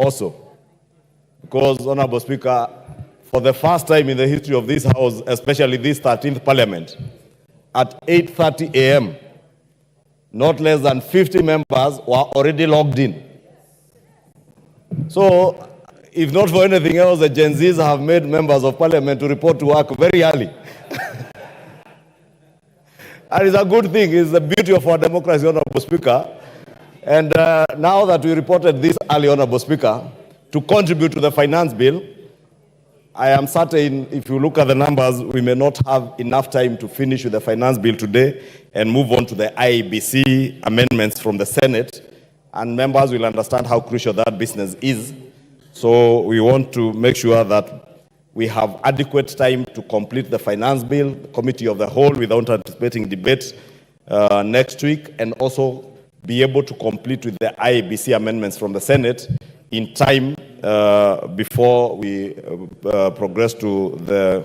also. Because, Honorable Speaker, for the first time in the history of this House, especially this 13th Parliament, at 8:30 a.m., not less than 50 members were already logged in. So, if not for anything else, the Gen Zs have made members of Parliament to report to work very early. And it's a good thing. It's the beauty of our democracy, Honorable Speaker. And now that we reported this early, Honorable Speaker, to contribute to the finance bill, I am certain if you look at the numbers, we may not have enough time to finish with the finance bill today and move on to the IEBC amendments from the Senate. And members will understand how crucial that business is. So we want to make sure that we have adequate time to complete the finance bill, the committee of the whole, without anticipating debate next week, and also be able to complete with the IEBC amendments from the Senate in time before we progress to the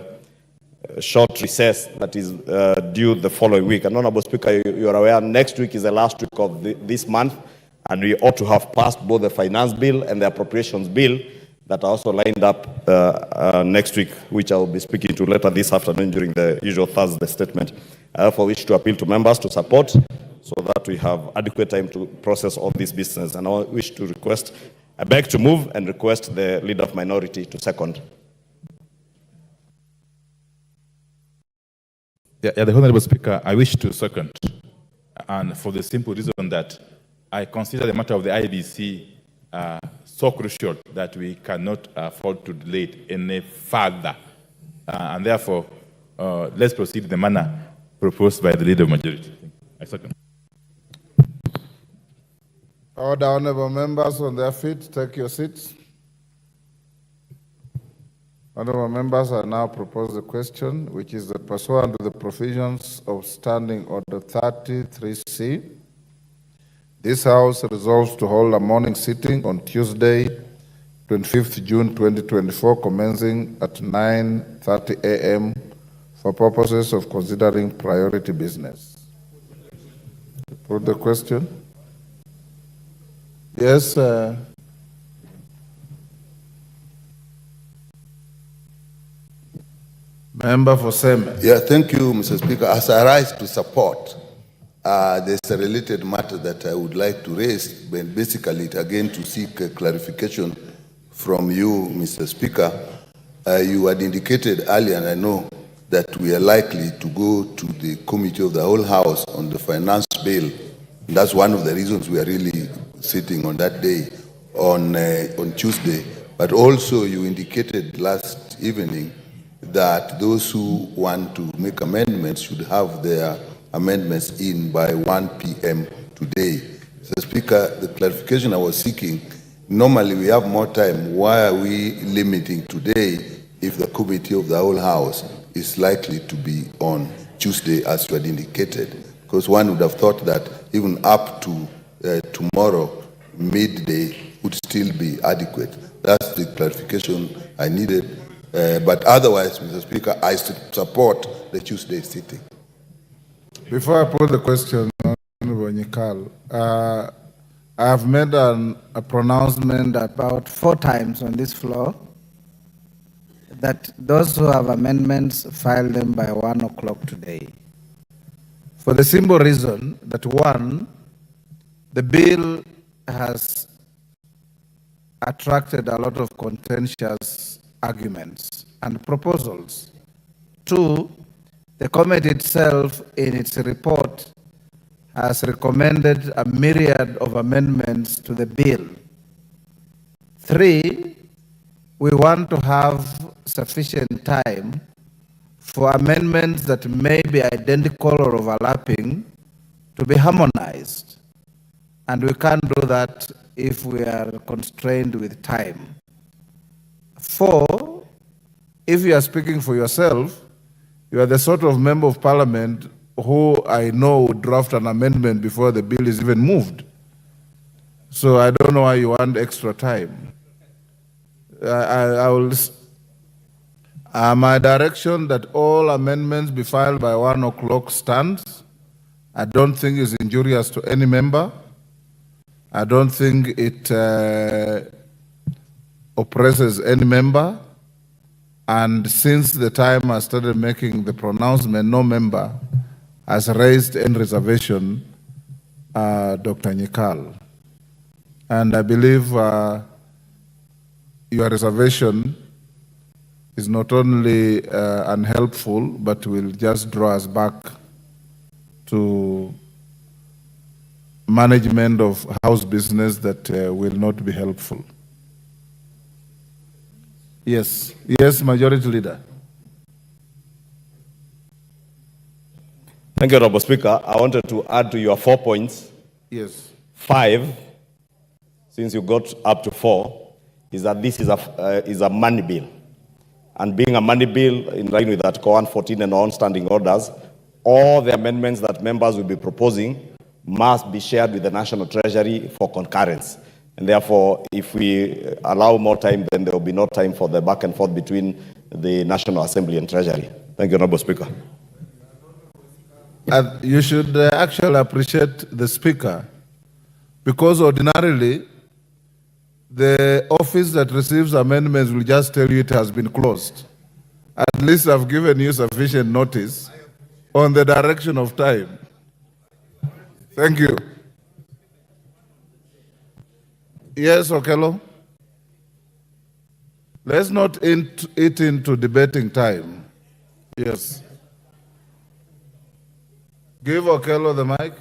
short recess that is due the following week. And Honorable Speaker, you are aware next week is the last week of this month, and we ought to have passed both the finance bill and the appropriations bill that are also lined up next week, which I will be speaking to later this afternoon during the usual Thursday statement. I therefore wish to appeal to members to support so that we have adequate time to process all this business. And I wish to request, I beg to move and request the Leader of Minority to second. The Honorable Speaker, I wish to second, and for the simple reason that I consider the matter of the IBC so crucial that we cannot afford to delay it any further. And therefore, let's proceed in the manner proposed by the Leader of Majority. I second. All the honorable members on their feet, take your seats. Honorable members, I now propose the question, which is that pursuant to the provisions of Standing Order 33C, this House resolves to hold a morning sitting on Tuesday, 25th June 2024, commencing at 9:30 a.m. for purposes of considering priority business. Put the question. Yes. Member for Seme. Yeah, thank you, Mr. Speaker. As I rise to support, there's a related matter that I would like to raise, but basically, again, to seek a clarification from you, Mr. Speaker. You had indicated earlier, and I know that we are likely to go to the Committee of the Whole House on the finance bill. And that's one of the reasons we are really sitting on that day, on Tuesday. But also, you indicated last evening that those who want to make amendments should have their amendments in by 1 p.m. today. Mr. Speaker, the clarification I was seeking, normally we have more time. Why are we limiting today if the Committee of the Whole House is likely to be on Tuesday, as you had indicated? Because one would have thought that even up to tomorrow, midday, would still be adequate. That's the clarification I needed. But otherwise, Mr. Speaker, I support the Tuesday sitting. Before I put the question, Honorable Nyikal, I have made a pronouncement about 4 times on this floor that those who have amendments file them by 1 o'clock today. For the simple reason that 1, the bill has attracted a lot of contentious arguments and proposals. 2, the committee itself in its report has recommended a myriad of amendments to the bill. 3, we want to have sufficient time for amendments that may be identical or overlapping to be harmonized. And we can't do that if we are constrained with time. 4, if you are speaking for yourself, you are the sort of member of parliament who I know would draft an amendment before the bill is even moved. So I don't know why you want extra time. My direction that all amendments be filed by 1 o'clock stands. I don't think it's injurious to any member. I don't think it oppresses any member. And since the time I started making the pronouncement, no member has raised any reservation, Dr. Nyikal. And I believe your reservation is not only unhelpful, but will just draw us back to management of House business that will not be helpful. Yes, Majority Leader. Thank you, Honorable Speaker. I wanted to add to your 4 points. Yes. 5, since you got up to 4, is that this is a money bill. And being a money bill, in line with Article 114 and on standing orders, all the amendments that members will be proposing must be shared with the National Treasury for concurrence. And therefore, if we allow more time, then there will be no time for the back and forth between the National Assembly and Treasury. Thank you, Honorable Speaker. You should actually appreciate the Speaker, because ordinarily, the office that receives amendments will just tell you it has been closed. At least I've given you sufficient notice on the direction of time. Thank you. Yes, Okello? Let's not eat into debating time. Yes. Give Okello the mic.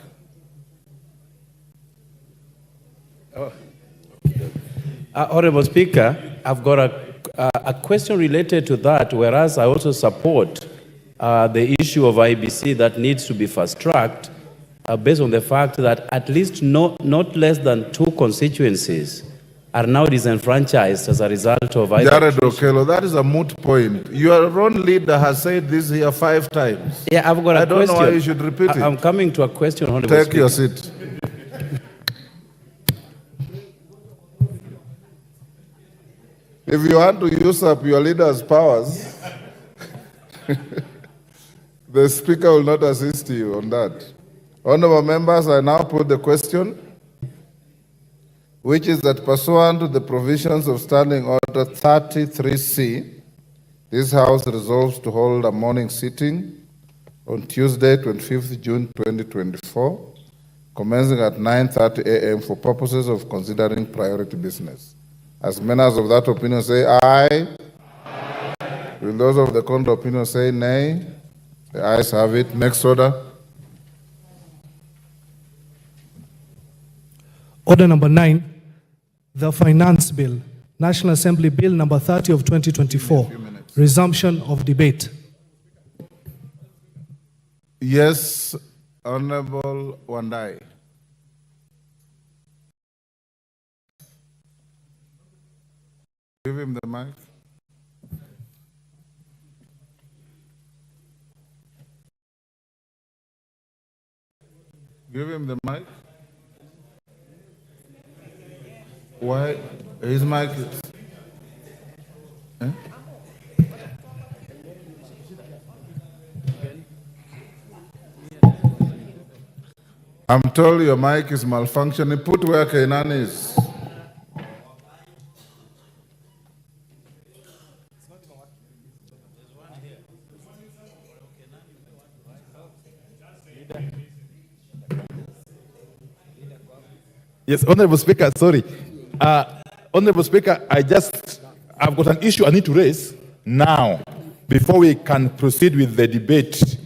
Honorable Speaker, I've got a question related to that, whereas I also support the issue of IBC that needs to be fast-tracked based on the fact that at least not less than 2 constituencies are now disenfranchised as a result of IBC. Jared Okello, that is a moot point. Your own leader has said this here 5 times. Yeah, I've got a question. I don't know why you should repeat it. I'm coming to a question, Honorable Take Speaker. your seat. If you want to use up your leader's powers, the Speaker will not assist you on that. Honorable members, I now put the question, which is that pursuant to the provisions of Standing Order 33C, this House resolves to hold a morning sitting on Tuesday, 25th June 2024, commencing at 9:30 a.m. for purposes of considering priority business. As members of that opinion say aye. Will those of the contrary opinion say nay? The ayes have it. Next order. Order number 9, the Finance Bill, National Assembly Bill number 30 of 2024, resumption of debate. Yes, Honorable Wandai. Give him the mic. Give him the mic. Why? His mic is... Eh? I'm told your mic is malfunctioning. Put where Kainan is. Yes, Honorable Speaker, sorry. Honorable Speaker, I've got an issue I need to raise now before we can proceed with the debate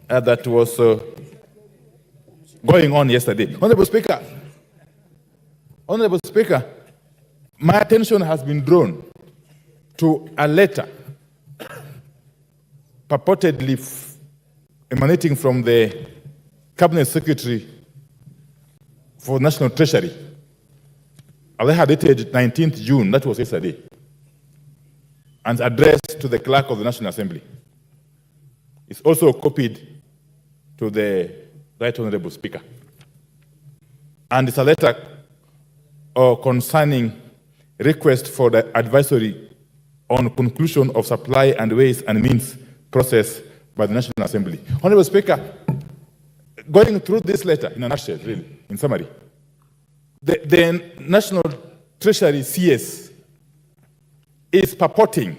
that was going on yesterday. Honorable Speaker, my attention has been drawn to a letter purportedly emanating from the Cabinet Secretary for National Treasury. I had dated 19th June, that was yesterday, and addressed to the Clerk of the National Assembly. It's also copied to the Right Honorable Speaker. And it's a letter concerning request for the advisory on conclusion of supply and ways and means process by the National Assembly. Honorable Speaker, going through this letter in a nutshell, really, in summary, the National Treasury CS is purporting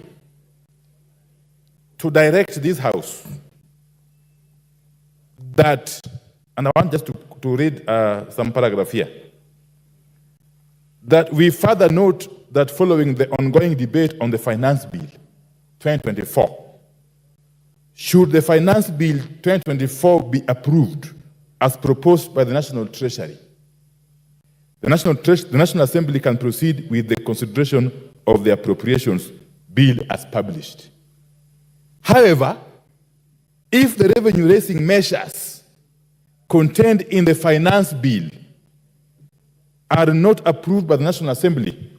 to direct this House that, and I want just to read some paragraph here, that we further note that following the ongoing debate on the Finance Bill 2024, should the Finance Bill 2024 be approved as proposed by the National Treasury, the National Assembly can proceed with the consideration of the appropriations bill as published. However, if the revenue-raising measures contained in the Finance Bill are not approved by the National Assembly,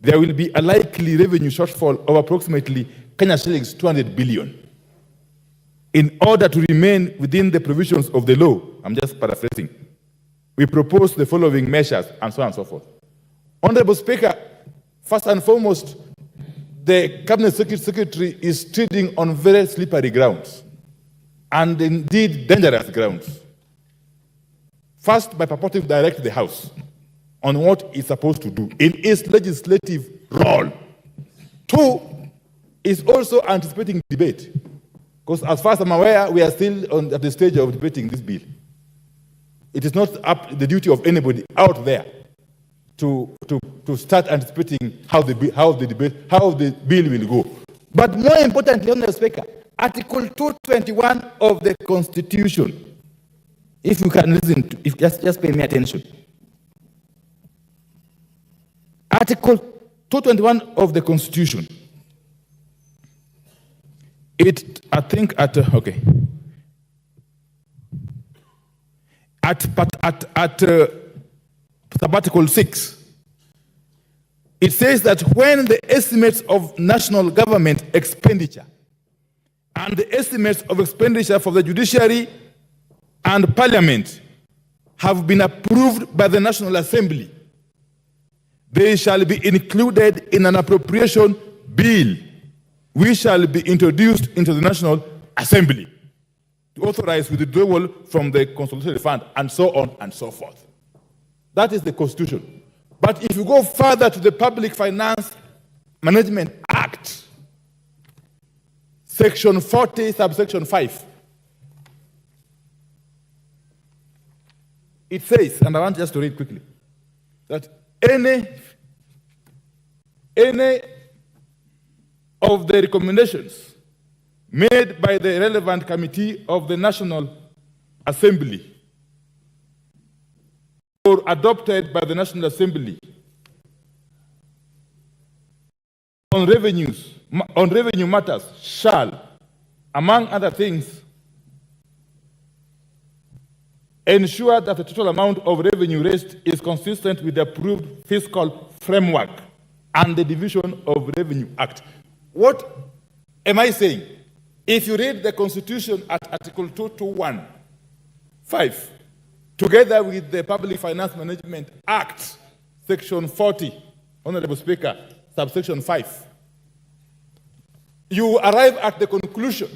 there will be a likely revenue shortfall of approximately Kenya shillings 200 billion. In order to remain within the provisions of the law, I'm just paraphrasing, we propose the following measures, and so on and so forth. Honorable Speaker, first and foremost, the Cabinet Secretary is treading on very slippery grounds, and indeed dangerous grounds. First, by purporting to direct the House on what it's supposed to do in its legislative role. Two, is also anticipating debate. Because as far as I'm aware, we are still at the stage of debating this bill. It is not up the duty of anybody out there to start anticipating how the bill will go. But more importantly, Honorable Speaker, Article 221 of the Constitution, if you can listen to, if just pay me attention. Article 221 of the Constitution. I think at Article 6, it says that when the estimates of national government expenditure and the estimates of expenditure for the judiciary and parliament have been approved by the National Assembly, they shall be included in an appropriation bill which shall be introduced into the National Assembly to authorize withdrawal from the consolidated fund, and so on and so forth. That is the Constitution. But if you go further to the Public Finance Management Act, Section 40, subsection 5, it says, and I want just to read quickly, that any of the recommendations made by the relevant committee of the National Assembly or adopted by the National Assembly on revenue matters shall, among other things, ensure that the total amount of revenue raised is consistent with the approved fiscal framework and the Division of Revenue Act. What am I saying? If you read the Constitution at Article 221, 5, together with the Public Finance Management Act, Section 40, Honorable Speaker, subsection 5, you arrive at the conclusion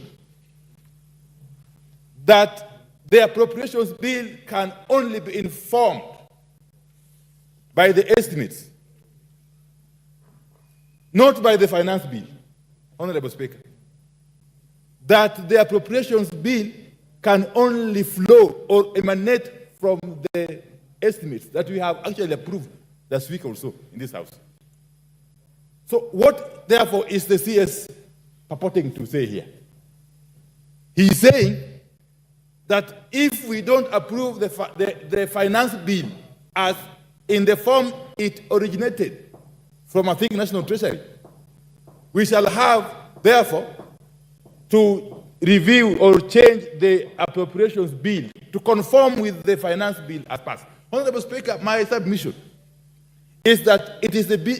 that the appropriations bill can only be informed by the estimates, not by the finance bill, Honorable Speaker. That the appropriations bill can only flow or emanate from the estimates that we have actually approved last week also in this House. So what, therefore, is the CS purporting to say here? He's saying that if we don't approve the finance bill as in the form it originated from, I think, National Treasury, we shall have, therefore, to review or change the appropriations bill to conform with the finance bill as passed. Honorable Speaker, my submission is that it is the bill.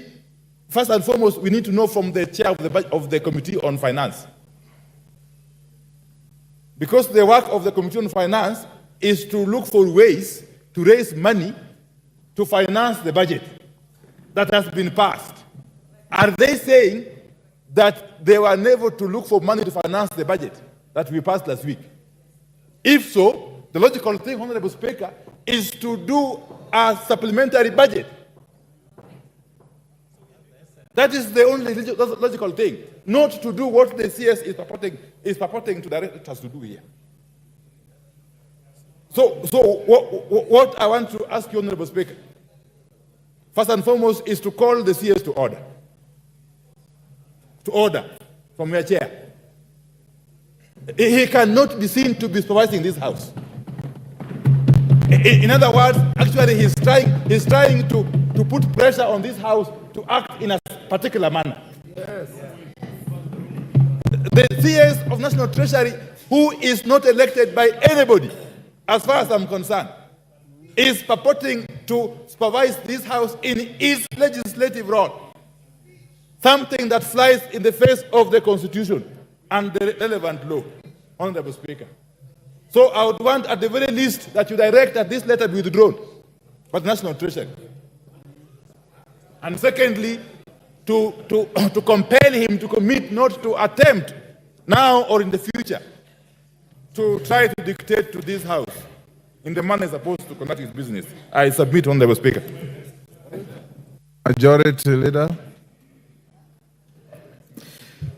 First and foremost, we need to know from the chair of the Committee on Finance. Because the work of the Committee on Finance is to look for ways to raise money to finance the budget that has been passed. Are they saying that they were never to look for money to finance the budget that we passed last week? If so, the logical thing, Honorable Speaker, is to do a supplementary budget. That is the only logical thing, not to do what the CS is purporting to direct us to do here. So what I want to ask you, Honorable Speaker, first and foremost, is to call the CS to order. To order from your chair. He cannot be seen to be supervising this House. In other words, actually he's trying to put pressure on this House to act in a particular manner. Yes. The CS of National Treasury, who is not elected by anybody, as far as I'm concerned, is purporting to supervise this House in its legislative role. Something that flies in the face of the Constitution and the relevant law, Honorable Speaker. So I would want at the very least that you direct that this letter be withdrawn by the National Treasury. And secondly, to compel him to commit not to attempt now or in the future to try to dictate to this House in the manner it's supposed to conduct its business. I submit, Honorable Speaker. Majority Leader.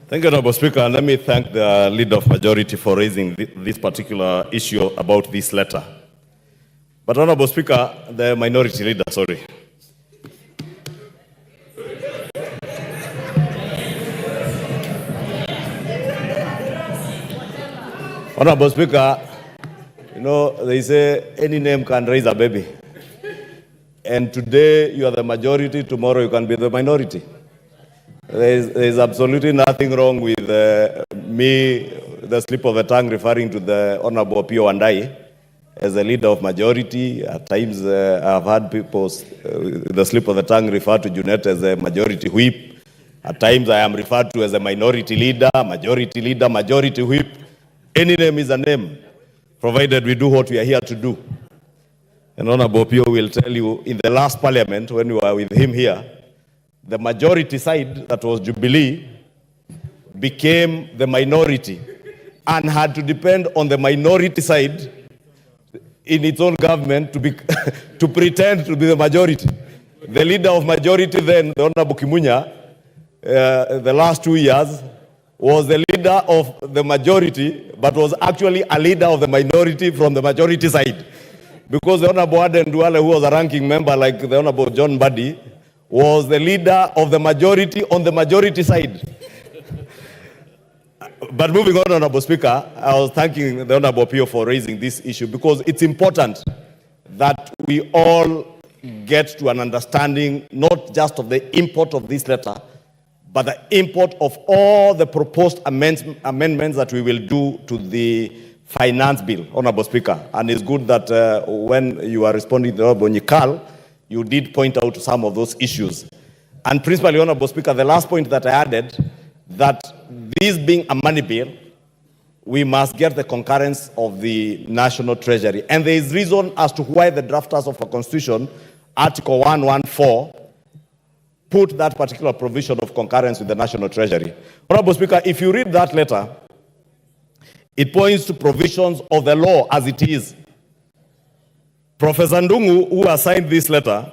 Thank you, Honorable Speaker. And let me thank the Leader of Majority for raising this particular issue about this letter. But Honorable Speaker, the Minority Leader, sorry. Honorable Speaker, you know, they say any name can raise a baby. And today you are the majority, tomorrow you can be the minority. There's absolutely nothing wrong with me, the slip of the tongue, referring to the Honorable Pio Wandai as a leader of majority. At times I've had people, the slip of the tongue, refer to Junet as a majority whip. At times I am referred to as a minority leader, majority whip. Any name is a name, provided we do what we are here to do. And Honorable Pio will tell you, in the last parliament, when we were with him here, the majority side, that was Jubilee, became the minority and had to depend on the minority side in its own government to pretend to be the majority. The leader of majority then, the Honorable Kimunya, the last 2 years, was the leader of the majority, but was actually a leader of the minority from the majority side. Because the Honorable Aden Duale, who was a ranking member like the Honorable John Buddy, was the leader of the majority on the majority side. But moving on, Honorable Speaker, I was thanking the Honorable Pio for raising this issue because it's important that we all get to an understanding not just of the import of this letter, but the import of all the proposed amendments that we will do to the finance bill, Honorable Speaker. And it's good that when you are responding to the Honorable Nyikal, you did point out some of those issues. And principally, Honorable Speaker, the last point that I added, that this being a money bill, we must get the concurrence of the National Treasury. And there is reason as to why the drafters of a constitution, Article 114, put that particular provision of concurrence with the National Treasury. Honorable Speaker, if you read that letter, it points to provisions of the law as it is. Professor Ndungu, who assigned this letter,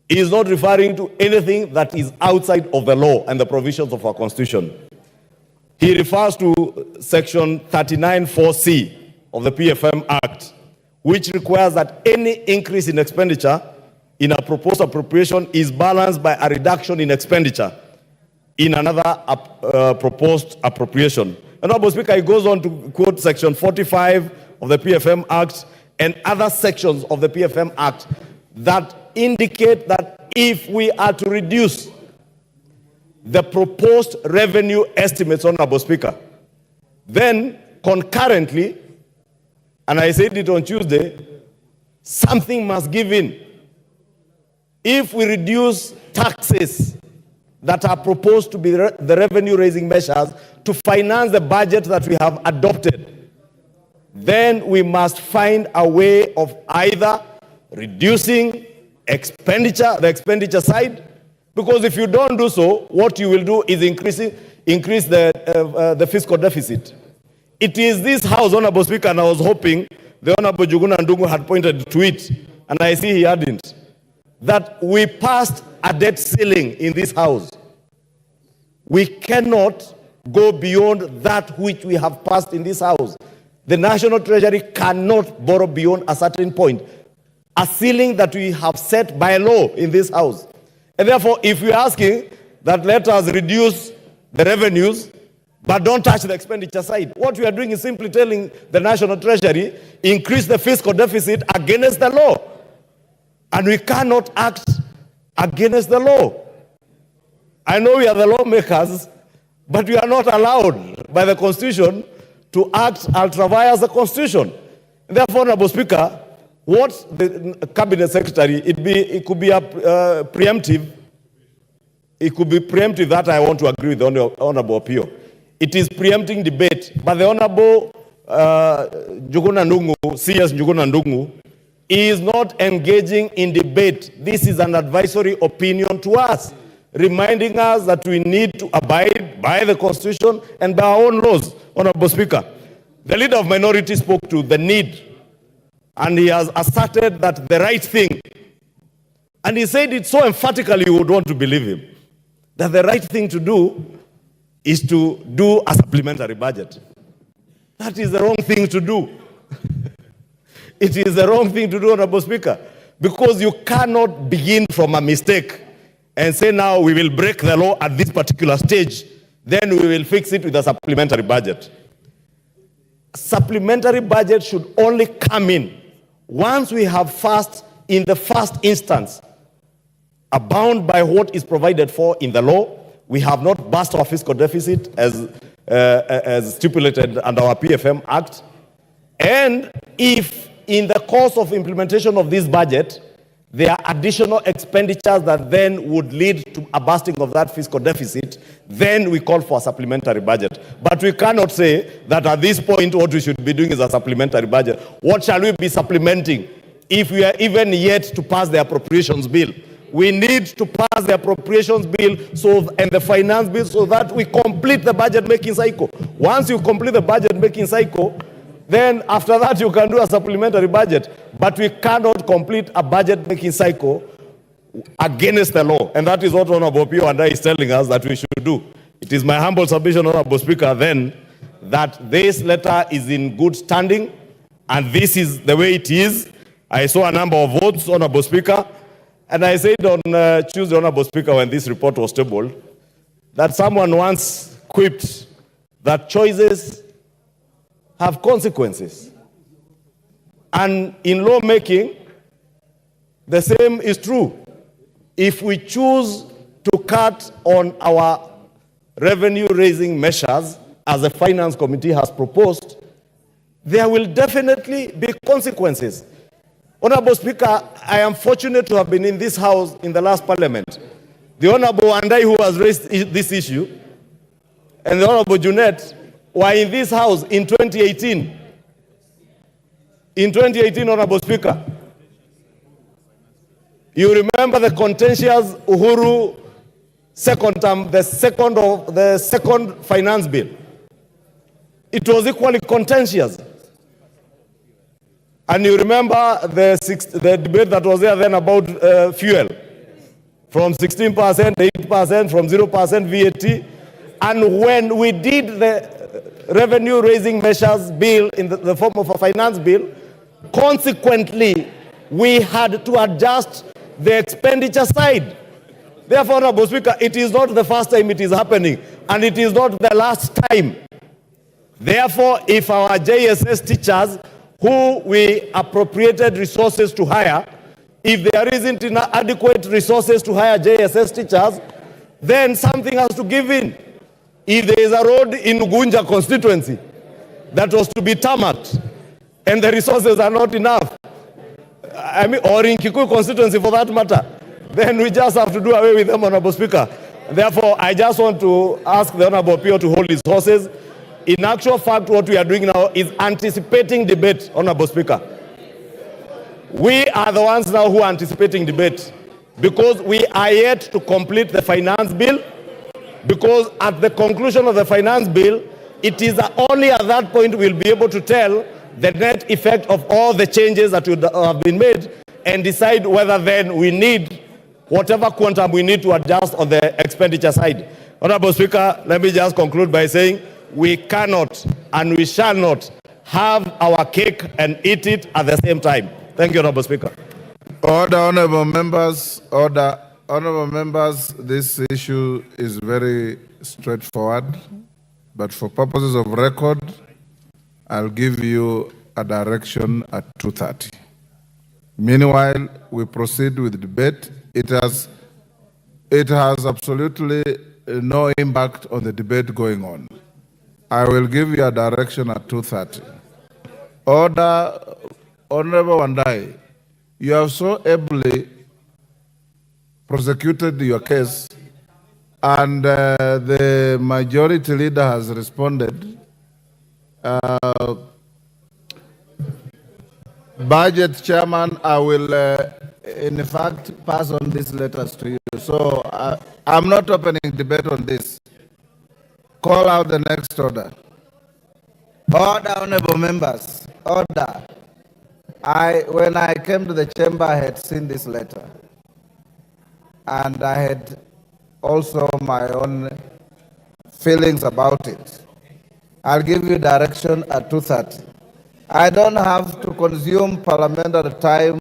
is not referring to anything that is outside of the law and the provisions of our Constitution. He refers to Section 39(4)(c) of the PFM Act, which requires that any increase in expenditure in a proposed appropriation is balanced by a reduction in expenditure in another proposed appropriation. And Honorable Speaker, he goes on to quote Section 45 of the PFM Act and other sections of the PFM Act that indicate that if we are to reduce the proposed revenue estimates, Honorable Speaker, then concurrently, and I said it on Tuesday, something must give in. If we reduce taxes that are proposed to be the revenue-raising measures to finance the budget that we have adopted, then we must find a way of either reducing expenditure, the expenditure side, because if you don't do so, what you will do is increase the fiscal deficit. It is this House, Honorable Speaker, and I was hoping the Honorable Juguna Ndungu had pointed to it, and I see he hadn't. that we passed a debt ceiling in this house. We cannot go beyond that which we have passed in this house. The National Treasury cannot borrow beyond a certain point, a ceiling that we have set by law in this house. And therefore, if we're asking that let us reduce the revenues, but don't touch the expenditure side, what we are doing is simply telling the National Treasury, increase the fiscal deficit against the law. And we cannot act against the law. I know we are the lawmakers, but we are not allowed by the Constitution to act ultra vires the Constitution. Therefore, Honorable Speaker, what the Cabinet Secretary, it could be a preemptive. It could be preemptive that I want to agree with the Honorable Pio. It is preempting debate, but the Honorable Njuguna Ndung'u, CS Njuguna Ndung'u, is not engaging in debate. This is an advisory opinion to us, reminding us that we need to abide by the Constitution and by our own laws. Honorable Speaker, the leader of minority spoke to the need, and he has asserted that the right thing, and he said it so emphatically you would want to believe him, that the right thing to do is to do a supplementary budget. That is the wrong thing to do. It is the wrong thing to do, Honorable Speaker, because you cannot begin from a mistake and say now we will break the law at this particular stage, then we will fix it with a supplementary budget. Supplementary budget should only come in once we have first, in the first instance, bound by what is provided for in the law. We have not burst our fiscal deficit as stipulated under our PFM Act. And if in the course of implementation of this budget, there are additional expenditures that then would lead to a bursting of that fiscal deficit, then we call for a supplementary budget. But we cannot say that at this point what we should be doing is a supplementary budget. What shall we be supplementing if we are even yet to pass the appropriations bill? We need to pass the appropriations bill and the finance bill so that we complete the budget-making cycle. Once you complete the budget-making cycle, then after that you can do a supplementary budget. But we cannot complete a budget-making cycle against the law. And that is what Honorable Pio and I is telling us that we should do. It is my humble submission, Honorable Speaker, then, that this letter is in good standing, and this is the way it is. I saw a number of votes, Honorable Speaker, and I said on Tuesday, Honorable Speaker, when this report was tabled, that someone once quipped that choices have consequences. And in lawmaking, the same is true. If we choose to cut on our revenue-raising measures, as the Finance Committee has proposed, there will definitely be consequences. Honorable Speaker, I am fortunate to have been in this House in the last Parliament. The Honorable Andai, who has raised this issue, and the Honorable Junet were in this House in 2018. In 2018, Honorable Speaker, you remember the contentious Uhuru second term, the second finance bill. It was equally contentious. And you remember the debate that was there then about fuel, from 16%, 8%, from 0% VAT. And when we did the revenue-raising measures bill in the form of a finance bill, consequently, we had to adjust the expenditure side. Therefore, Honorable Speaker, it is not the first time it is happening, and it is not the last time. Therefore, if our JSS teachers, who we appropriated resources to hire, if there isn't adequate resources to hire JSS teachers, then something has to give in. If there is a road in Ugunja constituency that was to be tarmacked, and the resources are not enough, or in Kikuyu constituency for that matter, then we just have to do away with them, Honorable Speaker. Therefore, I just want to ask the Honorable Pio to hold his horses. In actual fact, what we are doing now is anticipating debate, Honorable Speaker. We are the ones now who are anticipating debate because we are yet to complete the finance bill, because at the conclusion of the finance bill, it is only at that point we'll be able to tell the net effect of all the changes that have been made, and decide whether then we need whatever quantum we need to adjust on the expenditure side. Honorable Speaker, let me just conclude by saying we cannot and we shall not have our cake and eat it at the same time. Thank you, Honorable Speaker. Order, honorable members. Order. Honorable members, this issue is very straightforward, but for purposes of record, I'll give you a direction at 2:30. Meanwhile, we proceed with the debate. It has absolutely no impact on the debate going on. I will give you a direction at 2:30. Order, Honorable Wandai, you have so ably prosecuted your case, and the majority leader has responded. Budget Chairman, I will in fact pass on these letters to you. So I'm not opening debate on this. Call out the next order. Order, honorable members. Order. When I came to the chamber, I had seen this letter. And I had also my own feelings about it. I'll give you direction at 2:30. I don't have to consume parliamentary time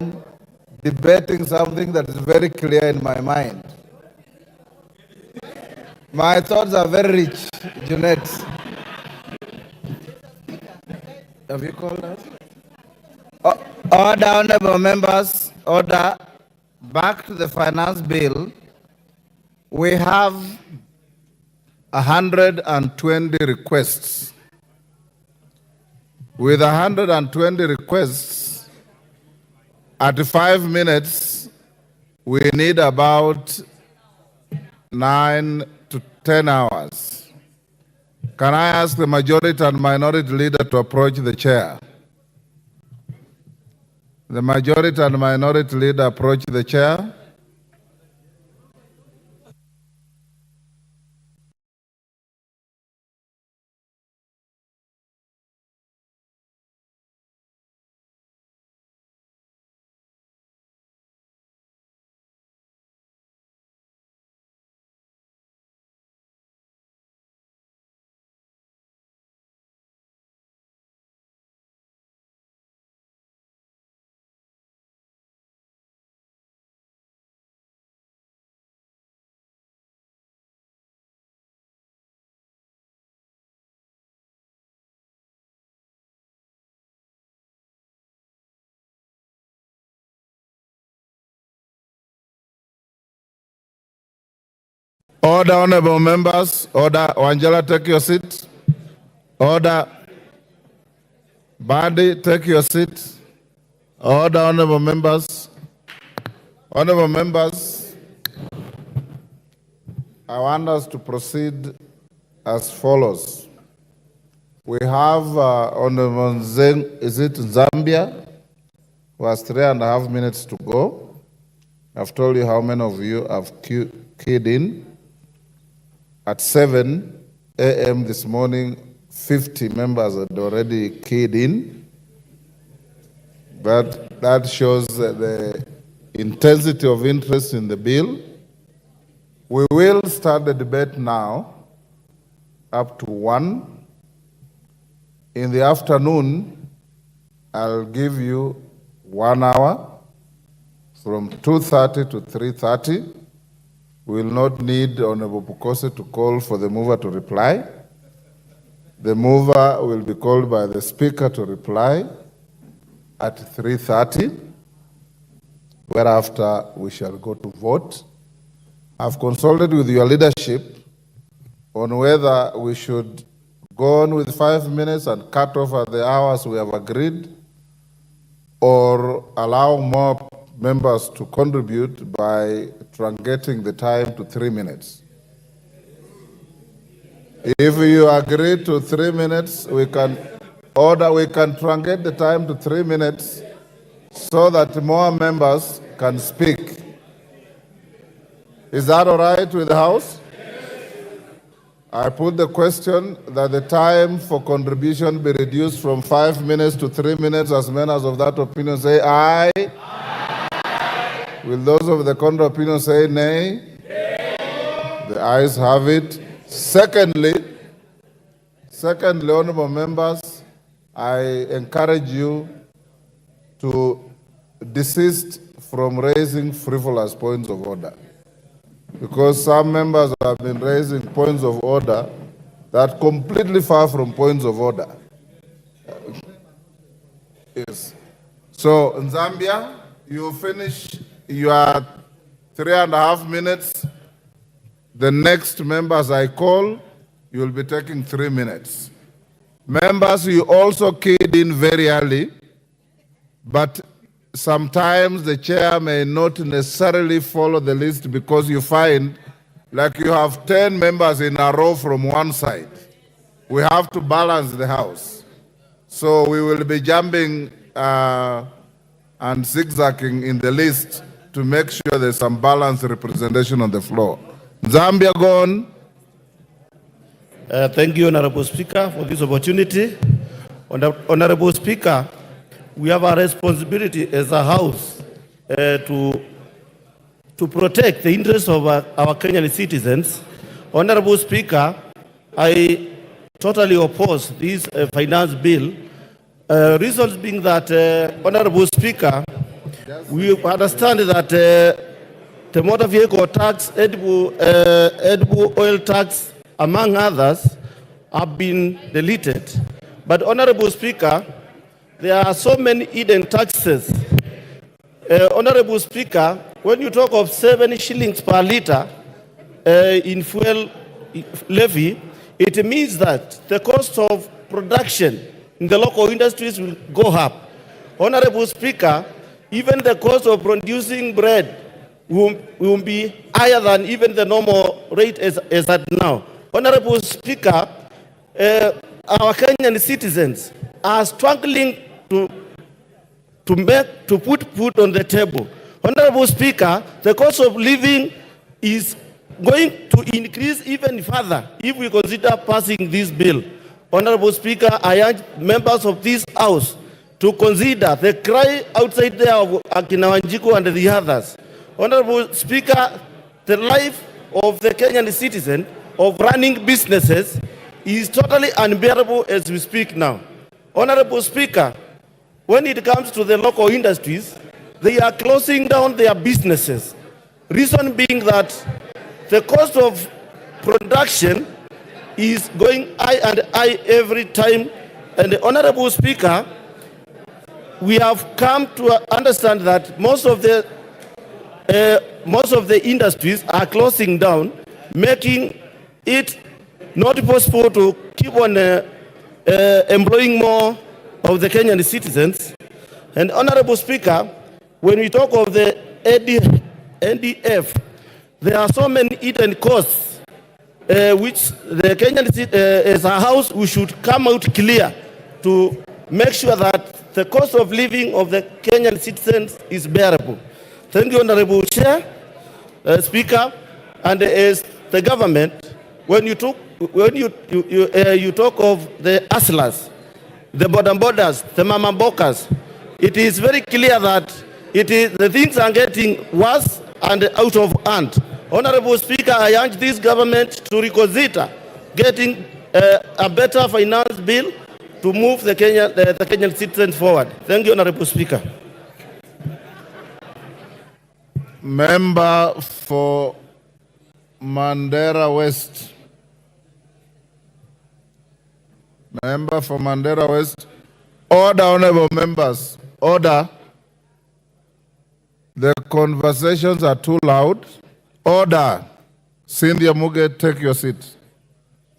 debating something that is very clear in my mind. My thoughts are very rich, Junet. Have you called us? Order, honorable members, order. Back to the finance bill. We have 120 requests. With 120 requests, at 5 minutes, we need about 9 to 10 hours. Can I ask the majority and minority leader to approach the chair? The majority and minority leader approach the chair. Order, honorable members. Order. Wangela, take your seat. Order. Badi, take your seat. Order, honorable members. Honorable members, I want us to proceed as follows. We have Honorable Zambia, who has 3.5 minutes to go. I've told you how many of you have keyed in. At 7 a.m. this morning, 50 members had already keyed in. But that shows the intensity of interest in the bill. We will start the debate now up to 1. In the afternoon, I'll give you 1 hour from 2:30 to 3:30. We will not need Honorable Pukose to call for the mover to reply. The mover will be called by the speaker to reply at 3:30, whereafter we shall go to vote. I've consulted with your leadership on whether we should go on with 5 minutes and cut off at the hours we have agreed, or allow more members to contribute by truncating the time to 3 minutes. If you agree to 3 minutes, we can truncate the time to 3 minutes so that more members can speak. Is that all right with the House? I put the question that the time for contribution be reduced from 5 minutes to 3 minutes. As members of that opinion say aye. Aye. Will those of the contrary opinion say nay? The ayes have it. Secondly, honorable members, I encourage you to desist from raising frivolous points of order, because some members have been raising points of order that are completely far from points of order. Yes. So, in Zambia, you finish your 3.5 minutes. The next members I call, you will be taking 3 minutes. Members, you also keyed in very early, but sometimes the chair may not necessarily follow the list because you find like you have 10 members in a row from one side. We have to balance the house. So we will be jumping and zigzagging in the list to make sure there's some balanced representation on the floor. Zambia, go on. Thank you, Honorable Speaker, for this opportunity. Honorable Speaker, we have a responsibility as a House to protect the interests of our Kenyan citizens. Honorable Speaker, I totally oppose this finance bill. Reasons being that, Honorable Speaker, we understand that the motor vehicle tax, edible oil tax, among others, have been deleted. But Honorable Speaker, there are so many hidden taxes. Honorable Speaker, when you talk of 7 shillings per liter in fuel levy, it means that the cost of production in the local industries will go up. Honorable Speaker, even the cost of producing bread will be higher than even the normal rate as at now. Honorable Speaker, our Kenyan citizens are struggling to put food on the table. Honorable Speaker, the cost of living is going to increase even further if we consider passing this bill. Honorable Speaker, I urge members of this House to consider the cry outside there of Akina Wanjiku and the others. Honorable Speaker, the life of the Kenyan citizen of running businesses is totally unbearable as we speak now. Honorable Speaker, when it comes to the local industries, they are closing down their businesses. Reason being that the cost of production is going high and high every time. And Honorable Speaker, we have come to understand that most of the industries are closing down, making it not possible to keep on employing more of the Kenyan citizens. And Honorable Speaker, when we talk of the NDF, there are so many hidden costs which the Kenyan as a House we should come out clear to make sure that the cost of living of the Kenyan citizens is bearable. Thank you, Honorable Chair, Speaker, and as the government, when you talk of the hustlers, the borders, the mama bokas, it is very clear that the things are getting worse and out of hand. Honorable Speaker, I urge this government to reconsider getting a better finance bill to move the Kenyan citizens forward. Thank you, Honorable Speaker. Member for Mandera West. Member for Mandera West. Order, honorable members. Order. The conversations are too loud. Order. Cynthia Muge, take your seat.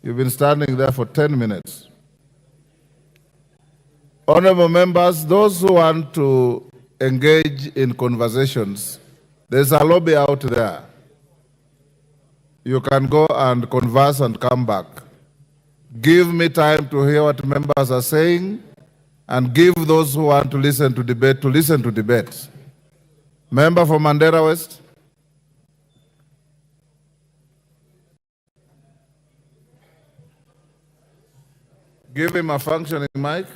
You've been standing there for 10 minutes. Honorable members, those who want to engage in conversations, there's a lobby out there. You can go and converse and come back. Give me time to hear what members are saying and give those who want to listen to debate to listen to debate. Member for Mandera West. Give him a functioning mic.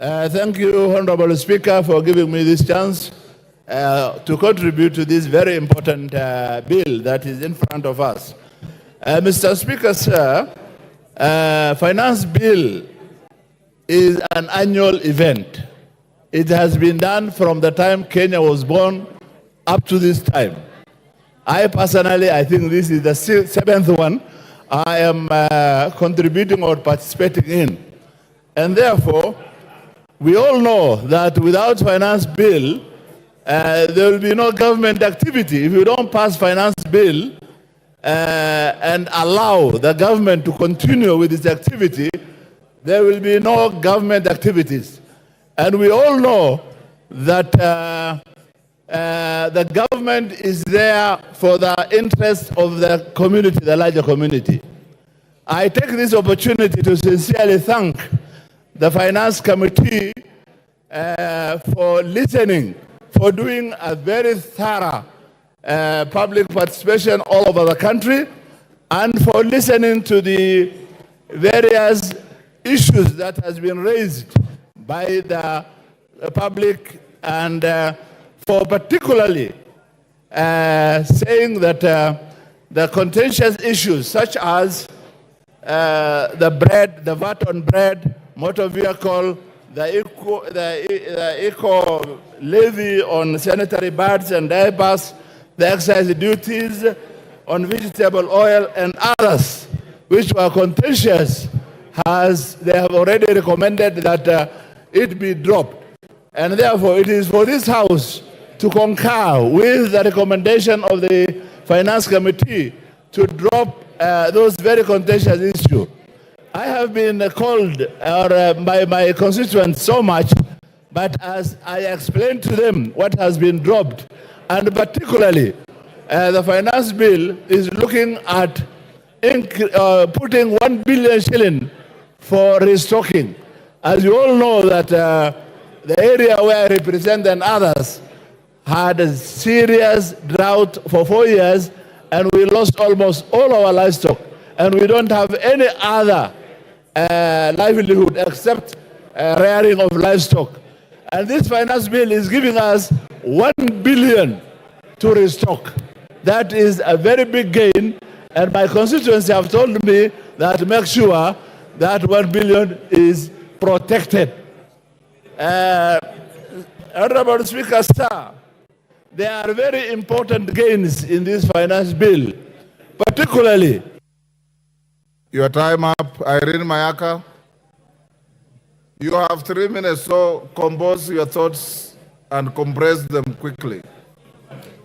Thank you, Honorable Speaker, for giving me this chance to contribute to this very important bill that is in front of us. Mr. Speaker, sir, finance bill is an annual event. It has been done from the time Kenya was born up to this time. I personally, I think this is the seventh one I am contributing or participating in. And therefore, we all know that without finance bill, there will be no government activity. If you don't pass finance bill and allow the government to continue with its activity, there will be no government activities. And we all know that the government is there for the interest of the community, the larger community. I take this opportunity to sincerely thank the Finance Committee for listening, for doing a very thorough public participation all over the country, and for listening to the various issues that has been raised by the public, and for particularly saying that the contentious issues such as the VAT on bread, motor vehicle, the eco levy on sanitary pads and diapers, the excise duties on vegetable oil and others which were contentious, they have already recommended that it be dropped. And therefore it is for this House to concur with the recommendation of the Finance Committee to drop those very contentious issues. I have been called by my constituents so much, but as I explained to them what has been dropped, and particularly the finance bill is looking at putting 1 billion shilling for restocking. As you all know that the area where I represent and others had a serious drought for 4 years, and we lost almost all our livestock, and we don't have any other livelihood except rearing of livestock. And this finance bill is giving us 1 billion to restock. That is a very big gain, and my constituents have told me that make sure that 1 billion is protected. Honorable Speaker, sir, there are very important gains in this finance bill, particularly. Your time up, Irene Mayaka. You have 3 minutes, so compose your thoughts and compress them quickly.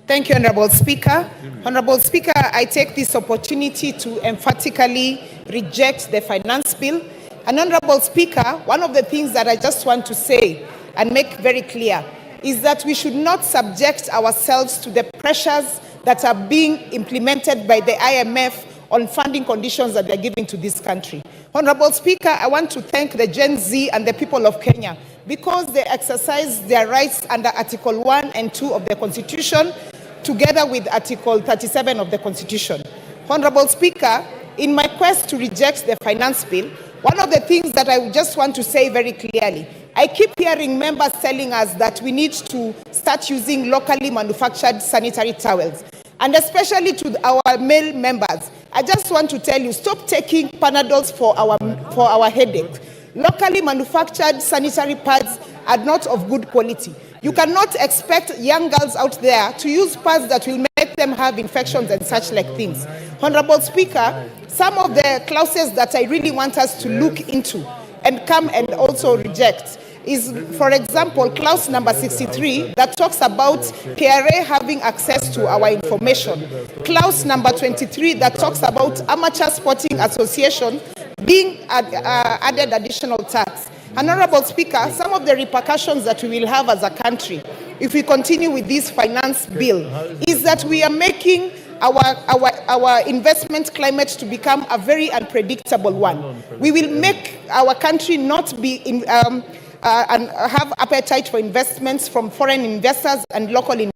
Thank you, Honorable Speaker. Honorable Speaker, I take this opportunity to emphatically reject the finance bill. And Honorable Speaker, one of the things that I just want to say and make very clear is that we should not subject ourselves to the pressures that are being implemented by the IMF on funding conditions that they're giving to this country. Honorable Speaker, I want to thank the Gen Z and the people of Kenya because they exercise their rights under Article 1 and 2 of the Constitution, together with Article 37 of the Constitution. Honorable Speaker, in my quest to reject the finance bill, one of the things that I just want to say very clearly, I keep hearing members telling us that we need to start using locally manufactured sanitary towels, and especially to our male members. I just want to tell you, stop taking Panadols for our headache. Locally manufactured sanitary pads are not of good quality. You cannot expect young girls out there to use pads that will make them have infections and such like things. Honorable Speaker, some of the clauses that I really want us to look into and come and also reject is, for example, clause number 63 that talks about PRA having access to our information. Clause number 23 that talks about amateur sporting association being added additional tax. Honorable Speaker, some of the repercussions that we will have as a country if we continue with this finance bill is that we are making our investment climate to become a very unpredictable one. We will make our country not be and have appetite for investments from foreign investors and local investors.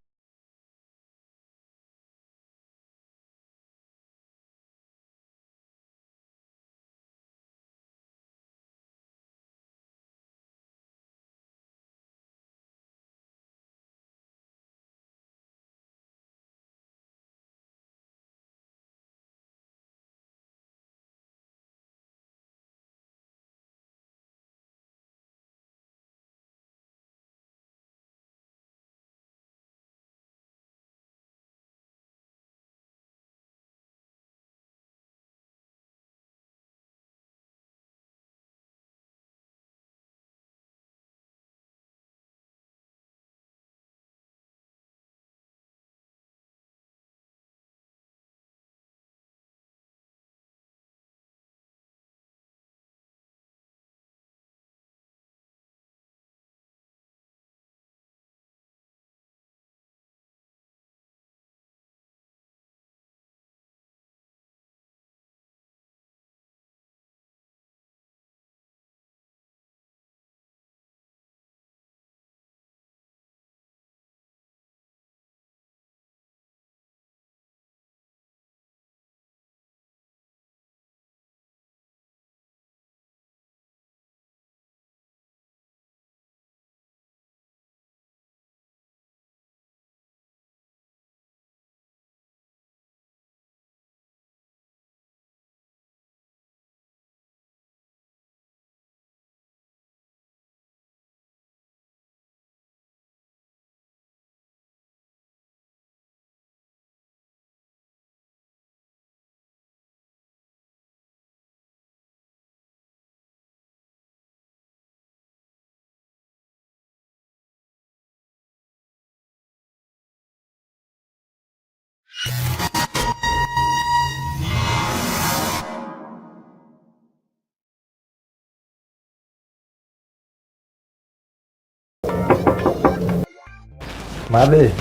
Madhe.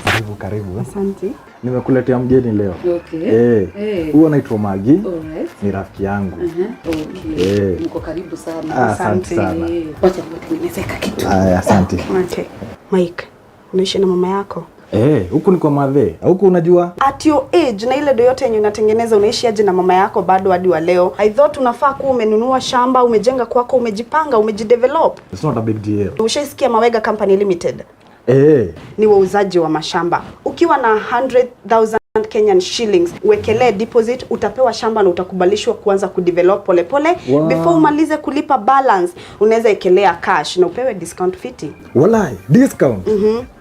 Karibu karibu. Asante. Nimekuletea mgeni leo. Okay. Huyo anaitwa Magi. Alright. Ni rafiki yangu. Okay. Mko karibu sana. Asante sana. Wacha tuelezeka kitu. Asante. Okay. Mike, unaishi na mama yako? Huku ni kwa madhe. Huku unajua? At your age na ile do yote yenye unatengeneza unaishi aje na mama yako bado hadi wa leo? I thought unafaa kuwa umenunua shamba, umejenga kwako, umejipanga, umejidevelop. It's not a big deal. Ushaisikia Mawega Company Limited? Ni wauzaji wa mashamba. Ukiwa na 100,000 Kenyan shillings, uwekelee deposit, utapewa shamba na utakubalishwa kuanza kudevelop pole pole. Wow. Before umalize kulipa balance, unaweza ekelea cash na upewe discount fiti. Walai, discount?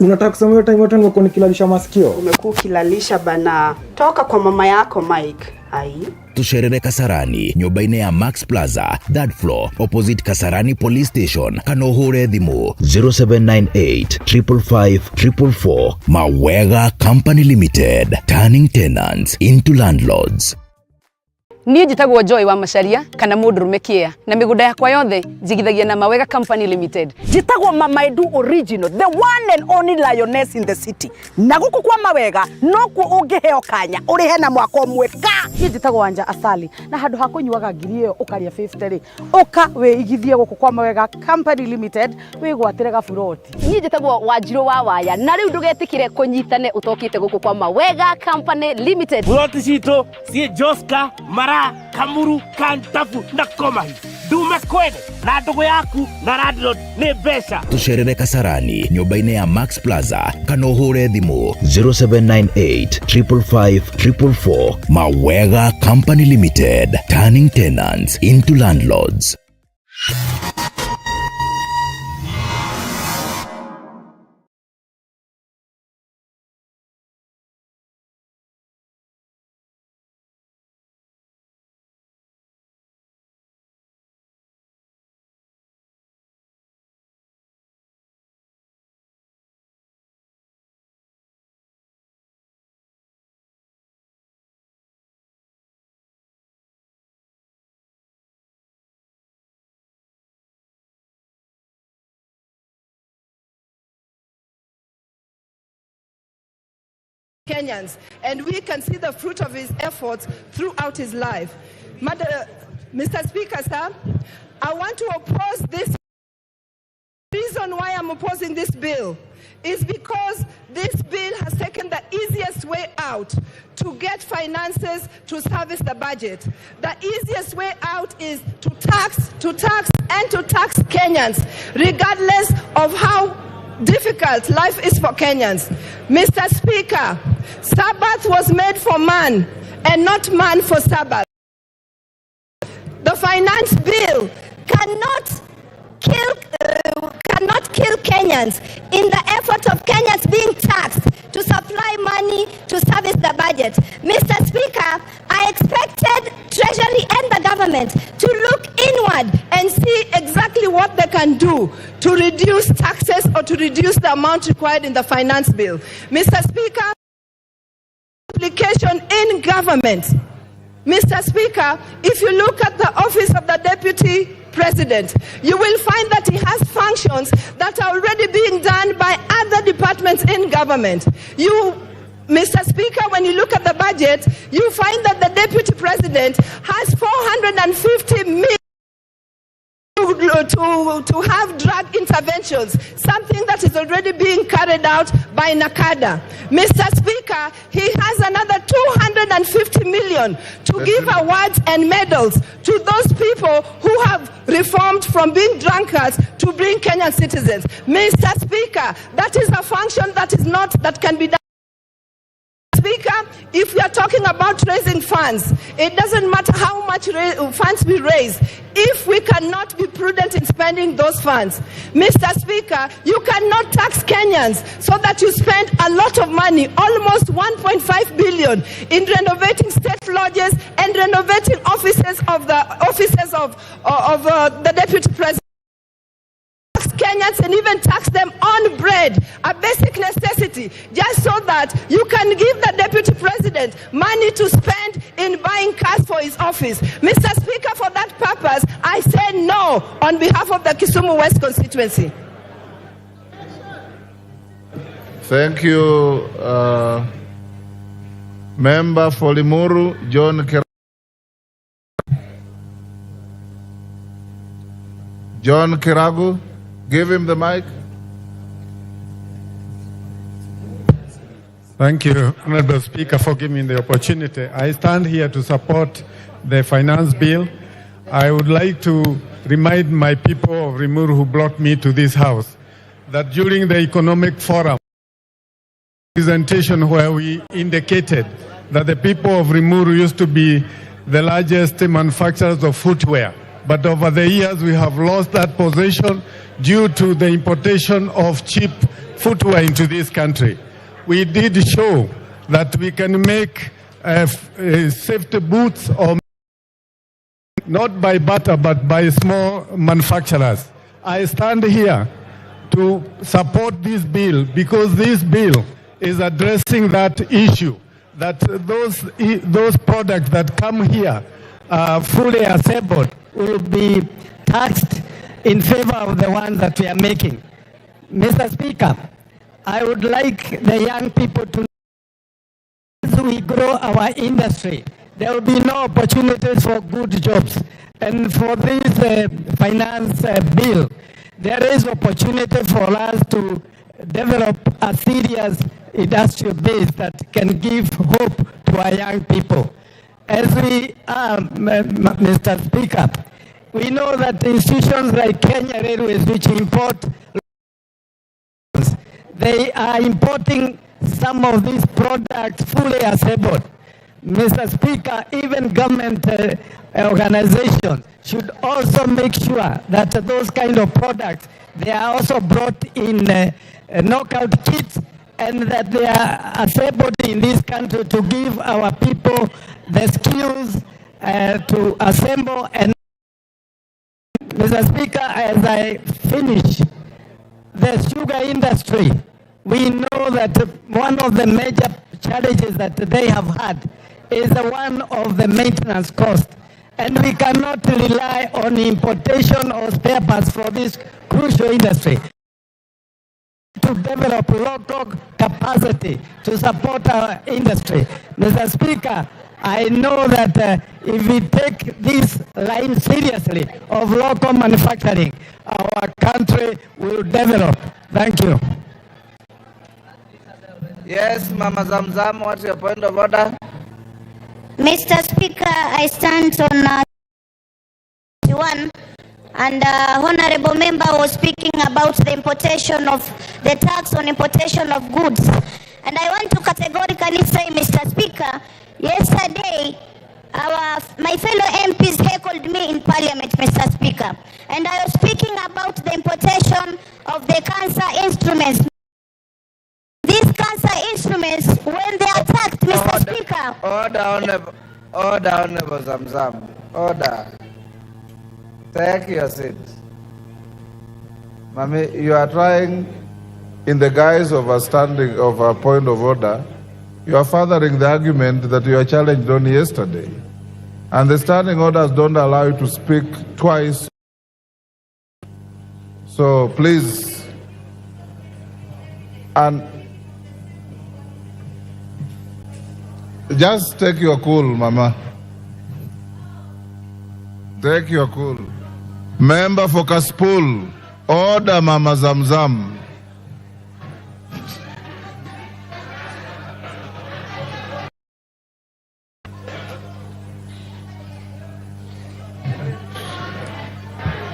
Unataka kusema hiyo time yote nimekuwa nikilalisha masikio? Umekuwa ukilalisha bana. Toka kwa mama yako Mike. Tusherere Kasarani, nyumba-inĩ ya Max Plaza, 3rd floor, opposite Kasarani Police Station. Kanohure thimu 0798 555 444. Mawega Company Limited, turning tenants into landlords. Niĩ njĩtagwo Joy wa Macharia kana mũndũrũme kĩea na mĩgũnda yakwa yothe njigithagia na Mawega Company Limited. Njĩtagwo Mama Edu Original, the one and only lioness in the city. Na gũkũ kwa Mawega no kuo ũngĩheo kanya ũrĩhe na mwaka ũmwe ka. Niĩ njĩtagwo Wanja Asali na handũ ha kũnyuaga ngiri ĩyo ũkaria 50 rĩ ũka wĩigithie gũkũ kwa Mawega Company Limited wĩgwatĩre gaburoti. Niĩ njĩtagwo Wanjirũ wa Waya na rĩu ndũgetĩkĩre kũnyitane ũtokĩte gũkũ kwa Mawega Company Limited. Buroti citũ ciĩ Joska Mara Kamuru Kantafu na Komahi Dume Kwene na ndugu yaku na landlord nĩ mbeca. Tusherere Kasarani, nyumba-inĩ ya Max Plaza, Kanohure thimu 0798 555 444. Mawega Company Limited, turning tenants into landlords. Kenyans, and we can see the fruit of his efforts throughout his life. Mr. Speaker, sir, I want to oppose this. The reason why I'm opposing this bill is because this bill has taken the easiest way out to get finances to service the budget. The easiest way out is to tax Kenyans, regardless of how difficult life is for Kenyans. Mr. Speaker, Sabbath was made for man and not man for Sabbath. The finance bill cannot kill Kenyans in the effort of Kenyans being taxed to supply money to service the budget. Mr. Speaker, I expected Treasury and the government to look inward and see exactly what they can do to reduce taxes or to reduce the amount required in the finance bill. Mr. Speaker, application in government. Mr. Speaker, if you look at the office of the Deputy President, you will find that he has functions that are already being done by other departments in government. Mr. Speaker, when you look at the budget, you find that the Deputy President has 450 million to have drug interventions, something that is already being carried out by NACADA. Mr. Speaker, he has another 250 million to give awards and medals to those people who have reformed from being drunkards to being Kenyan citizens. Mr. Speaker, that is a function that can be done. Speaker, if we are talking about raising funds, it doesn't matter how much funds we raise if we cannot be prudent in spending those funds. Mr. Speaker, you cannot tax Kenyans so that you spend a lot of money, almost 1.5 billion, in renovating state lodges and renovating offices of the Deputy President. Kenyans and even tax them on bread, a basic necessity, just so that you can give the Deputy President money to spend in buying cars for his office. Mr. Speaker, for that purpose, I say no on behalf of the Kisumu West constituency. Thank you, Member for Limuru, John Kiragu. John Kiragu, give him the mic. Thank you, Honorable Speaker, for giving me the opportunity. I stand here to support the finance bill. I would like to remind my people of Rimuru who brought me to this house that during the economic forum presentation where we indicated that the people of Rimuru used to be the largest manufacturers of footwear. But over the years, we have lost that position due to the importation of cheap footwear into this country. We did show that we can make safety boots, or not by butter, but by small manufacturers. I stand here to support this bill because this bill is addressing that issue, that those products that come here fully assembled will be taxed in favor of the ones that we are making. Mr. Speaker, I would like the young people to know as we grow our industry, there will be no opportunities for good jobs. And for this finance bill, there is opportunity for us to develop a serious industrial base that can give hope to our young people. As we, Mr. Speaker, we know that institutions like Kenya Railways, which import, they are importing some of these products fully assembled. Mr. Speaker, even government organizations should also make sure that those kind of products, they are also brought in knockout kits and that they are assembled in this country to give our people the skills to assemble. And Mr. Speaker, as I finish, the sugar industry, we know that one of the major challenges that they have had is the one of the maintenance cost. And we cannot rely on importation or spare parts for this crucial industry. To develop local capacity to support our industry. Mr. Speaker, I know that if we take this line seriously of local manufacturing, our country will develop. Thank you. Yes, Mama Zamzam, what's your point of order? Mr. Speaker, I stand on 1, and Honorable Member was speaking about the importation of the tax on importation of goods. And I want to categorically say, Mr. Speaker, yesterday, my fellow MPs heckled me in Parliament, Mr. Speaker. And I was speaking about the importation of the cancer instruments. These cancer instruments, when they are taxed, Mr. Speaker. Order, Honorable Zamzam. Order. Take your seat. Mami, you are trying, in the guise of a point of order, you are furthering the argument that you were challenged on yesterday. And the standing orders don't allow you to speak twice. So please, and just take your cool, Mama. Take your cool. Member for Kaspul, order, Mama Zamzam.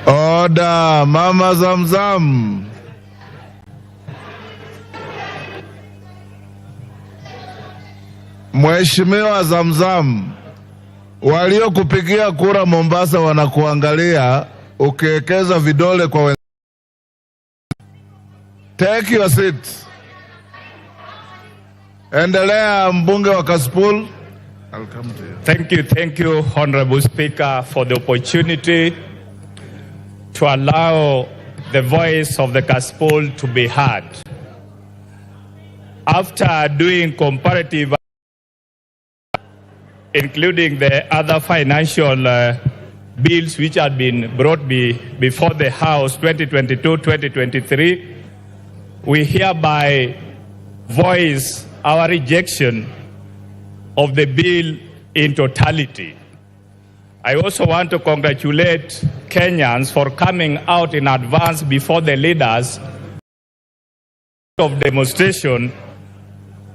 Order, Mama Zamzam. Mheshimiwa Zamzam, waliokupigia kura Mombasa wanakuangalia ukiwekeza vidole kwa wenzako. Take your seat. Endelea, mbunge wa Kaspul. I'll come to you. Thank you, Honorable Speaker, for the opportunity to allow the voice of the Kaspul to be heard. After doing comparative, including the other financial bills which had been brought before the House 2022-2023, we hereby voice our rejection of the bill in totality. I also want to congratulate Kenyans for coming out in advance before the leaders of demonstration,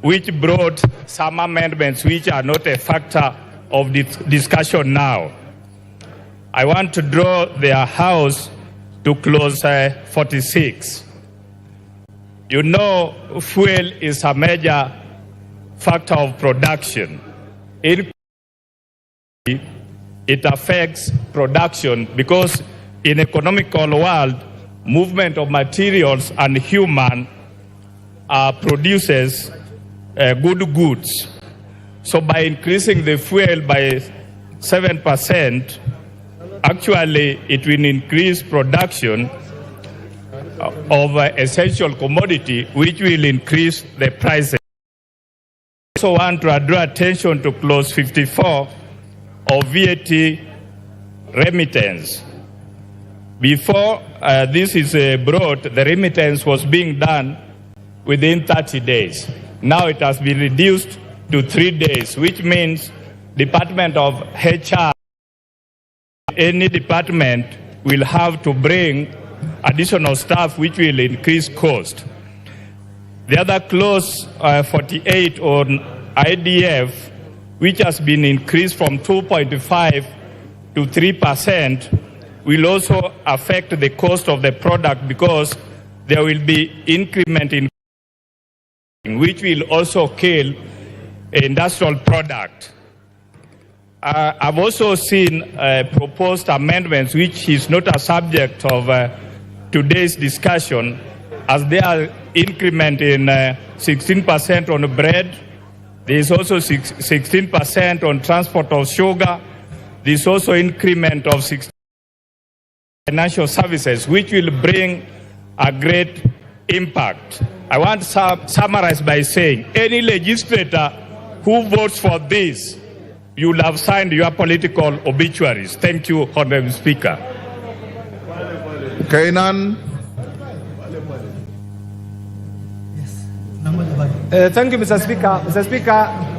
which brought some amendments which are not a factor of this discussion now. I want to draw their House to clause 46. You know, fuel is a major factor of production. It affects production because in economical world, movement of materials and human produces good goods. So by increasing the fuel by 7%, actually it will increase production of essential commodity, which will increase the prices. I also want to draw attention to clause 54 of VAT remittance. Before this is brought, the remittance was being done within 30 days. Now it has been reduced to 3 days, which means Department of HR, any department will have to bring additional staff, which will increase cost. The other clause 48 on IDF, which has been increased from 2.5 to 3%, will also affect the cost of the product because there will be increment in which will also kill industrial product. I've also seen proposed amendments which is not a subject of today's discussion, as they are increment in 16% on bread. There is also 16% on transport of sugar. There is also increment of 16% financial services, which will bring a great impact. I want to summarize by saying any legislator who votes for this, you will have signed your political obituaries. Thank you, Honorable Speaker. Kainan. Thank you, Mr. Speaker. Mr. Speaker,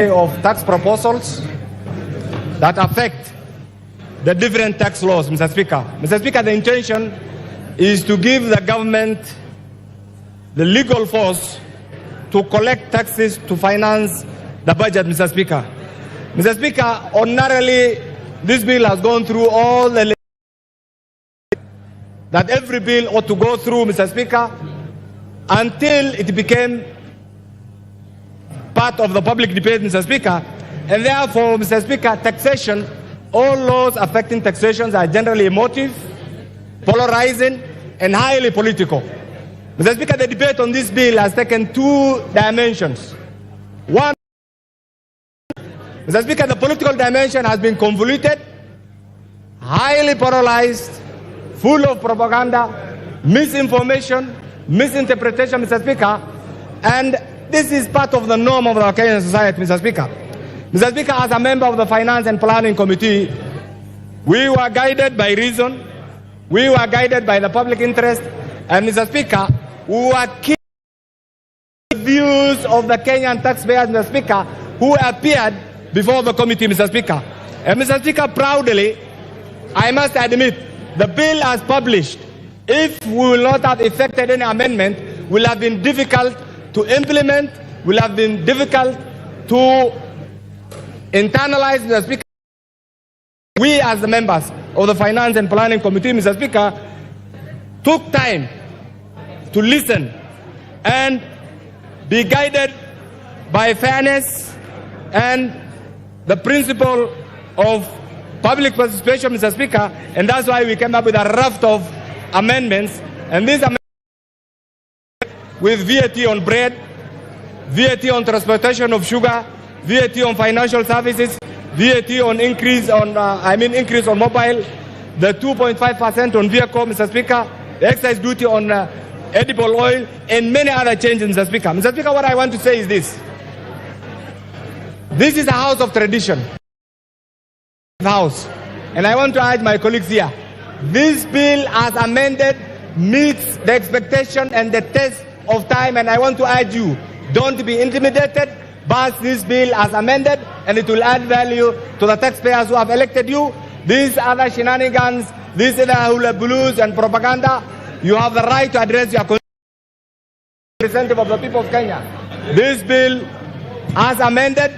of tax proposals that affect the different tax laws, Mr. Speaker. Mr. Speaker, the intention is to give the government the legal force to collect taxes to finance the budget, Mr. Speaker. Mr. Speaker, ordinarily, this bill has gone through all the that every bill ought to go through, Mr. Speaker, until it became part of the public debate, Mr. Speaker. And therefore, Mr. Speaker, taxation, all laws affecting taxations are generally emotive, polarizing, and highly political. Mr. Speaker, the debate on this bill has taken two dimensions. One, Mr. Speaker, the political dimension has been convoluted, highly polarized, full of propaganda, misinformation, misinterpretation, Mr. Speaker, and this is part of the norm of our Kenyan society, Mr. Speaker. Mr. Speaker, as a member of the Finance and Planning Committee, we were guided by reason, we were guided by the public interest, and Mr. Speaker, we were keeping the views of the Kenyan taxpayers, Mr. Speaker, who appeared before the committee, Mr. Speaker. And Mr. Speaker, proudly, I must admit, the bill as published, if we will not have effected any amendment, will have been difficult to implement, will have been difficult to internalize, Mr. Speaker. We as the members of the Finance and Planning Committee, Mr. Speaker, took time to listen and be guided by fairness and the principle of public participation, Mr. Speaker, and that's why we came up with a raft of amendments, and these amendments with VAT on bread, VAT on transportation of sugar, VAT on financial services, VAT on increase on increase on mobile, the 2.5% on vehicle, Mr. Speaker, the excise duty on edible oil, and many other changes, Mr. Speaker. Mr. Speaker, what I want to say is this. This is a house of tradition. House. And I want to urge my colleagues here. This bill as amended meets the expectation and the test of time, and I want to urge you, don't be intimidated. Pass this bill as amended, and it will add value to the taxpayers who have elected you. These other shenanigans, these other hula blues and propaganda, you have the right to address your representative of the people of Kenya. This bill, as amended,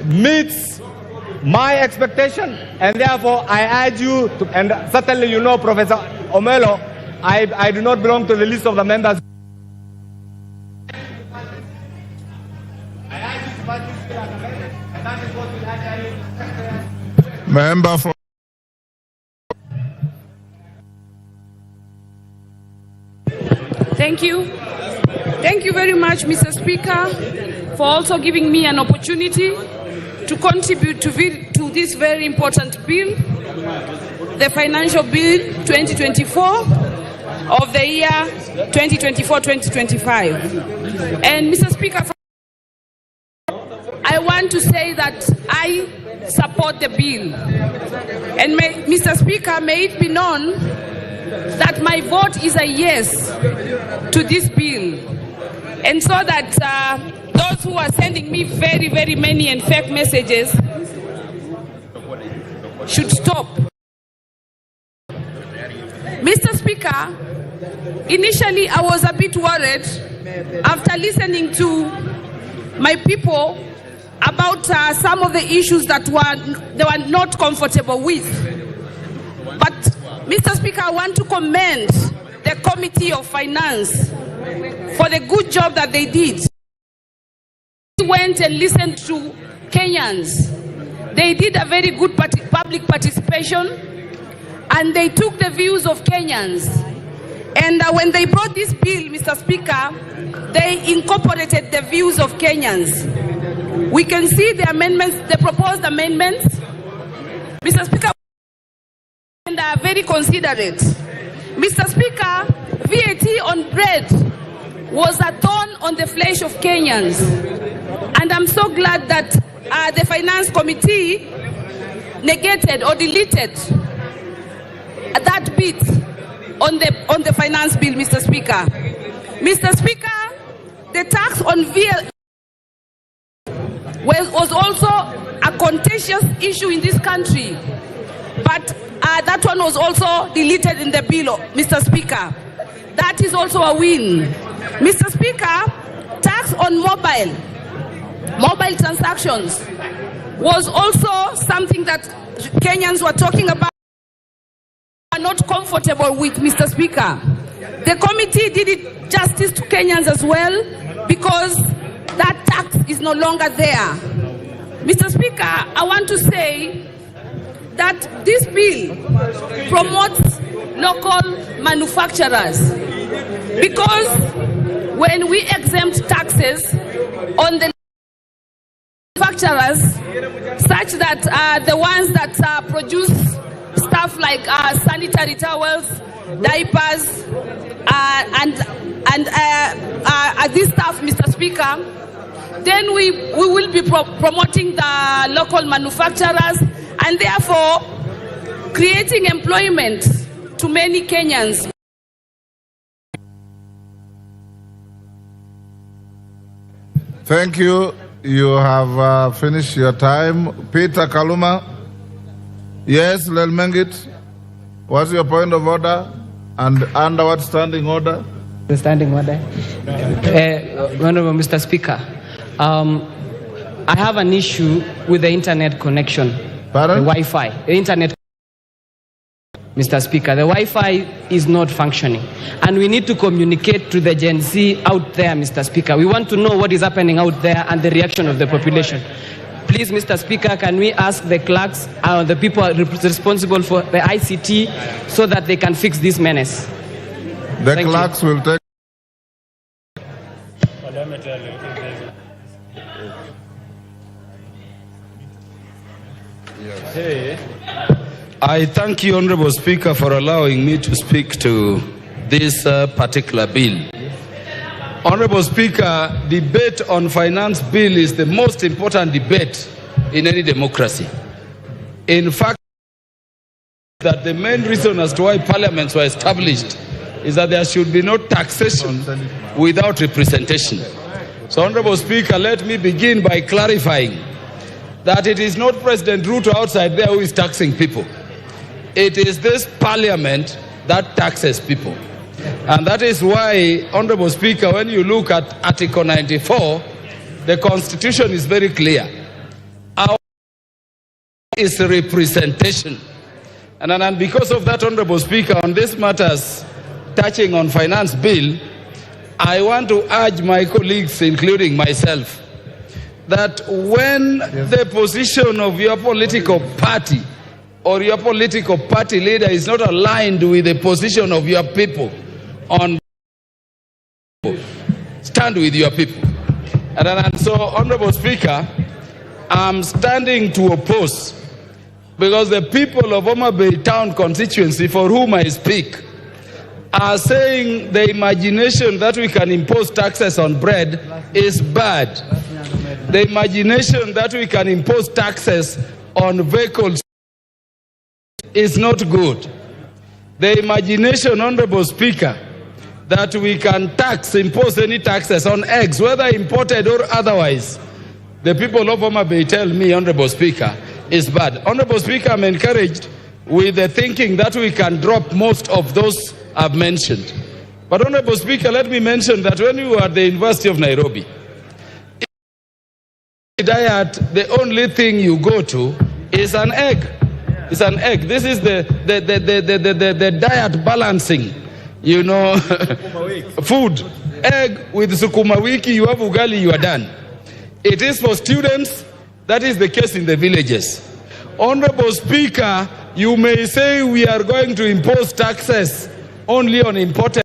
meets my expectation, and therefore I urge you to, and certainly you know, Professor Omelo, I do not belong to the list of the members. Member for Thank you. Thank you very much, Mr. Speaker, for also giving me an opportunity to contribute to this very important bill, the Financial Bill 2024 of the year 2024-2025. And Mr. Speaker, I want to say that I support the bill. And Mr. Speaker, may it be known that my vote is a yes to this bill. And so that those who are sending me very, very many and fake messages should stop. Mr. Speaker, initially I was a bit worried after listening to my people about some of the issues that they were not comfortable with. But Mr. Speaker, I want to commend the Committee of Finance for the good job that they did. They went and listened to Kenyans. They did a very good public participation, and they took the views of Kenyans. And when they brought this bill, Mr. Speaker, they incorporated the views of Kenyans. We can see the amendments, the proposed amendments, Mr. Speaker, and are very considerate. Mr. Speaker, VAT on bread was a thorn on the flesh of Kenyans. And I'm so glad that the Finance Committee negated or deleted that bit on the finance bill, Mr. Speaker. Mr. Speaker, the tax on VAT was also a contentious issue in this country, but that one was also deleted in the bill, Mr. Speaker. That is also a win. Mr. Speaker, tax on mobile transactions was also something that Kenyans were talking about, are not comfortable with, Mr. Speaker. The committee did it justice to Kenyans as well, because that tax is no longer there. Mr. Speaker, I want to say that this bill promotes local manufacturers, because when we exempt taxes on the manufacturers, such that the ones that produce stuff like sanitary towels, diapers, and this stuff, Mr. Speaker, then we will be promoting the local manufacturers and therefore creating employment to many Kenyans. Thank you. You have finished your time. Peter Kaluma. Yes, Lelmengit. What's your point of order? And under what standing order? The standing order. Honorable Mr. Speaker, I have an issue with the internet connection. Pardon? The Wi-Fi. The internet. Mr. Speaker, the Wi-Fi is not functioning. And we need to communicate to the Gen Z out there, Mr. Speaker. We want to know what is happening out there and the reaction of the population. Please, Mr. Speaker, can we ask the clerks, the people responsible for the ICT, so that they can fix this menace? The clerks will take. Let me tell you. Hey, I thank you, Honorable Speaker, for allowing me to speak to this particular bill. Honorable Speaker, debate on finance bill is the most important debate in any democracy. In fact, that the main reason as to why parliaments were established is that there should be no taxation without representation. So, Honorable Speaker, let me begin by clarifying that it is not President Ruto outside there who is taxing people. It is this parliament that taxes people. And that is why, Honorable Speaker, when you look at Article 94, the Constitution is very clear. Our is representation. And because of that, Honorable Speaker, on these matters touching on finance bill, I want to urge my colleagues, including myself, that when the position of your political party or your political party leader is not aligned with the position of your people, stand with your people. And so, Honorable Speaker, I'm standing to oppose, because the people of Homa Bay Town constituency, for whom I speak, are saying the imagination that we can impose taxes on bread is bad. The imagination that we can impose taxes on vehicles is not good. The imagination, Honorable Speaker, that we can impose any taxes on eggs, whether imported or otherwise, the people of Homa Bay tell me, Honorable Speaker, is bad. Honorable Speaker, I'm encouraged with the thinking that we can drop most of those I've mentioned. But Honorable Speaker, let me mention that when you were at the University of Nairobi, diet, the only thing you go to is an egg. It's an egg. This is the diet balancing, you know, food. Egg with sukuma wiki, you have ugali, you are done. It is for students. That is the case in the villages. Honorable Speaker, you may say we are going to impose taxes only on imported.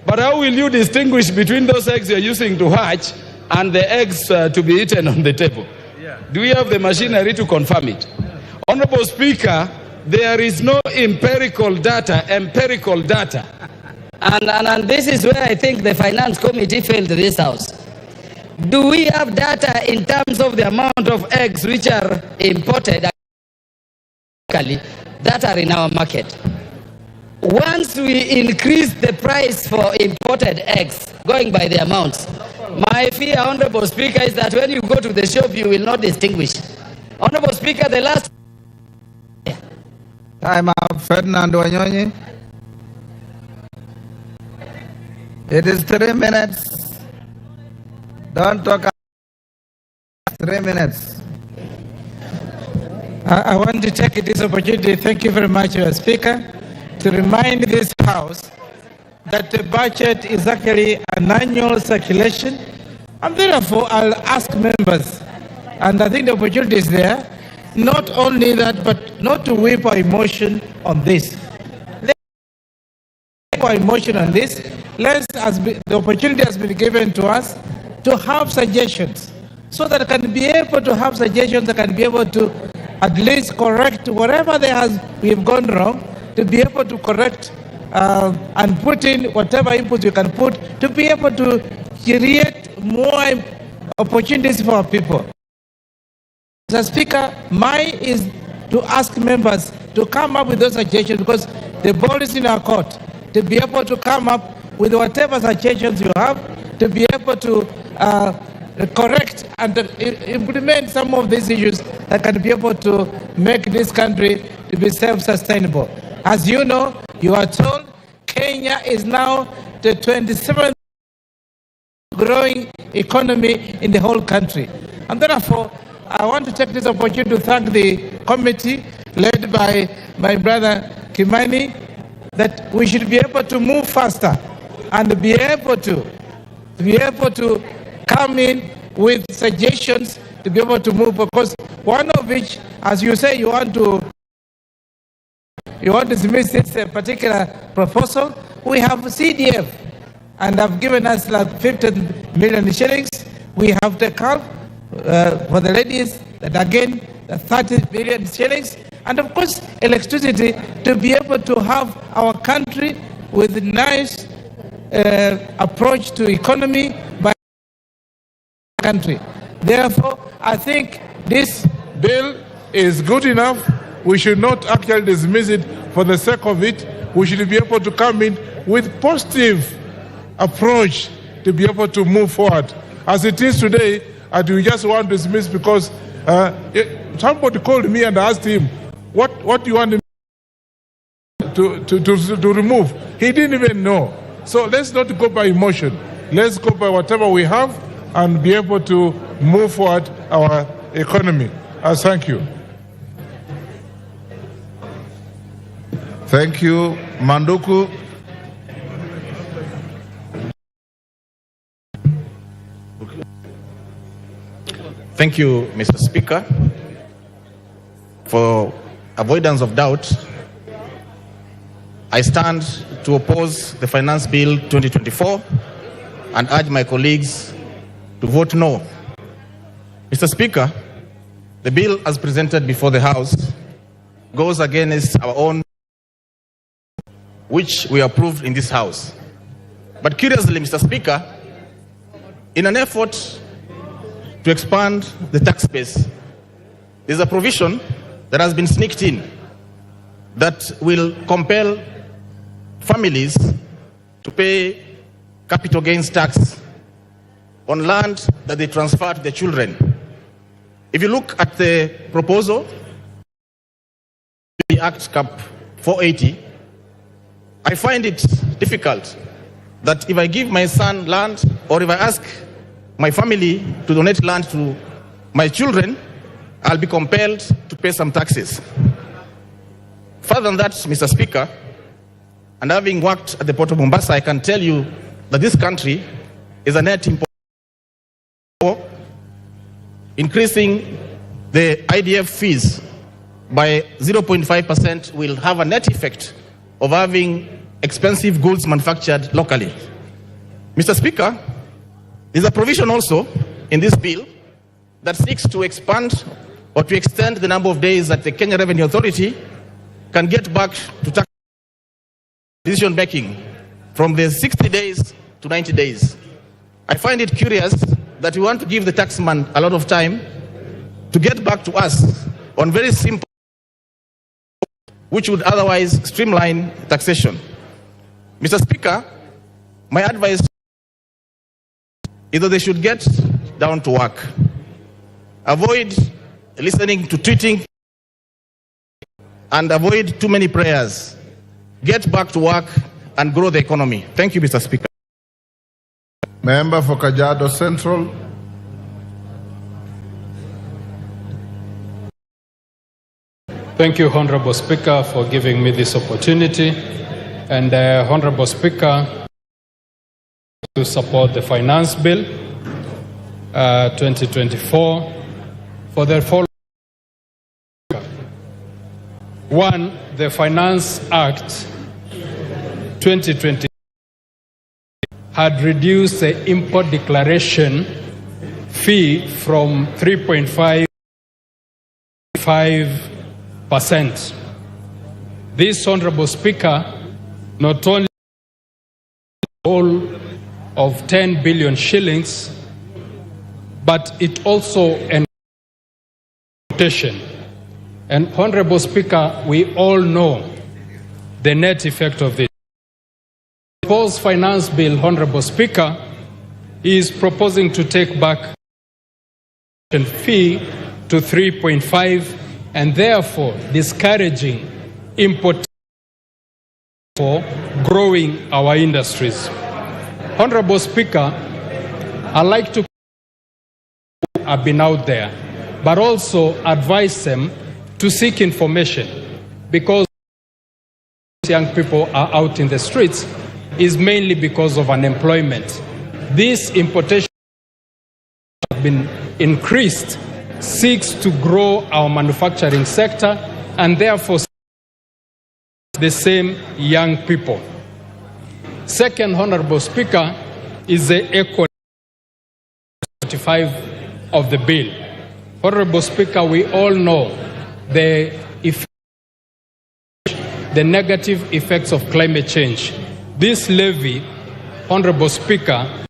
But how will you distinguish between those eggs you're using to hatch and the eggs to be eaten on the table? Do we have the machinery to confirm it? Honorable Speaker, there is no empirical data. And this is where I think the Finance Committee failed this House. Do we have data in terms of the amount of eggs which are imported that are in our market? Once we increase the price for imported eggs, going by the amounts, my fear, Honorable Speaker, is that when you go to the shop, you will not distinguish. Honorable Speaker, the last... Time out, Ferdinando Wanyonyi. It is 3 minutes. Don't talk. 3 minutes. I want to take this opportunity, thank you very much, Speaker, to remind this House that the budget is actually an annual circulation, and therefore I'll ask members, and I think the opportunity is there, not only that, but not to whip our emotion on this. Let's whip our emotion on this. The opportunity has been given to us to have suggestions, so that can be able to have suggestions that can be able to at least correct whatever we have gone wrong, to be able to correct and put in whatever input you can put to be able to create more opportunities for our people. As Speaker, mine is to ask members to come up with those suggestions, because the ball is in our court, to be able to come up with whatever suggestions you have, to be able to correct and implement some of these issues that can be able to make this country to be self-sustainable. As you know, you are told Kenya is now the 27th growing economy in the whole country. And therefore, I want to take this opportunity to thank the committee led by my brother Kimani, that we should be able to move faster and be able to come in with suggestions to be able to move, because one of which, as you say, you want to dismiss this particular proposal. We have CDF, and have given us like 15 million shillings. We have the CALF for the ladies, that again, 30 billion shillings, and of course, electricity, to be able to have our country with a nice approach to economy by country. Therefore, I think this bill is good enough. We should not actually dismiss it for the sake of it. we should be able to come in with positive approach to be able to move forward. As it is today, and we just want to dismiss because somebody called me and asked him, what do you want to remove? He didn't even know. So let's not go by emotion. Let's go by whatever we have and be able to move forward our economy. Thank you. Thank you. Manduku. Thank you, Mr. Speaker. For avoidance of doubt, I stand to oppose the Finance Bill 2024 and urge my colleagues to vote no. Mr. Speaker, the bill as presented before the House goes against our own, which we approved in this House. But curiously, Mr. Speaker, in an effort to expand the tax base, there's a provision that has been sneaked in that will compel families to pay capital gains tax on land that they transfer to their children. If you look at the proposal, the Act Cap 480, I find it difficult that if I give my son land or if I ask my family to donate land to my children, I'll be compelled to pay some taxes. Further than that, Mr. Speaker, and having worked at the Port of Mombasa, I can tell you that this country is a net importer. Increasing the IDF fees by 0.5% will have a net effect of having expensive goods manufactured locally. Mr. Speaker, there's a provision also in this bill that seeks to expand or to extend the number of days that the Kenya Revenue Authority can get back to tax decision making from the 60 days to 90 days. I find it curious that we want to give the taxman a lot of time to get back to us on very simple, which would otherwise streamline taxation. Mr. Speaker, my advice is that they should get down to work. Avoid listening to tweeting and avoid too many prayers. Get back to work and grow the economy. Thank you, Mr. Speaker. Member for Kajiado Central. Thank you, Honorable Speaker, for giving me this opportunity. And Honorable Speaker, to support the Finance Bill 2024 for the following. One, the Finance Act 2020 had reduced the import declaration fee from 3.5%. This, Honorable Speaker, not only all of 10 billion shillings, but it also importation. And Honorable Speaker, we all know the net effect of this. The proposed finance bill, Honorable Speaker, is proposing to take back the fee to 3.5 and therefore discouraging import for growing our industries. Honorable Speaker, I'd like to have been out there, but also advise them to seek information, because young people are out in the streets is mainly because of unemployment. This importation has been increased, seeks to grow our manufacturing sector and therefore the same young people. Second, Honorable Speaker, is the equal 45 of the bill. Honorable Speaker, we all know the negative effects of climate change. This levy, Honorable Speaker,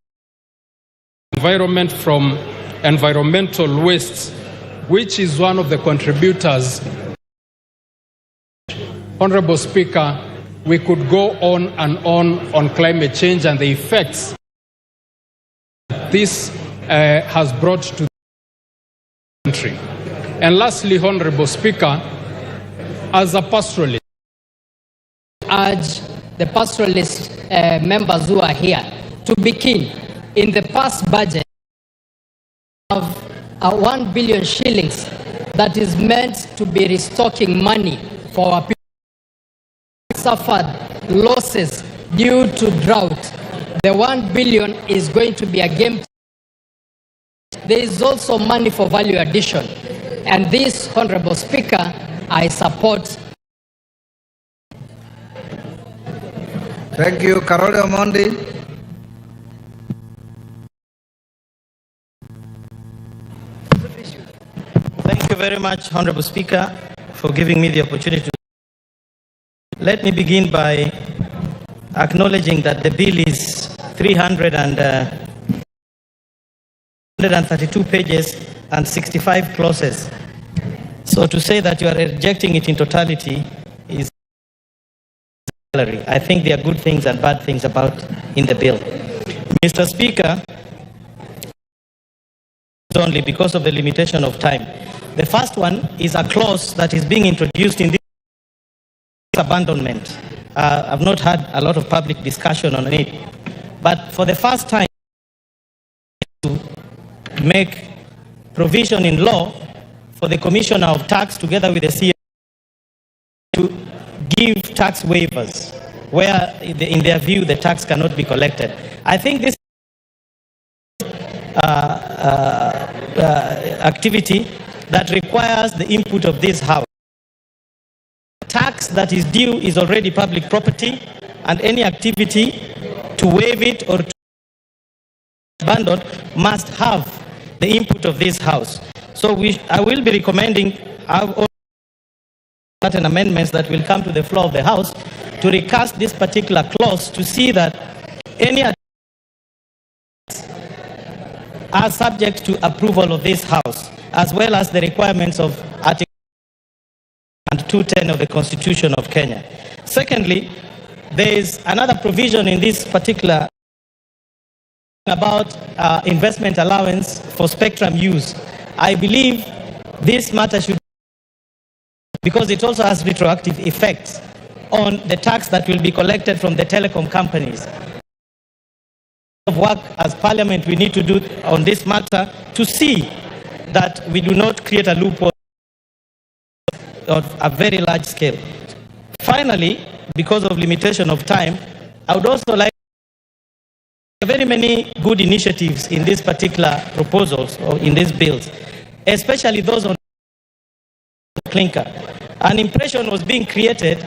environment from environmental wastes, which is one of the contributors. Honorable Speaker, we could go on and on climate change and the effects this has brought to the country. And lastly, Honorable Speaker, as a pastoralist, urge the pastoralist members who are here to be keen. In the past budget, of 1 billion shillings that is meant to be restocking money for our people who suffered losses due to drought. The 1 billion is going to be a game. There is also money for value addition. And this, Honorable Speaker, I support. Thank you, Carol Omondi. Thank you very much, Honorable Speaker, for giving me the opportunity. Let me begin by acknowledging that the bill is 332 pages and 65 clauses. So to say that you are rejecting it in totality is I think there are good things and bad things about in the bill. Mr. Speaker, only because of the limitation of time. The first one is a clause that is being introduced in this abandonment. I've not had a lot of public discussion on it, but for the first time, to make provision in law for the Commissioner of Tax together with the CA to give tax waivers where, in their view, the tax cannot be collected. I think this activity that requires the input of this House. Tax that is due is already public property, and any activity to waive it or to abandon must have the input of this House. So I will be recommending certain amendments that will come to the floor of the House to recast this particular clause to see that any are subject to approval of this House, as well as the requirements of Article 210 of the Constitution of Kenya. Secondly, there is another provision in this particular about investment allowance for spectrum use. I believe this matter should, because it also has retroactive effects on the tax that will be collected from the telecom companies. Of work as Parliament we need to do on this matter to see that we do not create a loophole of a very large scale. Finally, because of limitation of time, I would also like very many good initiatives in these particular proposals or in these bills, especially those on clinker. An impression was being created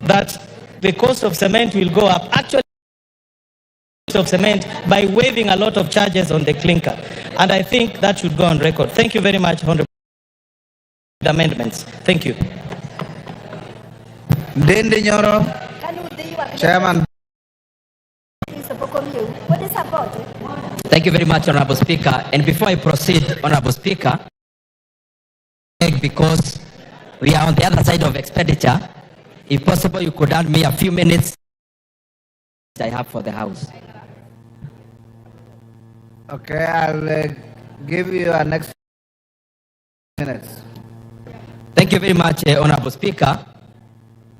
that the cost of cement will go up. Actually, of cement by waiving a lot of charges on the clinker, and I think that should go on record. Thank you very much, Honorable amendments. Thank you. Dende Nyoro, Chairman. Thank you very much, Honorable Speaker. And before I proceed, Honorable Speaker, because we are on the other side of expenditure, if possible, you could hand me a few minutes I have for the House. Okay, I'll give you a next minutes. Thank you very much, Honorable Speaker.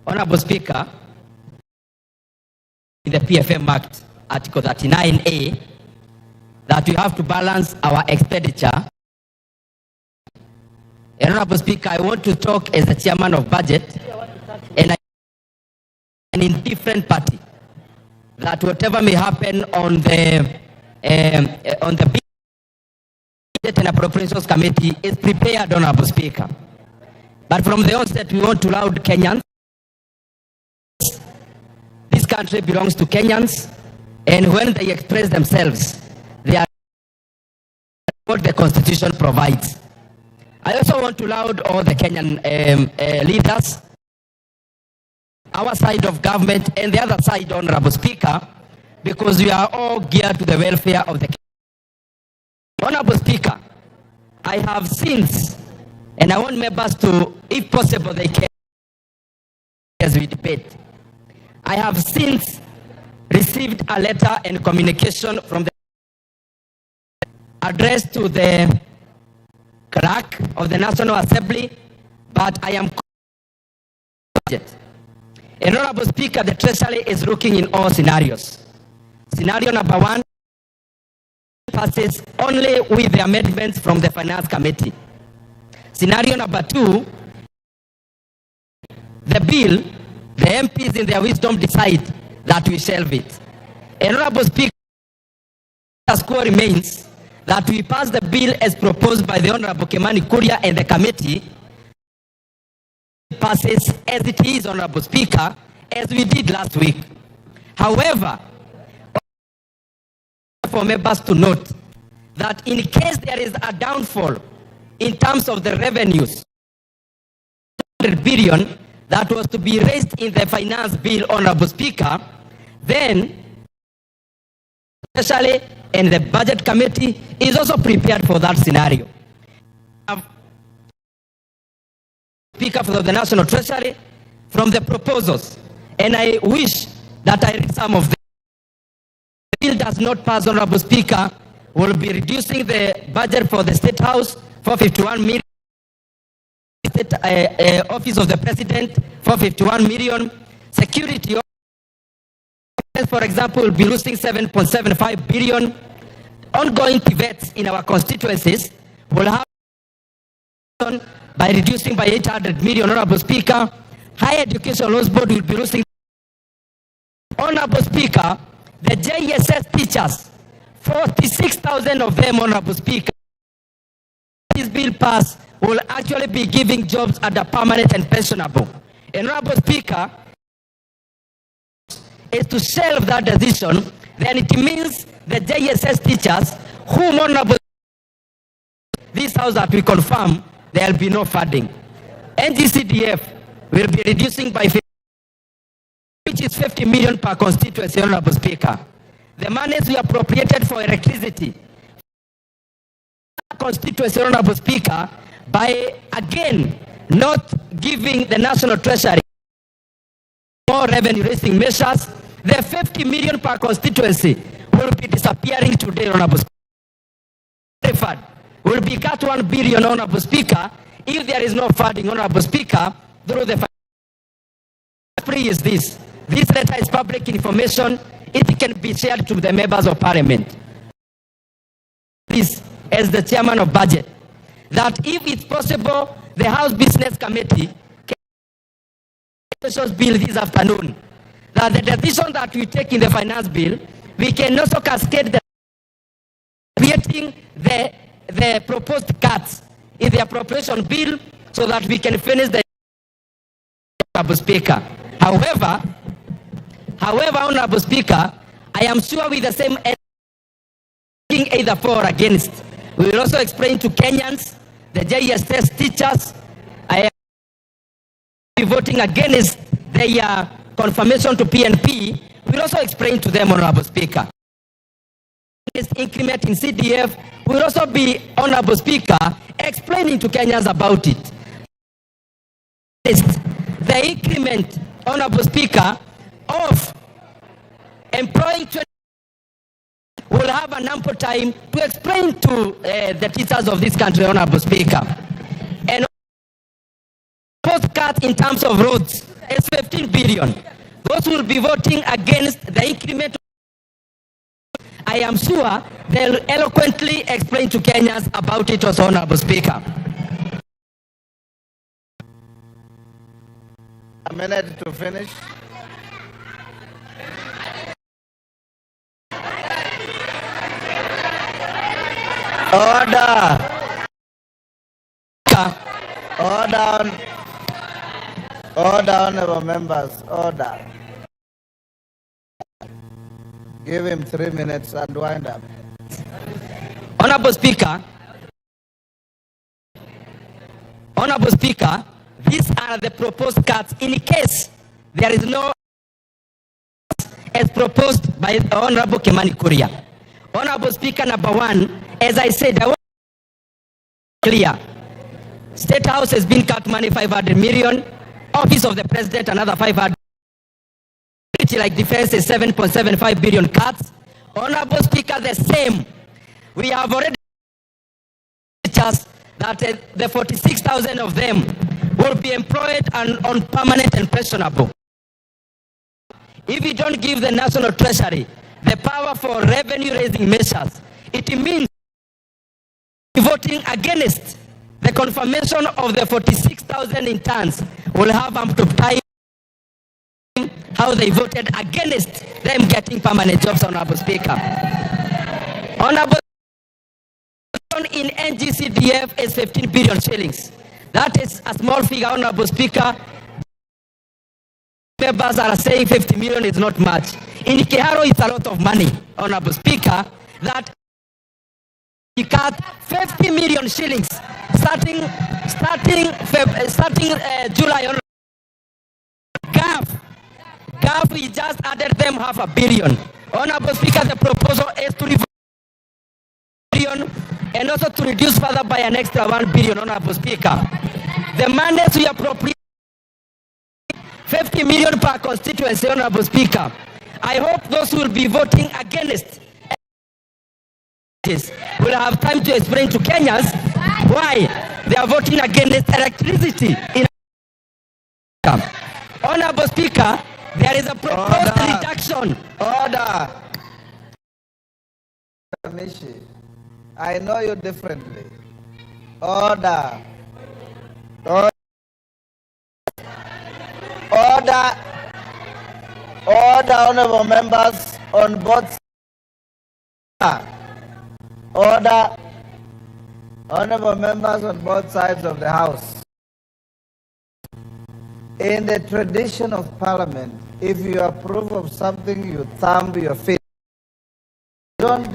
Honorable Speaker, in the PFM Act, Article 39A, that we have to balance our expenditure. Honorable Speaker, I want to talk as the chairman of budget and an indifferent party, that whatever may happen on the Budget and Appropriations Committee is prepared, Honorable Speaker. But from the onset, we want to laud Kenyans. This country belongs to Kenyans, and when they express themselves, they are what the Constitution provides. I also want to laud all the Kenyan leaders, our side of government and the other side, Honorable Speaker, because we are all geared to the welfare of the Kenyans. Honorable Speaker, I have since, and I want members to, if possible, they can, as we debate. I have since received a letter and communication from the addressed to the clerk of the National Assembly, but I am budget. Honorable Speaker, the Treasury is looking in all scenarios. Scenario number 1 passes only with the amendments from the Finance Committee. Scenario number 2, the bill, the MPs in their wisdom decide that we shelve it. Honorable Speaker, the status quo remains that we pass the bill as proposed by the Honorable Kimani Kuria and the committee. It passes as it is, Honorable Speaker, as we did last week. However, for members to note that in case there is a downfall in terms of the revenues, 100 billion that was to be raised in the finance bill, Honorable Speaker, then especially and the budget committee is also prepared for that scenario. Speaker for the National Treasury from the proposals, and I wish that I read some of them. The bill does not pass, Honorable Speaker, will be reducing the budget for the State House for 51 million, State Office of the President for 51 million, Security, for example, will be losing 7.75 billion. Ongoing pivots in our constituencies will happen by reducing by 800 million, Honorable Speaker. Higher Education Loans Board will be losing. Honorable Speaker, the JSS teachers, 46,000 of them, Honorable Speaker, this bill pass will actually be giving jobs at the permanent and pensionable. Honorable Speaker, is to shelve that decision, then it means the JSS teachers, whom Honorable this house that we confirm, there will be no funding. NGCDF will be reducing by 50, which is 50 million per constituency, Honorable Speaker. The monies we appropriated for electricity, constituency, Honorable Speaker, by again not giving the National Treasury more revenue raising measures, the 50 million per constituency will be disappearing today, Honorable Speaker. Will be cut 1 billion, Honorable Speaker, if there is no funding, Honorable Speaker, through the free is this. This letter is public information. It can be shared to the members of parliament. This, as the chairman of budget, that if it's possible, the House Business Committee can bill this afternoon, that the decision that we take in the finance bill, we can also cascade the creating the proposed cuts in the appropriation bill so that we can finish the Honorable Speaker. However, Honorable Speaker, I am sure with the same either for or against. We will also explain to Kenyans, the JSS teachers, I am voting against their confirmation to PNP. We will also explain to them, Honorable Speaker. This increment in CDF will also be, Honorable Speaker, explaining to Kenyans about it. The increment, Honorable Speaker, of employing 20 will have an ample time to explain to the teachers of this country, Honorable Speaker. And post cut in terms of roads is 15 billion. Those will be voting against the increment. I am sure they'll eloquently explain to Kenyans about it also, Honorable Speaker. A minute to finish. Order. Order. Order, honorable members. Order. Give him 3 minutes and wind up. Honorable Speaker, these are the proposed cuts in case there is no as proposed by the Honorable Kimani Kuria. Honorable Speaker, number 1, as I said, I want to be clear. State House has been cut money 500 million, Office of the President another 500 security like defense is 7.75 billion cuts. Honorable Speaker, the same. We have already just that the 46,000 of them will be employed and on permanent and pensionable. If we don't give the National Treasury the power for revenue-raising measures, it means voting against the confirmation of the 46,000 interns will have up to time how they voted against them getting permanent jobs, Honorable Speaker. Honorable in NGCDF is 15 billion shillings. That is a small figure, Honorable Speaker. Members are saying 50 million is not much. In Keharo, it's a lot of money, Honorable Speaker, that he cut 50 million shillings starting July. GAF, we just added them $500 million. Honorable Speaker, the proposal is to reverse billion and also to reduce further by an extra 1 billion, Honorable Speaker. The mandates we appropriate 50 million per constituency, Honorable Speaker. I hope those who will be voting against this will have time to explain to Kenyans why they are voting against electricity. Honorable Speaker, there is a proposed reduction. Order. I know you differently. Order. Order, honorable members on both sides. Order, honorable members on both sides of the House. In the tradition of Parliament, if you approve of something, you thumb your feet. Don't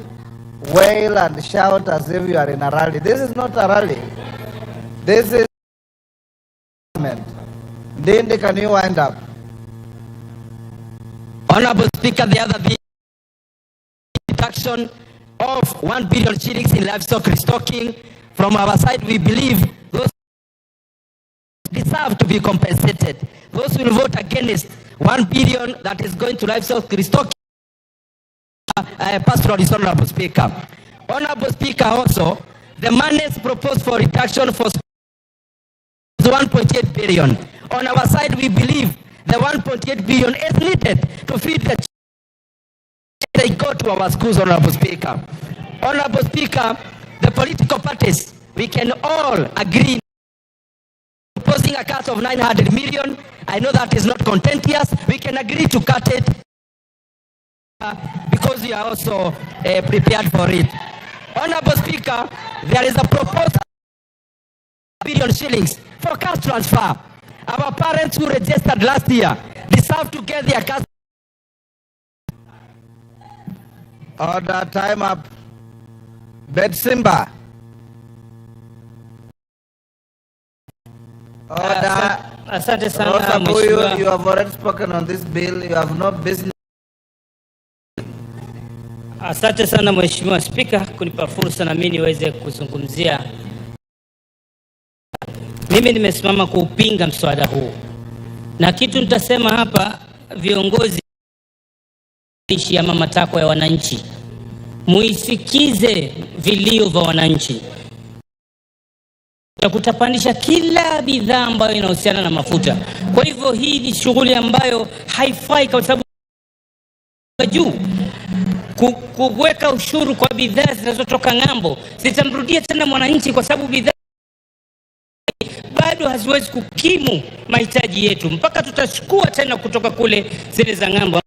wail and shout as if you are in a rally. This is not a rally. This is Parliament. Dindi, can you wind up? Honorable Speaker, the other bill reduction of 1 billion shillings in livestock restocking. From our side, we believe those deserve to be compensated. Those who will vote against 1 billion that is going to livestock restocking pastoralist, Honorable Speaker. Honorable Speaker, also, the monies proposed for reduction for 1.8 billion. On our side, we believe the 1.8 billion is needed to feed the children they go to our schools, Honorable Speaker. Honorable Speaker, the political parties, we can all agree proposing a cut of 900 million. I know that is not contentious. We can agree to cut it because we are also prepared for it. Honorable Speaker, there is a proposal billion shillings for cash transfer. Our parents who registered last year deserve to get their cash. Order, time up. Betsimba. Order. Asante sana Mheshimiwa. You have already spoken on this bill. You have no business. Asante sana Mheshimiwa Spika kunipa fursa na mimi niweze kuzungumzia. Mimi nimesimama kuupinga mswada huu. Na kitu nitasema hapa, viongozi ya matakwa ya wananchi, muisikize vilio vya wananchi. Ya kutapandisha kila bidhaa ambayo inahusiana na mafuta. Kwa hivyo hii ni shughuli ambayo haifai kwa sababu juu kuweka ushuru kwa bidhaa zinazotoka ng'ambo zitamrudia tena mwananchi, kwa sababu bidhaa bado haziwezi kukimu mahitaji yetu mpaka tutachukua tena kutoka kule zile za ng'ambo.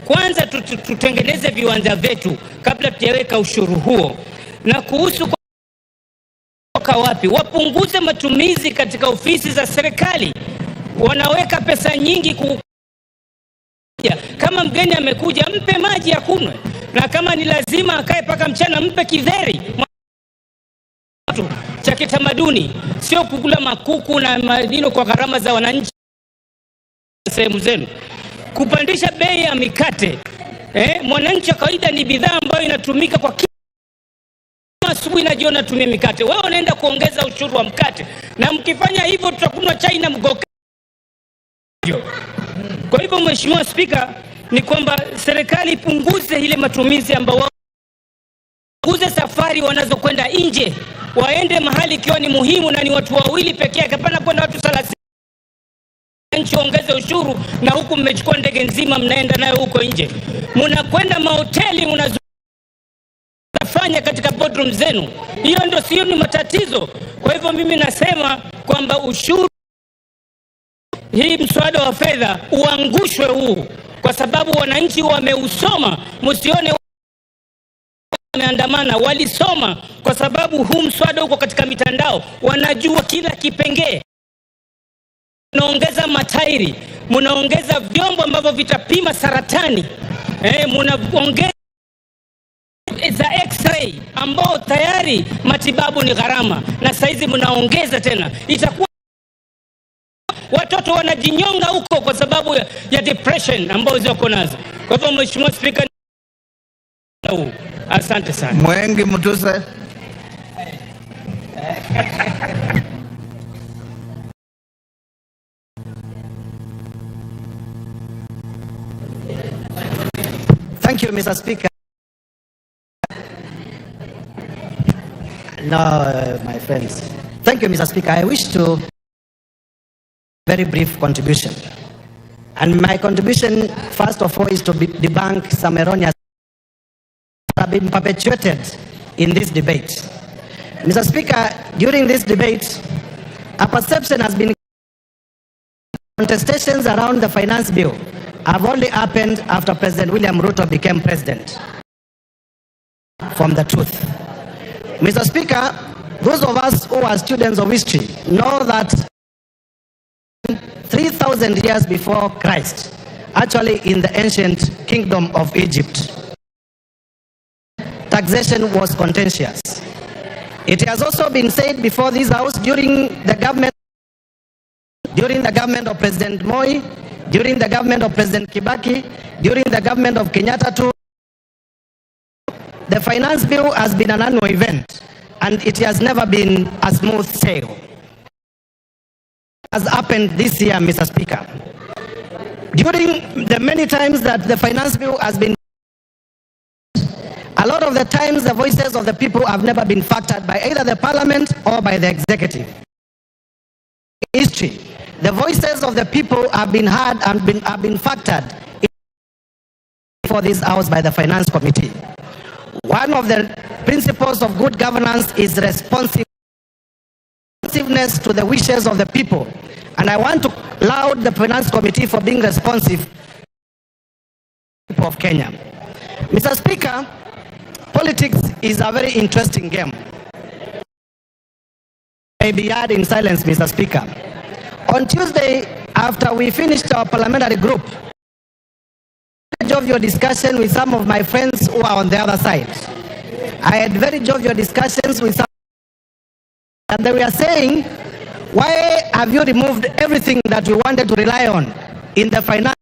Kwanza tutengeneze viwanda vyetu kabla tujaweka ushuru huo. Na kuhusu kwa wapi wapunguze matumizi katika ofisi za serikali, wanaweka pesa nyingi kama mgeni amekuja mpe maji ya kunywe, na kama ni lazima akae paka mchana mpe kidheri cha kitamaduni, sio kukula makuku na madino kwa gharama za wananchi sehemu zenu. Kupandisha bei ya mikate, mwananchi wa kawaida ni bidhaa ambayo inatumika kwa asubuhi na jioni natumia mikate. Wewe unaenda kuongeza ushuru wa mkate, na mkifanya hivyo tutakunywa chai na mgoka. Kwa hivyo Mheshimiwa Spika, ni kwamba serikali ipunguze ile matumizi ambao punguze safari wanazokwenda nje, waende mahali ikiwa ni muhimu na ni watu wawili pekee yake, hapana kwenda watu 30. Nchi ongeze ushuru na huku mmechukua ndege nzima mnaenda nayo huko nje. Mnakwenda mahoteli mnazofanya katika boardroom zenu. Hiyo ndio sio ni matatizo. Kwa hivyo mimi nasema kwamba ushuru hii mswada wa fedha uangushwe huu, kwa sababu wananchi wameusoma. Msione wameandamana, walisoma, kwa sababu huu mswada uko katika mitandao, wanajua kila kipengee. Mnaongeza matairi, mnaongeza vyombo ambavyo vitapima saratani, mnaongeza za x-ray ambao tayari matibabu ni gharama, na saizi mnaongeza tena. Itakuwa watoto wanajinyonga huko kwa sababu ya depression ambao ziko nazo. Kwa hivyo Mheshimiwa Spika, asante sana. Mwengi Mutuse. Thank you, Mr. Speaker. No, my friends. Thank you, Mr. Speaker. I wish to very brief contribution. And my contribution, first of all, is to debunk some erroneous that have been perpetuated in this debate. Mr. Speaker, during this debate, a perception has been contestations around the finance bill have only happened after President William Ruto became president. From the truth. Mr. Speaker, those of us who are students of history know that 3,000 years before Christ, actually in the ancient kingdom of Egypt, taxation was contentious. It has also been said before this house during the government of President Moi, during the government of President Kibaki, during the government of Kenyatta too. The finance bill has been an annual event, and it has never been a smooth sail. Has happened this year, Mr. Speaker. During the many times that the finance bill has been, a lot of the times the voices of the people have never been factored by either the parliament or by the executive. In history, the voices of the people have been heard and have been factored for this house by the finance committee. One of the principles of good governance is responsiveness to the wishes of the people. And I want to laud the Finance Committee for being responsive to the people of Kenya. Mr. Speaker, politics is a very interesting game. May be heard in silence, Mr. Speaker. On Tuesday, after we finished our parliamentary group, I had jovial discussion with some of my friends who are on the other side. I had very jovial discussions with some, and they were saying, why have you removed everything that we wanted to rely on in the finance?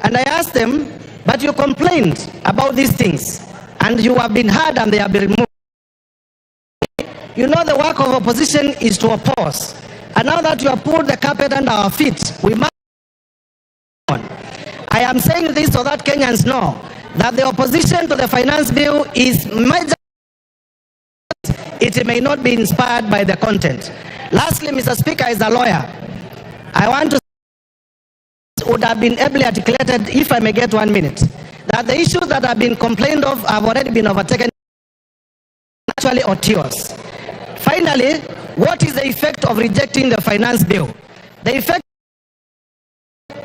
And I asked them, but you complained about these things, and you have been heard and they have been removed. You know, the work of opposition is to oppose. And now that you have pulled the carpet under our feet, we must on. I am saying this so that Kenyans know that the opposition to the finance bill is major. It may not be inspired by the content. Lastly, Mr. Speaker, as a lawyer, I want to would have been ably articulated, if I may get 1 minute, that the issues that have been complained of have already been overtaken, actually otious. Finally, what is the effect of rejecting the finance bill? The effect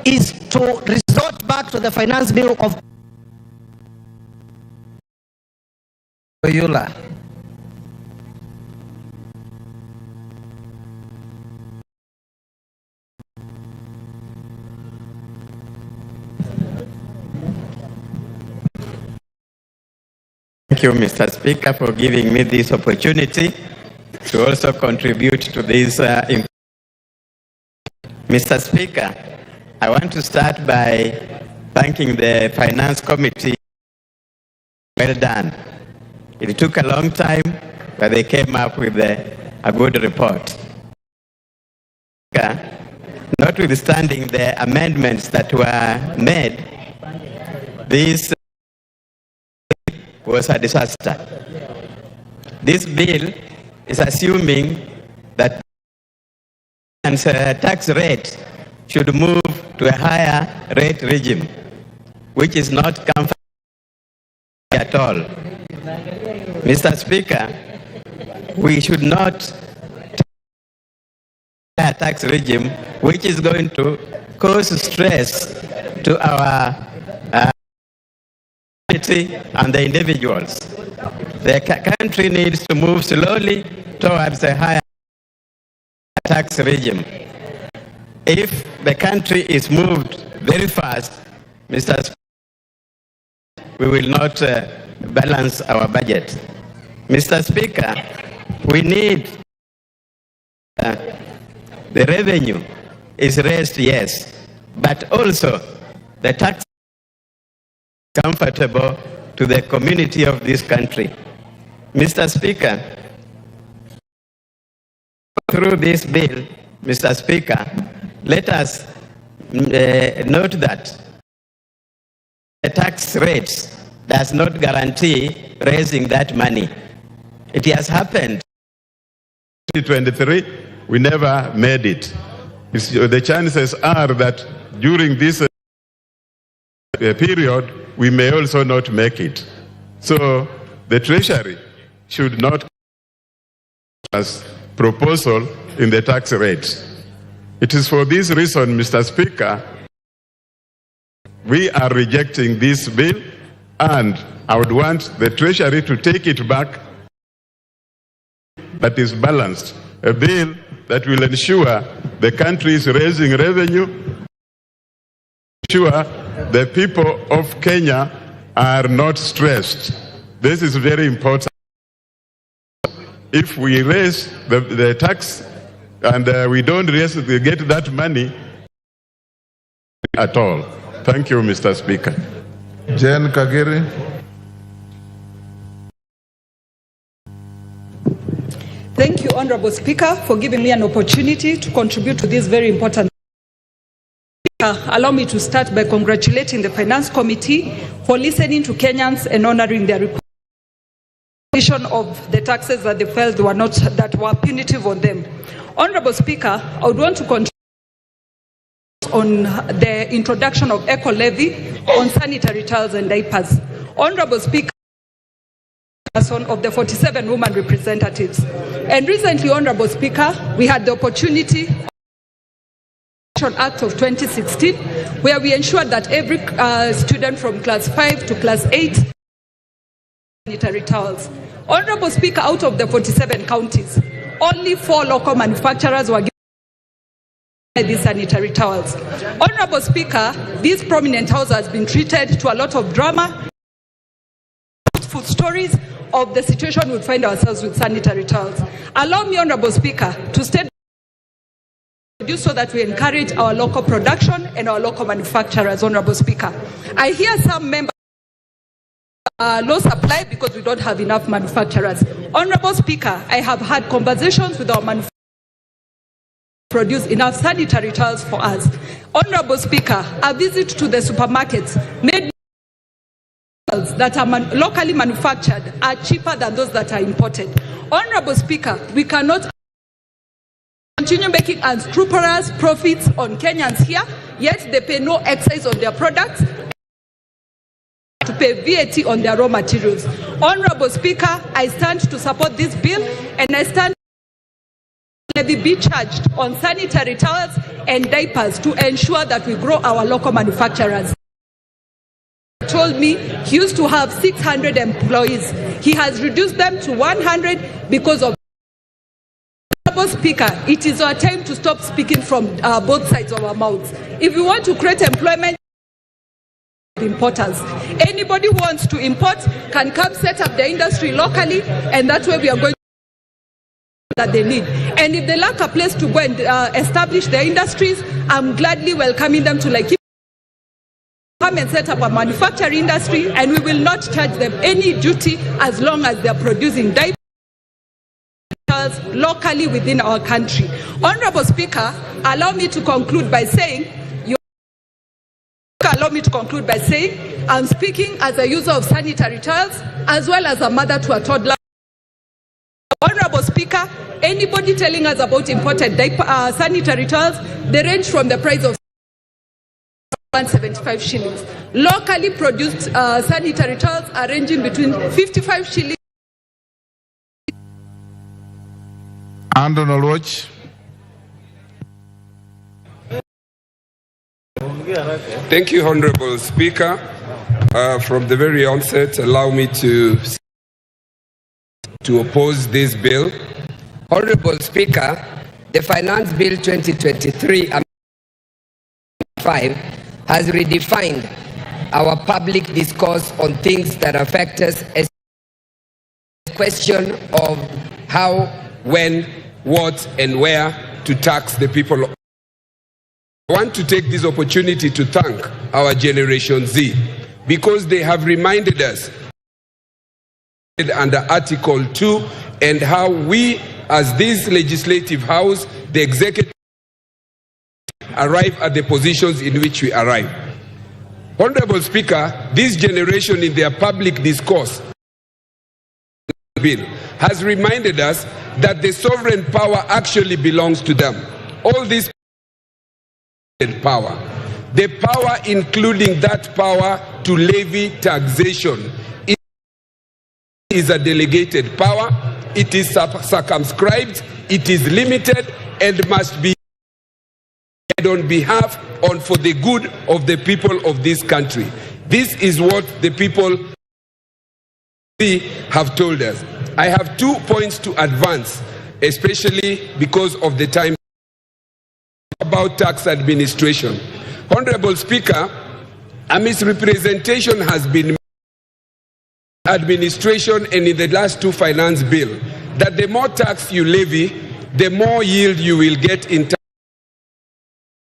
is to resort back to the finance bill of Oyula. Thank you, Mr. Speaker, for giving me this opportunity to also contribute to this. Mr. Speaker, I want to start by thanking the Finance Committee. Well done. It took a long time, but they came up with a good report. Not notwithstanding the amendments that were made, this was a disaster. This bill is assuming that tax rate should move to a higher rate regime, which is not comfortable at all. Mr. Speaker, we should not take a tax regime which is going to cause stress to our community and the individuals. The country needs to move slowly towards a higher tax regime. If the country is moved very fast, Mr. Speaker, we will not balance our budget. Mr. Speaker, we need the revenue is raised, yes, but also the tax is comfortable to the community of this country. Mr. Speaker, through this bill, Mr. Speaker, let us note that the tax rates does not guarantee raising that money. It has happened. 2023, we never made it. The chances are that during this period, we may also not make it. So the Treasury should not as proposal in the tax rate. It is for this reason, Mr. Speaker, we are rejecting this bill, and I would want the Treasury to take it back that is balanced, a bill that will ensure the country is raising revenue, ensure the people of Kenya are not stressed. This is very important. If we raise the tax and we don't get that money at all. Thank you, Mr. Speaker. Jane Kagiri. Thank you, Honorable Speaker, for giving me an opportunity to contribute to this very important. Allow me to start by congratulating the Finance Committee for listening to Kenyans and honoring their request of the taxes that they felt that were punitive on them. Honorable Speaker, I would want to contribute on the introduction of eco levy on sanitary towels and diapers. Honorable Speaker, of the 47 women representatives. And recently, Honorable Speaker, we had the opportunity Act of 2016, where we ensured that every student from class 5 to class 8 sanitary towels. Honorable Speaker, out of the 47 counties, only 4 local manufacturers were given these sanitary towels. Honorable Speaker, this prominent house has been treated to a lot of drama, food stories of the situation we find ourselves with sanitary towels. Allow me, Honorable Speaker, to state so that we encourage our local production and our local manufacturers. Honorable Speaker, I hear some members low supply because we don't have enough manufacturers. Honorable Speaker, I have had conversations with our manufacturers to produce enough sanitary towels for us. Honorable Speaker, a visit to the supermarkets made that are locally manufactured are cheaper than those that are imported. Honorable Speaker, we cannot continue making unscrupulous profits on Kenyans here, yet they pay no excise on their products, to pay VAT on their raw materials. Honorable Speaker, I stand to support this bill, and I stand to be charged on sanitary towels and diapers to ensure that we grow our local manufacturers. He told me he used to have 600 employees. He has reduced them to 100 because of. Honorable Speaker, it is our time to stop speaking from both sides of our mouths. If we want to create employment, importers. Anybody who wants to import can come set up the industry locally, and that's where we are going that they need. And if they lack a place to go and establish their industries, I'm gladly welcoming them to come and set up a manufacturing industry, and we will not charge them any duty as long as they are producing diapers returns locally within our country. Honorable Speaker, allow me to conclude by saying, I'm speaking as a user of sanitary towels as well as a mother to a toddler. Honorable Speaker, anybody telling us about imported sanitary towels, they range from the price of 175 shillings. Locally produced sanitary towels are ranging between 55 shillings. Andon Oluoch. Thank you, Honorable Speaker. From the very onset, allow me to oppose this bill. Honorable Speaker, the Finance Bill 2023-5 has redefined our public discourse on things that affect us as a question of how, when, what, and where to tax the people. I want to take this opportunity to thank our Generation Z because they have reminded us under Article 2 and how we, as this legislative house, the executive, arrive at the positions in which we arrive. Honorable Speaker, this generation in their public discourse bill has reminded us that the sovereign power actually belongs to them. All this power, the power including that power to levy taxation, is a delegated power, it is circumscribed, it is limited, and must be on behalf and for the good of the people of this country. This is what the people have told us. I have 2 points to advance, especially because of the time, about tax administration. Honorable Speaker, a misrepresentation has been made administration and in the last 2 finance bill that the more tax you levy, the more yield you will get in tax.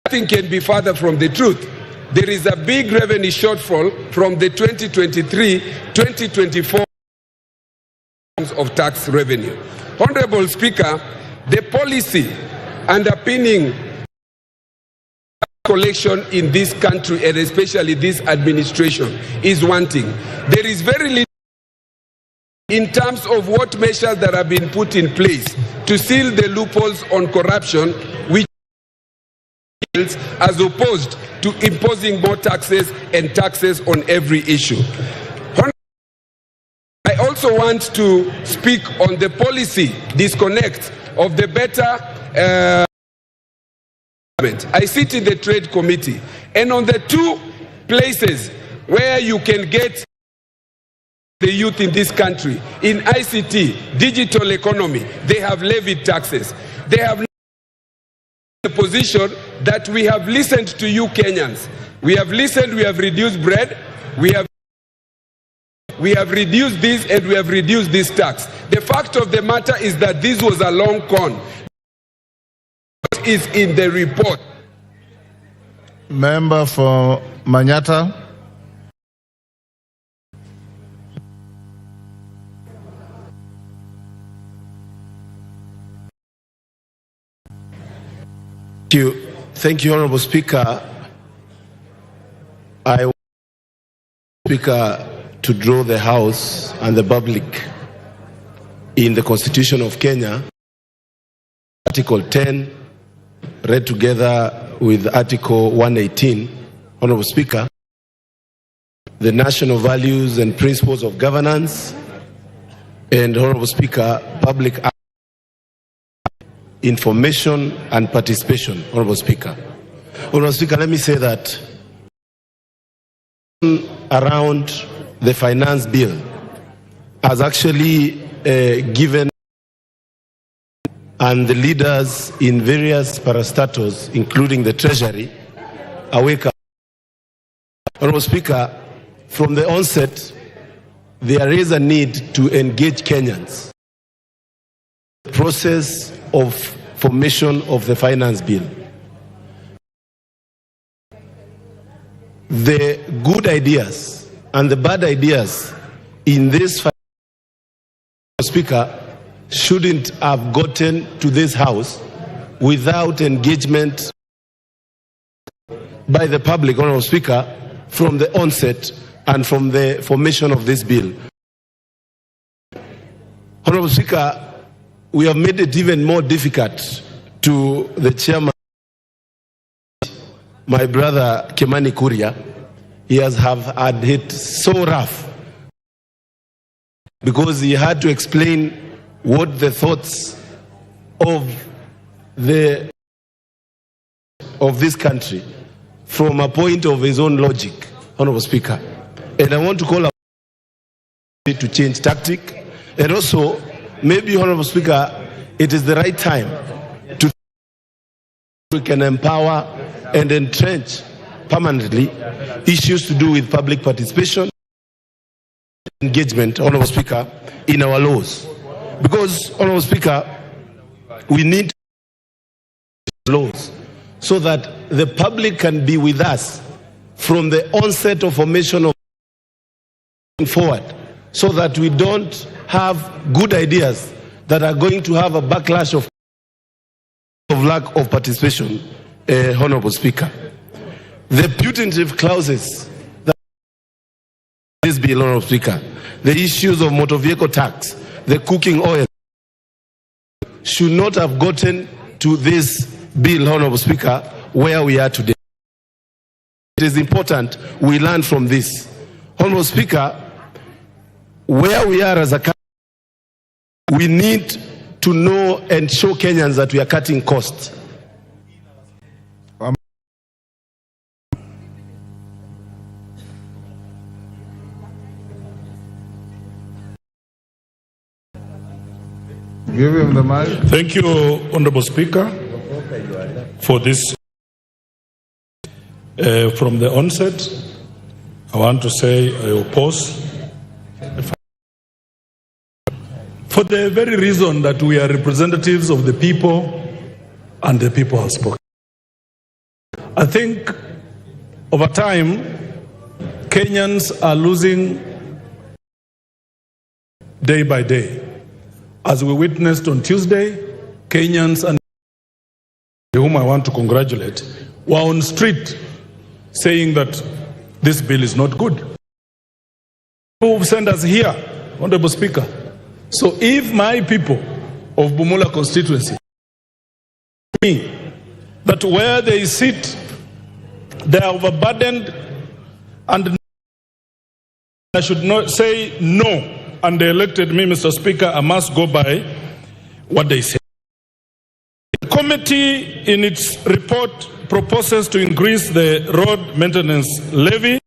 Nothing can be further from the truth. There is a big revenue shortfall from the 2023-2024 of tax revenue. Honorable Speaker, the policy underpinning collection in this country and especially this administration is wanting. There is very little in terms of what measures that have been put in place to seal the loopholes on corruption, which as opposed to imposing more taxes and taxes on every issue. I also want to speak on the policy disconnect of the better I sit in the trade committee, and on the 2 places where you can get the youth in this country, in ICT, digital economy, they have levied taxes. They have the position that we have listened to you Kenyans. We have listened, we have reduced bread, we have reduced this and we have reduced this tax. The fact of the matter is that this was a long con. Is in the report. Member for Manyata. Thank you, Honorable Speaker. I want Speaker to draw the House and the public in the Constitution of Kenya, Article 10, read together with Article 118, Honorable Speaker, the national values and principles of governance, and Honorable Speaker, public information and participation, Honorable Speaker. Honorable Speaker, let me say that around the finance bill has actually given and the leaders in various parastatals, including the Treasury, a wake up. Honorable Speaker, from the onset, there is a need to engage Kenyans. The process of formation of the finance bill. The good ideas and the bad ideas in this, Speaker, shouldn't have gotten to this House without engagement by the public, Honorable Speaker, from the onset and from the formation of this bill. Honorable Speaker, we have made it even more difficult to the chairman, my brother Kimani Kuria. He has had it so rough because he had to explain what the thoughts of this country from a point of his own logic, Honorable Speaker. And I want to call up to change tactic. And also, maybe, Honorable Speaker, it is the right time to we can empower and entrench permanently issues to do with public participation, engagement, Honorable Speaker, in our laws. Because, Honorable Speaker, we need laws so that the public can be with us from the onset of formation of forward, so that we don't have good ideas that are going to have a backlash of lack of participation, Honorable Speaker. The putative clauses that this bill, Honorable Speaker, the issues of motor vehicle tax, the cooking oil, should not have gotten to this bill, Honorable Speaker, where we are today. It is important we learn from this. Honorable Speaker, where we are as a country, we need to know and show Kenyans that we are cutting costs. Give him the mic. Thank you, Honorable Speaker, for this. From the onset, I want to say I oppose. For the very reason that we are representatives of the people and the people have spoken. I think over time, Kenyans are losing day by day. As we witnessed on Tuesday, Kenyans, and whom I want to congratulate, were on street saying that this bill is not good. Who sent us here, Honorable Speaker? So if my people of Bumula constituency, that where they sit, they are overburdened, and I should not say no, and they elected me, Mr. Speaker, I must go by what they say. The committee in its report proposes to increase the road maintenance levy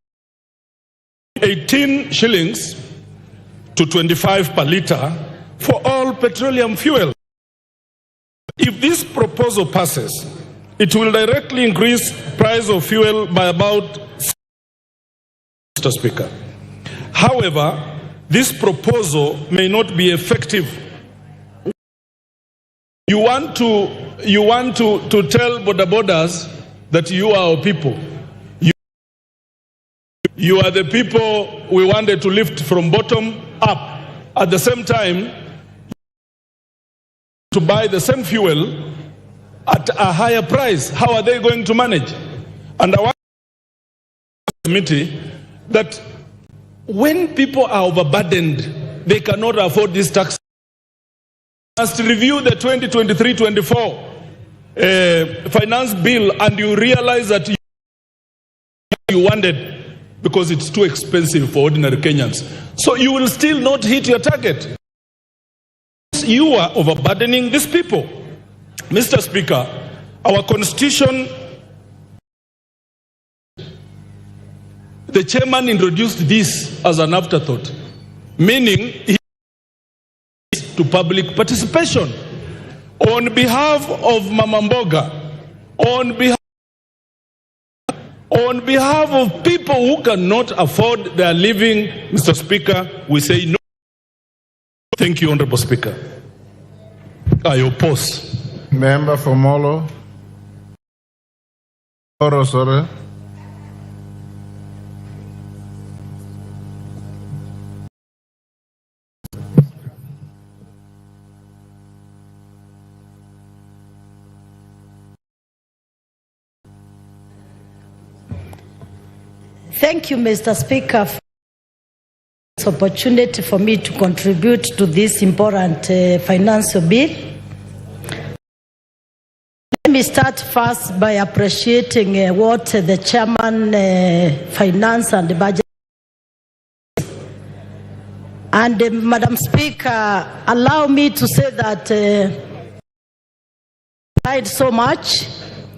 18 shillings to 25 per litre for all petroleum fuel. If this proposal passes, it will directly increase price of fuel by about, Mr. Speaker. However, this proposal may not be effective. You want to tell border borders that you are our people. You are the people we wanted to lift from bottom up. At the same time, to buy the same fuel at a higher price. How are they going to manage? And I want to committee that when people are overburdened, they cannot afford this tax. Must review the 2023-24 finance bill, and you realize that you wanted, because it's too expensive for ordinary Kenyans. So you will still not hit your target. You are overburdening these people. Mr. Speaker, our constitution, the chairman introduced this as an afterthought, meaning he is to public participation. On behalf of Mama Mboga, on behalf of people who cannot afford their living, Mr. Speaker, we say no. Thank you, Honorable Speaker. I oppose. Member for Molo. Sorry. Thank you, Mr. Speaker, for this opportunity for me to contribute to this important financial bill. Let me start first by appreciating what the chairman, finance and budget. And Madam Speaker, allow me to say that I tried so much.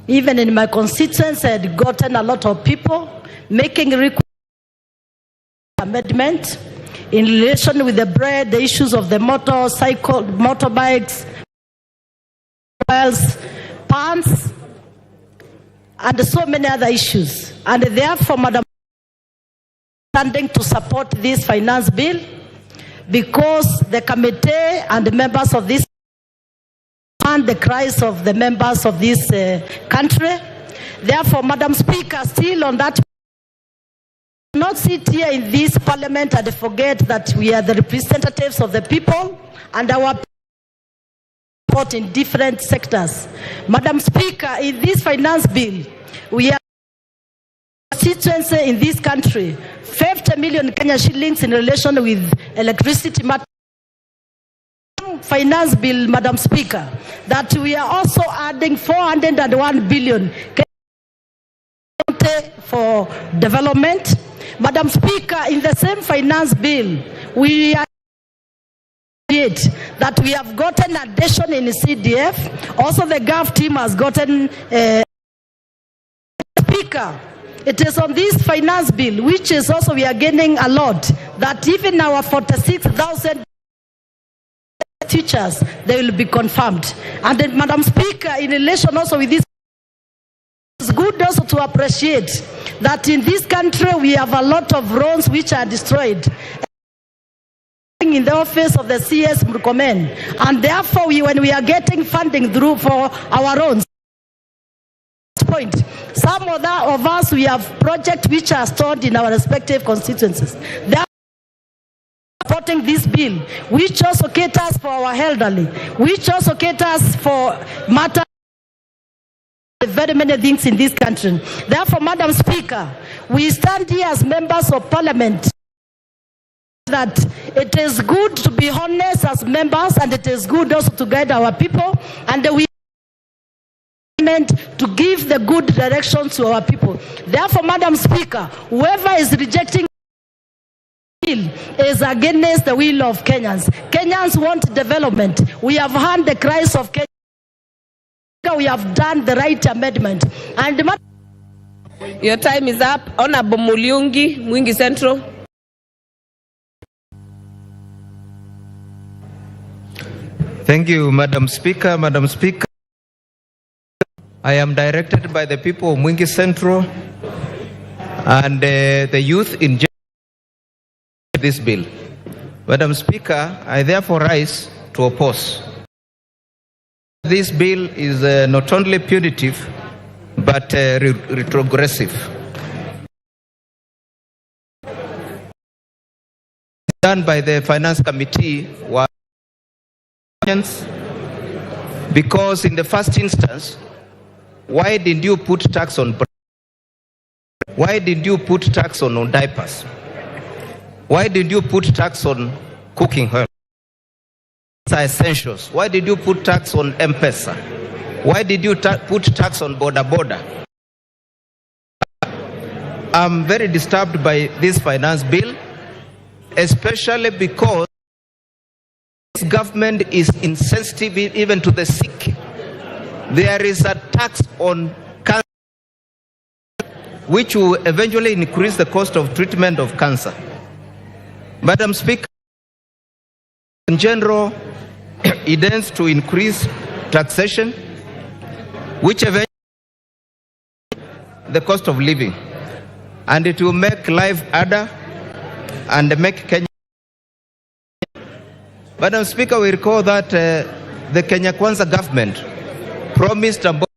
Even in my constituency, I had gotten a lot of people making amendment in relation with the issues of the motorbikes, pants, and so many other issues. And therefore, Madam, standing to support this finance bill because the committee and the members of this and the cries of the members of this country. Therefore, Madam Speaker, still on that, not sit here in this parliament and forget that we are the representatives of the people and our support in different sectors. Madam Speaker, in this finance bill, we are constituency in this country, 50 million Kenya shillings in relation with electricity matter. Finance bill, Madam Speaker, that we are also adding 401 billion for development. Madam Speaker, in the same finance bill, we are that we have gotten addition in the CDF. Also, the GAF team has gotten Speaker. It is on this finance bill, which is also we are gaining a lot, that even our 46,000 teachers, they will be confirmed. And then, Madam Speaker, in relation also with this, it's good also to appreciate that in this country we have a lot of roads which are destroyed in the office of the CS Murkomen, and therefore when we are getting funding through for our roads, point, some of us we have projects which are stored in our respective constituencies. They are supporting this bill, which also caters for our elderly, which also caters for matter very many things in this country. Therefore, Madam Speaker, we stand here as members of Parliament that it is good to be honest as members, and it is good also to guide our people, and we meant to give the good direction to our people. Therefore, Madam Speaker, whoever is rejecting bill is against the will of Kenyans. Kenyans want development. We have heard the cries of Kenya. We have done the right amendment. And your time is up. Honorable Muliungi, Mwingi Central. Thank you, Madam Speaker. Madam Speaker, I am directed by the people of Mwingi Central and the youth in this bill. Madam Speaker, I therefore rise to oppose. This bill is not only punitive, but retrogressive. Done by the Finance Committee was because in the first instance, why did you put tax on bread? Why did you put tax on diapers? Why did you put tax on cooking oil? Essentials. Why did you put tax on M-Pesa? Why did you put tax on border? I'm very disturbed by this finance bill, especially because this government is insensitive even to the sick. There is a tax on cancer, which will eventually increase the cost of treatment of cancer. Madam Speaker, in general, it tends to increase taxation, which eventually the cost of living, and it will make life harder and make Kenya. Madam Speaker, we recall that the Kenya Kwanza government promised about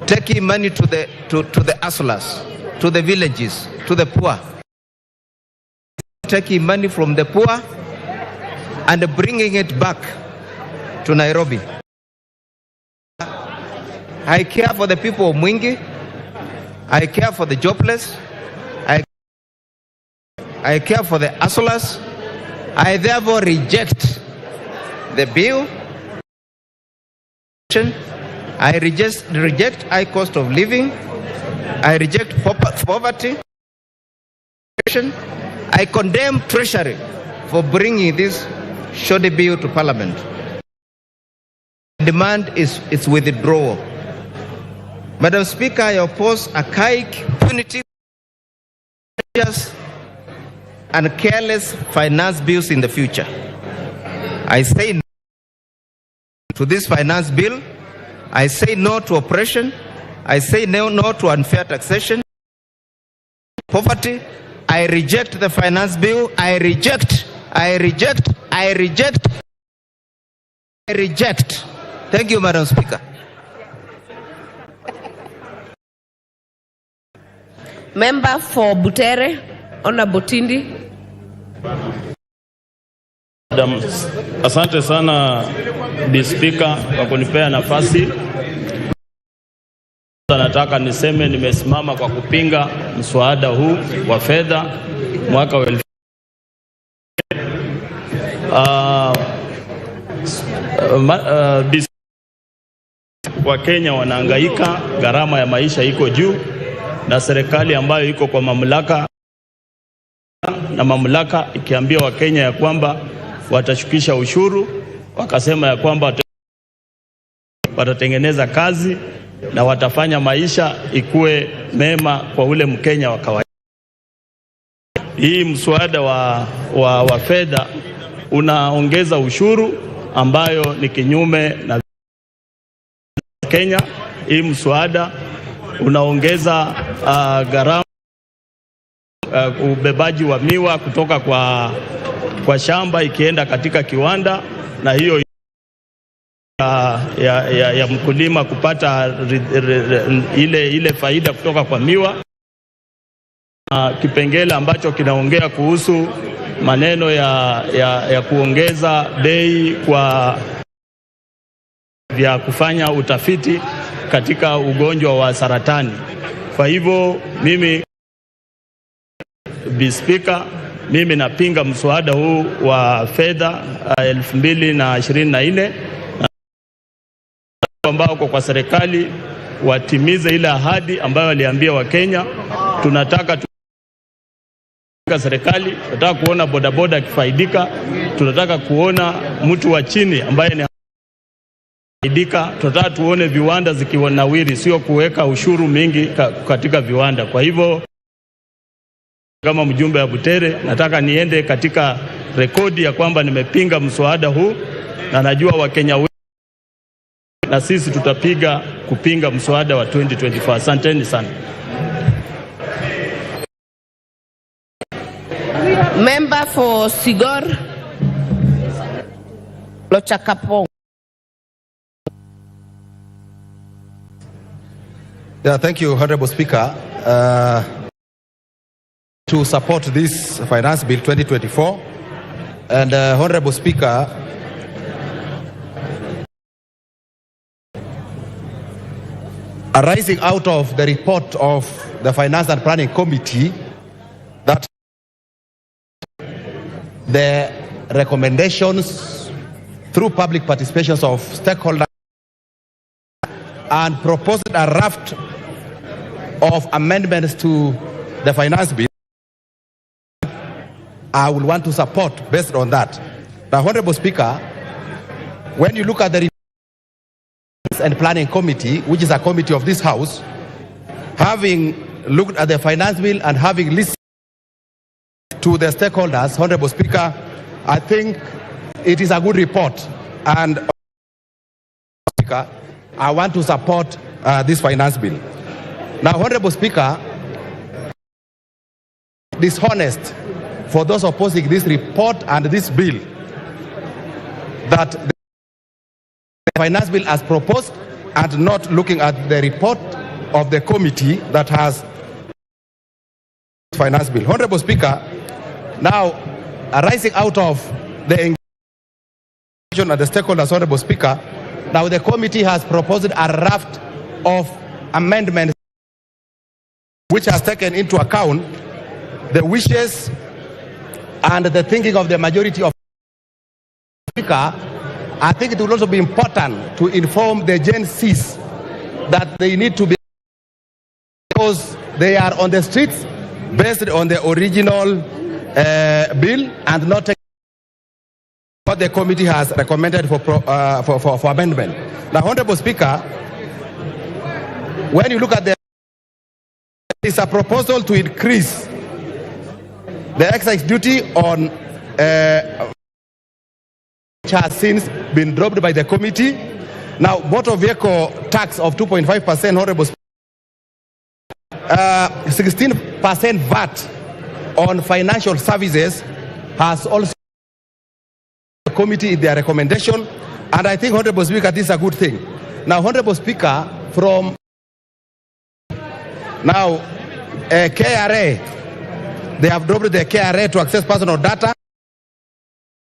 taking money to the hustlers, to the villages, to the poor, taking money from the poor and bringing it back to Nairobi. I care for the people of Mwingi. I care for the jobless. I care for the hustlers. I therefore reject the bill. I reject high cost of living. I reject poverty. I condemn Treasury for bringing this shoddy bill to Parliament. The demand is withdrawal. Madam Speaker, I oppose archaic, punitive measures and careless finance bills in the future. I say no to this finance bill. I say no to oppression. I say no to unfair taxation, poverty. I reject the finance bill. I reject. Thank you, Madam Speaker. Member for Butere, Honorable Tindi. Asante sana Bi Speaker kwa kunipea nafasi. Nataka niseme nimesimama kwa kupinga mswada huu wa fedha mwaka wa Wakenya wanahangaika, gharama ya maisha iko juu, na serikali ambayo iko kwa mamlaka ikiambia Wakenya ya kwamba watashukisha ushuru, wakasema ya kwamba watatengeneza kazi na watafanya maisha ikuwe mema kwa ule Mkenya wa kawaida. Hii mswada wa fedha unaongeza ushuru ambayo ni kinyume na Kenya. Hii mswada unaongeza gharama ubebaji wa miwa kutoka kwa shamba ikienda katika kiwanda, na hiyo ya mkulima kupata ile faida kutoka kwa miwa. Kipengele ambacho kinaongea kuhusu maneno ya kuongeza bei vya kufanya utafiti katika ugonjwa wa saratani. Kwa hivyo mimi, Bi Speaker, mimi napinga mswada huu wa fedha 2024 ambao kwa serikali watimize ile ahadi ambayo waliambia Wakenya. Tunataka serikali, tunataka kuona bodaboda akifaidika, tunataka kuona mtu wa chini ambaye ni faidika, tunataka tuone viwanda zikiwanawiri, sio kuweka ushuru mingi katika viwanda. Kwa hivyo kama mjumbe wa Butere, nataka niende katika rekodi ya kwamba nimepinga mswada huu, na najua Wakenya wengi na sisi tutapiga kupinga mswada wa 2024. Asanteni sana. Member for Sigor, Lochakapong. Yeah, thank you, Honorable Speaker. To support this Finance Bill 2024, and Honorable Speaker, arising out of the report of the Finance and Planning Committee that the recommendations through public participations of stakeholders and proposed a raft of amendments to the Finance Bill, I will want to support based on that. Now, Honorable Speaker, when you look at the and Planning Committee, which is a committee of this House, having looked at the Finance Bill and having listened to the stakeholders, Honorable Speaker, I think it is a good report, and Speaker, I want to support this Finance Bill. Now, Honorable Speaker, dishonest for those opposing this report and this bill that the Finance Bill as proposed and not looking at the report of the committee that has Finance Bill. Honorable Speaker, now arising out of the engagement of the stakeholders, Honorable Speaker, now the committee has proposed a raft of amendments which has taken into account the wishes and the thinking of the majority of the Speaker, I think it will also be important to inform the Gen Zs that they need to be, because they are on the streets based on the original bill and not what the committee has recommended for amendment. Now, Honorable Speaker, when you look at it's a proposal to increase the excise duty on which has since been dropped by the committee. Now, motor vehicle tax of 2.5%, Honorable Speaker, 16% VAT on financial services has also the committee in their recommendation, and I think, Honorable Speaker, this is a good thing. Now, Honorable Speaker, from now, KRA, they have dropped the KRA to access personal data.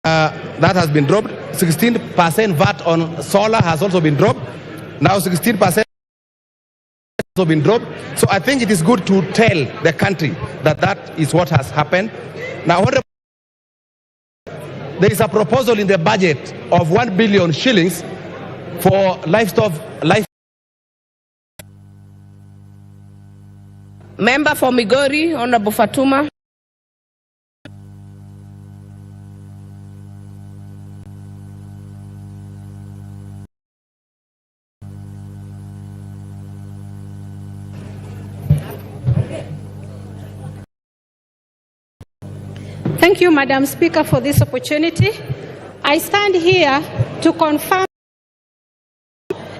That has been dropped. 16% VAT on solar has also been dropped. Now 16% has also been dropped. So I think it is good to tell the country that that is what has happened. Now, there is a proposal in the budget of 1 billion shillings for livestock. Member for Migori, Honorable Fatuma. Thank you, Madam Speaker, for this opportunity. I stand here to confirm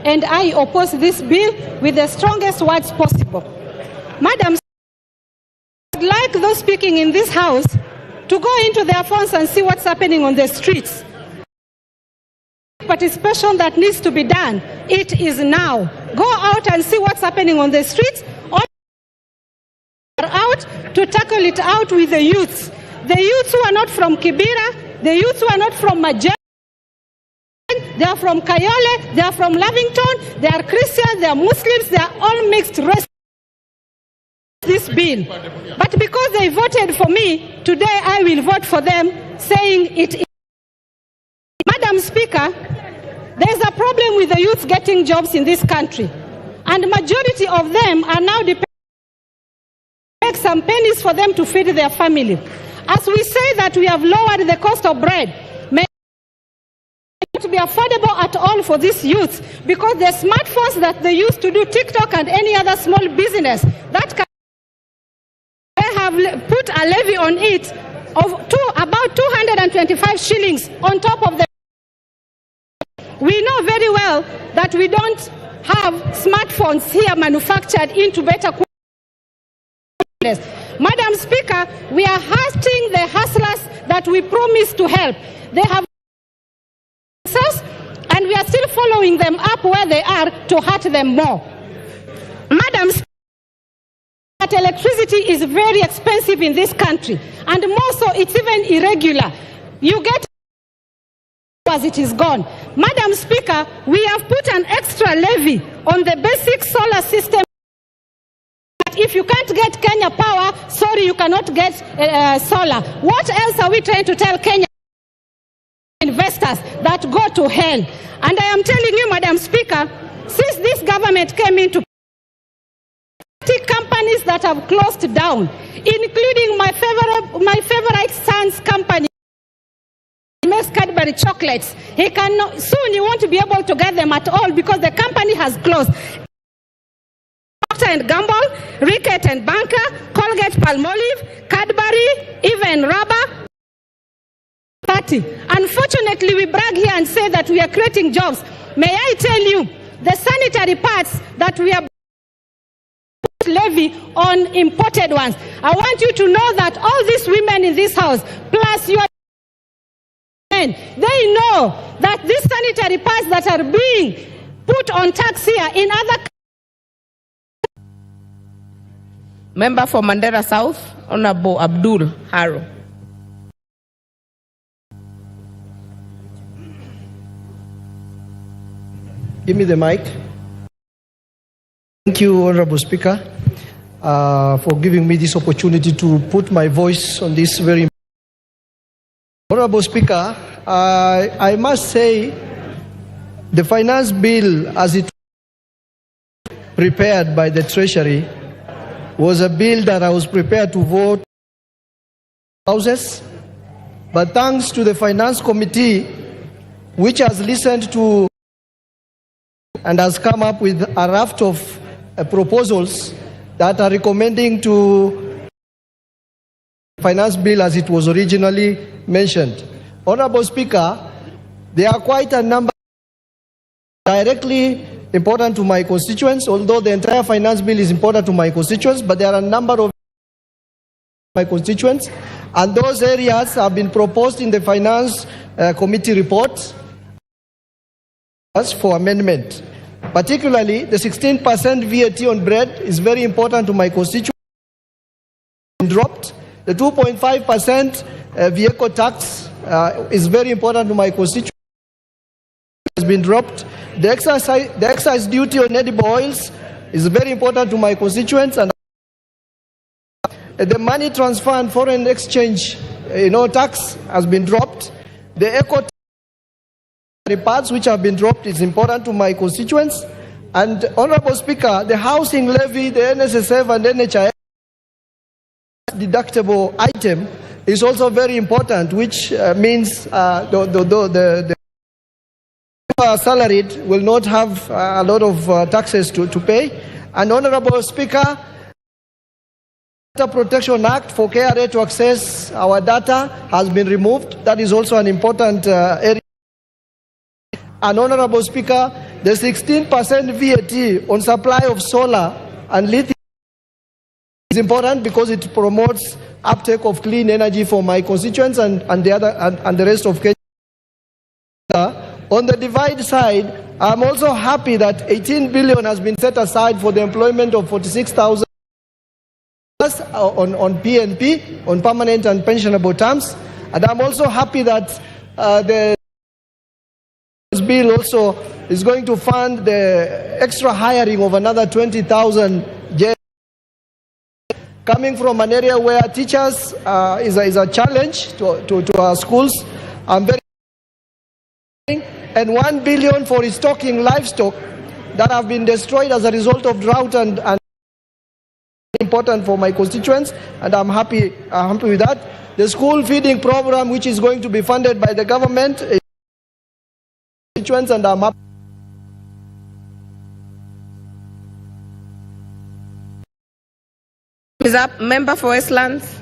and I oppose this bill with the strongest words possible. Madam, I'd like those speaking in this House to go into their phones and see what's happening on the streets. Participation that needs to be done, it is now. Go out and see what's happening on the streets. All are out to tackle it out with the youths. The youths who are not from Kibera, the youths who are not from Majan, they are from Kayole, they are from Lavington, they are Christians, they are Muslims, they are all mixed race. This bill. But because they voted for me, today I will vote for them, saying it is. Madam Speaker, there is a problem with the youth getting jobs in this country. And the majority of them are now depending on some pennies for them to feed their family. As we say that we have lowered the cost of bread, may not be affordable at all for these youths, because the smartphones that they use to do TikTok and any other small business, that can have put a levy on it of about 225 shillings on top of the. We know very well that we don't have smartphones here manufactured into better quality. Madam Speaker, we are hurting the hustlers that we promised to help. They have us, and we are still following them up where they are to hurt them more. Madam Speaker, that electricity is very expensive in this country, and more so it's even irregular. You get as it is gone. Madam Speaker, we have put an extra levy on the basic solar system. If you can't get Kenya Power, sorry, you cannot get solar. What else are we trying to tell Kenya investors? That go to hell. And I am telling you, Madam Speaker, since this government came into companies that have closed down, including my favorite son's company, he makes Cadbury chocolates. Soon he won't be able to get them at all because the company has closed. And Gamble, Ricket and Banker, Colgate Palmolive, Cadbury, even Rubber Party. Unfortunately, we brag here and say that we are creating jobs. May I tell you, the sanitary pads that we are levy on imported ones. I want you to know that all these women in this house, plus your men, they know that these sanitary pads that are being put on tax here in other countries. Member for Mandera South, Honorable Abdul Haro. Give me the mic. Thank you, Honorable Speaker. for giving me this opportunity to put my voice on this very Honorable Speaker. I must say the finance bill as it prepared by the Treasury was a bill that I was prepared to vote houses, but thanks to the Finance Committee, which has listened to and has come up with a raft of proposals that are recommending to finance bill as it was originally mentioned. Honorable Speaker, there are quite a number directly important to my constituents, although the entire finance bill is important to my constituents, but there are a number of my constituents, and those areas have been proposed in the Finance Committee report for amendment. Particularly, the 16% VAT on bread is very important to my constituents. Dropped. The 2.5% vehicle tax is very important to my constituents. Has been dropped. The excise duty on edible oils is very important to my constituents, and the money transfer and foreign exchange, tax has been dropped. The eco parts which have been dropped is important to my constituents. And Honorable Speaker, the housing levy, the NSSF and NHIS deductible item is also very important, which means the salaried will not have a lot of taxes to pay. And Honorable Speaker, Data Protection Act for KRA to access our data has been removed. That is also an important area. And Honorable Speaker, the 16% VAT on supply of solar and lithium is important because it promotes uptake of clean energy for my constituents and the rest of Kenya. On the divide side, I'm also happy that 18 billion has been set aside for the employment of 46,000 on PNP, on permanent and pensionable terms. And I'm also happy that the bill also is going to fund the extra hiring of another 20,000 coming from an area where teachers is a challenge to our schools. I'm very and 1 billion for restocking livestock that have been destroyed as a result of drought and important for my constituents, and I'm happy with that. The school feeding program, which is going to be funded by the government, and I'm happy. Is up, member for Westlands.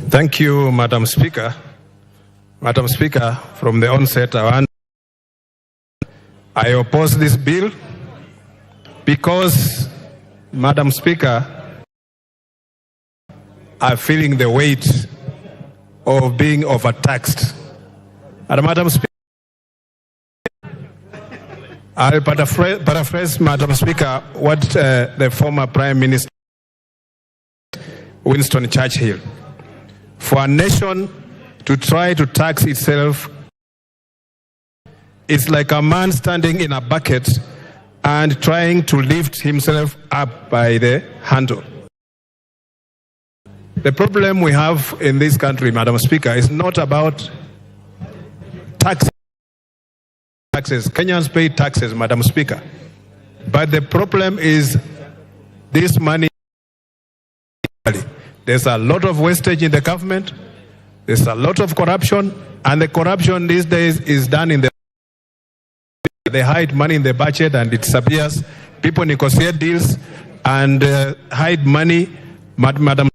Thank you, Madam Speaker. Madam Speaker, from the onset, I oppose this bill because, Madam Speaker, I'm feeling the weight of being overtaxed. And Madam Speaker, I'll paraphrase, Madam Speaker, what the former Prime Minister Winston Churchill. For a nation to try to tax itself, it's like a man standing in a bucket and trying to lift himself up by the handle. The problem we have in this country, Madam Speaker, is not about taxes. Kenyans pay taxes, Madam Speaker. But the problem is this money. There's a lot of wastage in the government. There's a lot of corruption. And the corruption these days is done in the... They hide money in the budget and it disappears. People negotiate deals and hide money. Madam,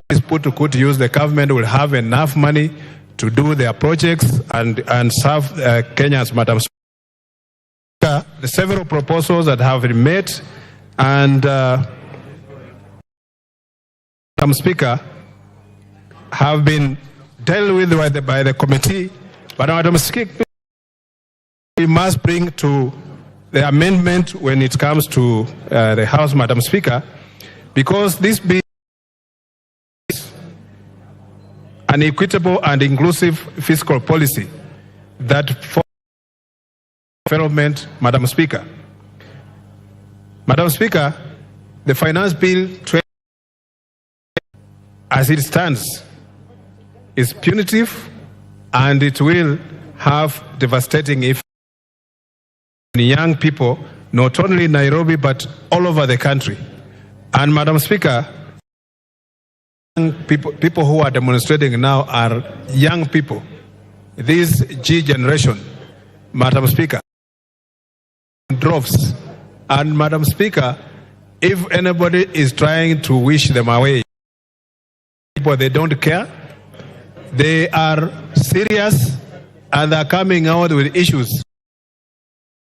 is put to good use. The government will have enough money to do their projects and serve Kenyans, Madam Speaker. The several proposals that have been made and Madam Speaker, have been dealt with by the committee, but Madam Speaker, we must bring to the amendment when it comes to the House, Madam Speaker, because this bill is an equitable and inclusive fiscal policy that development, Madam Speaker. Madam Speaker, the Finance Bill as it stands is punitive and it will have devastating effects on young people, not only in Nairobi but all over the country. And Madam Speaker, people who are demonstrating now are young people. This G generation, Madam Speaker, droves. And Madam Speaker, if anybody is trying to wish them away, but they don't care, they are serious and they are coming out with issues.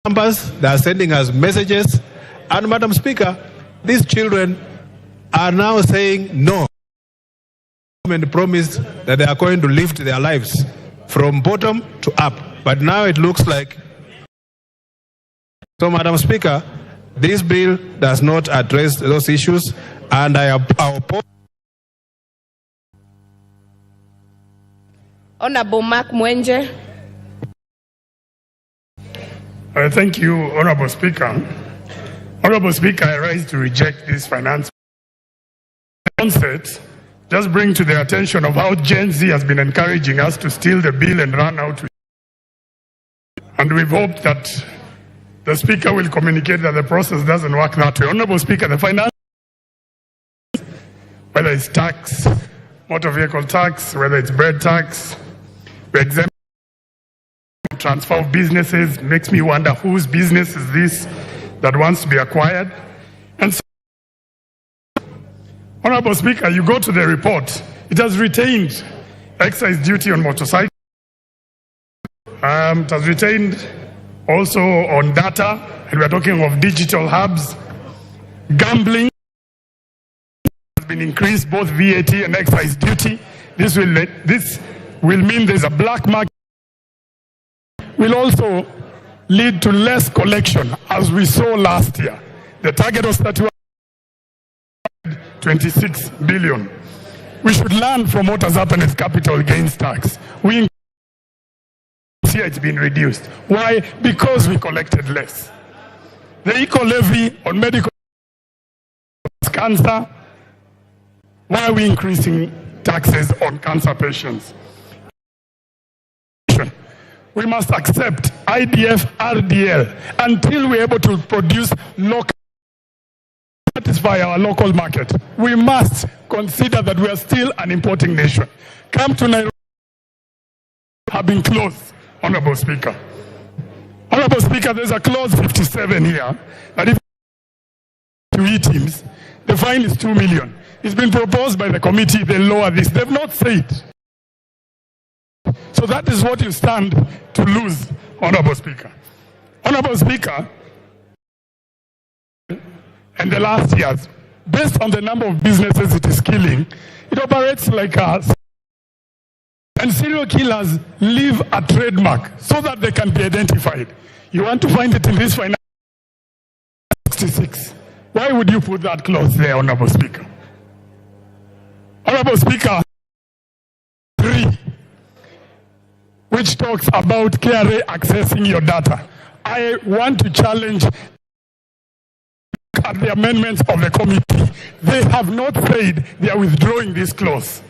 They are sending us messages. And Madam Speaker, these children are now saying no. The government promised that they are going to lift their lives from bottom to up. But now it looks like. So, Madam Speaker, this bill does not address those issues, and I oppose. Honorable Mark Mwenje. Thank you, Honorable Speaker. Honorable Speaker, I rise to reject this finance onset. Just bring to the attention of how Gen Z has been encouraging us to steal the bill and run out. And we've hoped that the Speaker will communicate that the process doesn't work that way. Honorable Speaker, the finance, whether it's tax, motor vehicle tax, whether it's bread tax, we exempt transfer of businesses. Makes me wonder whose business is this that wants to be acquired. And so, Honorable Speaker, you go to the report. It has retained excise duty on motorcycles. It has retained also on data, and we're talking of digital hubs. Gambling has been increased, both VAT and excise duty. This will mean there's a black market. Will also lead to less collection, as we saw last year. The target was 26 billion. We should learn from what has happened with capital gains tax. Here it's been reduced. Why? Because we collected less. The eco levy on medical cancer. Why are we increasing taxes on cancer patients? We must accept IDF, RDL until we're able to produce local, satisfy our local market. We must consider that we are still an importing nation. Come to Nairobi have been closed, Honorable Speaker. Honorable Speaker, there's a clause 57 here that if to E-teams, the fine is 2 million. It's been proposed by the committee, they lower this. They've not said. So that is what you stand to lose, Honorable Speaker. Honorable Speaker, in the last years, based on the number of businesses it is killing, it operates like us. And serial killers leave a trademark so that they can be identified. You want to find it in this finance 66. Why would you put that clause there, Honorable Speaker? Honorable Speaker, 3, which talks about KRA accessing your data. I want to challenge at the amendments of the committee. They have not said they are withdrawing this clause.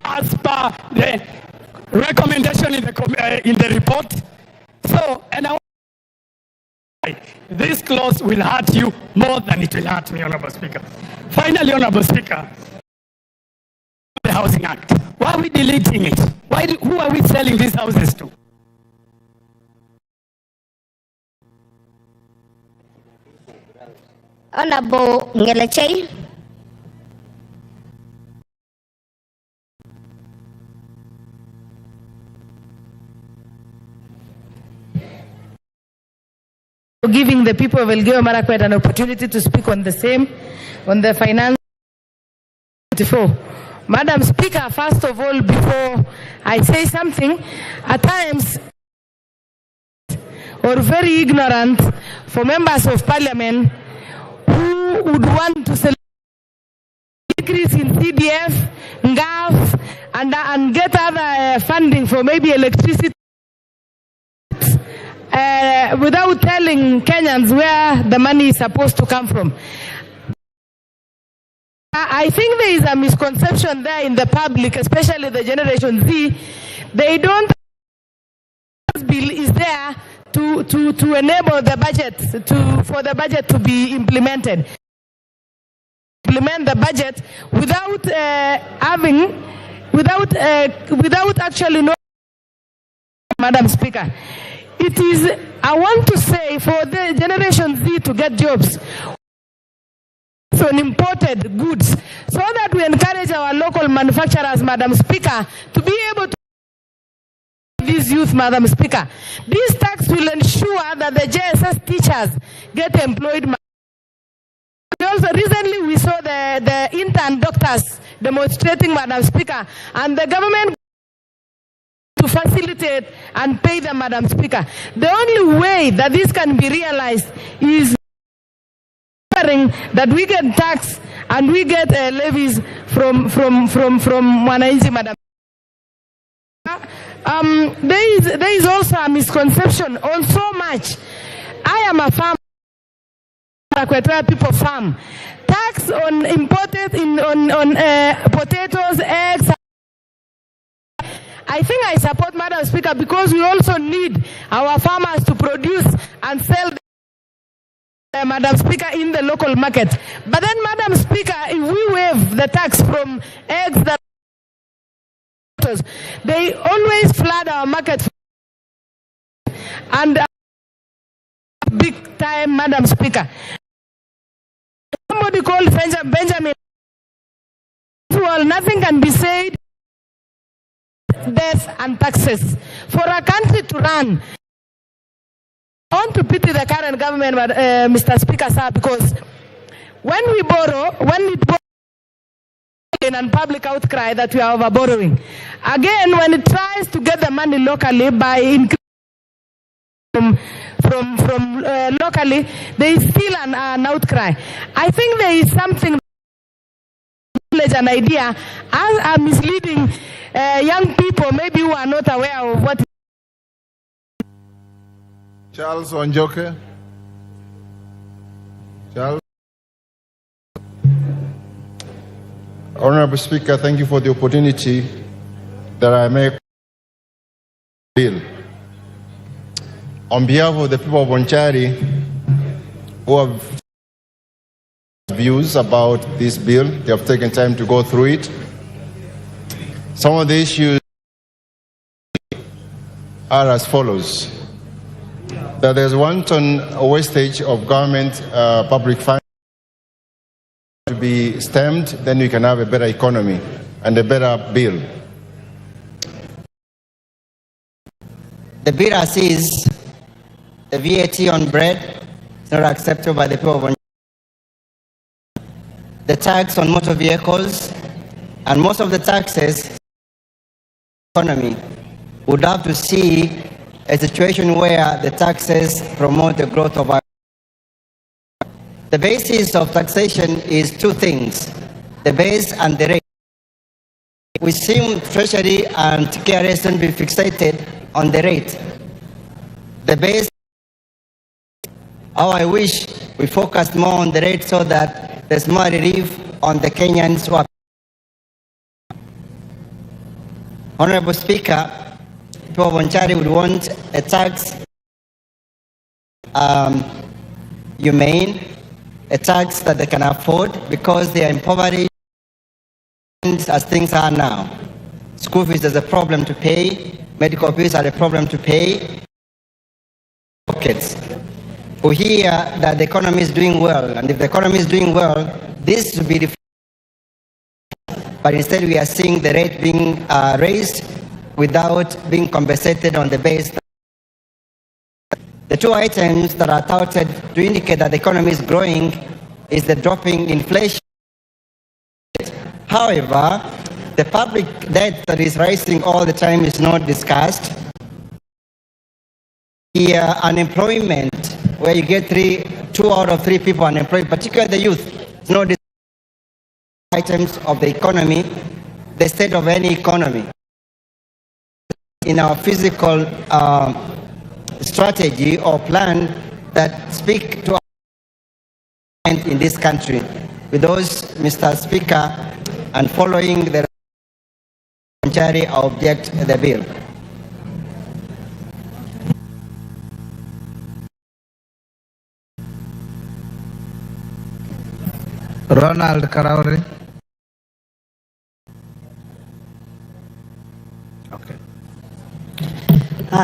As per the recommendation in the report. So, and this clause will hurt you more than it will hurt me, Honorable Speaker. Finally, Honorable Speaker, the Housing Act. Why are we deleting it? Who are we selling these houses to? Honorable Ngelechei. Giving the people of Elgeyo Marakwet an opportunity to speak on the finance 24. Madam Speaker, first of all, before I say something, at times, or very ignorant for members of parliament who would want to select increase in CDF, NGAF, and get other funding for maybe electricity without telling Kenyans where the money is supposed to come from. I think there is a misconception there in the public, especially the Generation Z. They don't. This bill is there to enable the budget for the budget to be implemented. Implement the budget without without actually knowing. Madam Speaker, it is. I want to say for the Generation Z to get jobs on imported goods, so that we encourage our local manufacturers, Madam Speaker, to be able to these youth, Madam Speaker. This tax will ensure that the JSS teachers get employed. Also, recently we saw the intern doctors demonstrating, Madam Speaker, and the government to facilitate and pay them, Madam Speaker. The only way that this can be realized is that we get tax and we get levies from Wananchi, Madam. There is also a misconception on so much. I am a farmer, where people farm. Tax on imported on potatoes, eggs. I think I support, Madam Speaker, because we also need our farmers to produce and sell Madam Speaker, in the local market. But then, Madam Speaker, if we waive the tax from eggs, they always flood our market. And big time, Madam Speaker. Somebody called Benjamin. Well, nothing can be said. Death and taxes. For a country to run, I want to pity the current government, Mr. Speaker, sir, because when we borrow, in public outcry that we are over borrowing, again, when it tries to get the money locally by increasing from locally, there is still an outcry. I think there is something, an idea, as are misleading young people, maybe who are not aware of what. Charles Onjoke. Charles. Honorable Speaker, thank you for the opportunity that I make bill. On behalf of the people of Bonchari who have views about this bill, they have taken time to go through it. Some of the issues are as follows. That there's wanton wastage of government public funds to be stemmed, then we can have a better economy and a better bill. The bill as is, the VAT on bread is not acceptable by the people of Ontario. The tax on motor vehicles and most of the taxes economy would have to see a situation where the taxes promote the growth of our. The basis of taxation is two things, the base and the rate. We seem Treasury and KRS to be fixated on the rate. The base, how I wish we focused more on the rate so that there's more relief on the Kenyans who are. Honorable Speaker, people of Ontario would want a tax humane, a tax that they can afford because they are in poverty as things are now. School fees is a problem to pay, medical bills are a problem to pay. Pockets. We hear that the economy is doing well, and if the economy is doing well, this should be but instead we are seeing the rate being raised without being compensated on the base. The two items that are touted to indicate that the economy is growing is the dropping inflation. However, the public debt that is rising all the time is not discussed. Here, unemployment, where you get 2 out of 3 people unemployed, particularly the youth, it's not items of the economy, the state of any economy. In our physical strategy or plan that speak to in this country. With those, Mr. Speaker, and following the I object the bill. Ronald Karauri.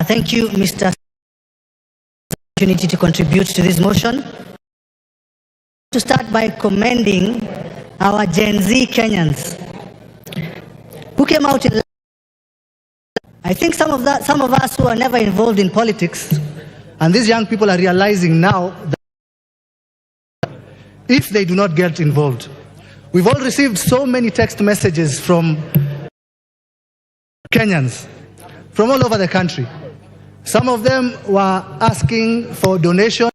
Thank you, Mr. Opportunity to contribute to this motion. To start by commending our Gen Z Kenyans who came out in. I think some of us who are never involved in politics, and these young people are realizing now that if they do not get involved, we've all received so many text messages from Kenyans from all over the country. Some of them were asking for donations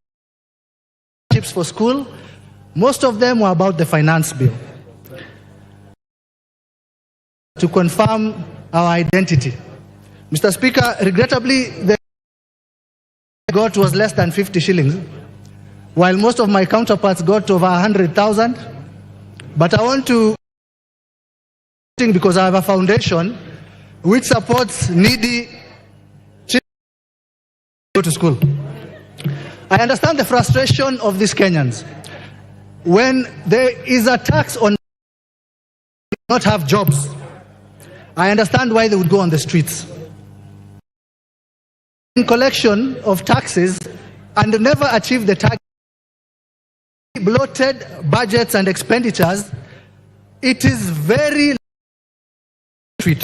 for school. Most of them were about the finance bill. To confirm our identity. Mr. Speaker, regrettably, the got was less than 50 shillings, while most of my counterparts got over 100,000. But I want to, because I have a foundation which supports needy children to go to school. I understand the frustration of these Kenyans. When there is a tax on not have jobs, I understand why they would go on the streets. In collection of taxes and never achieve the target, bloated budgets and expenditures, it is very treat.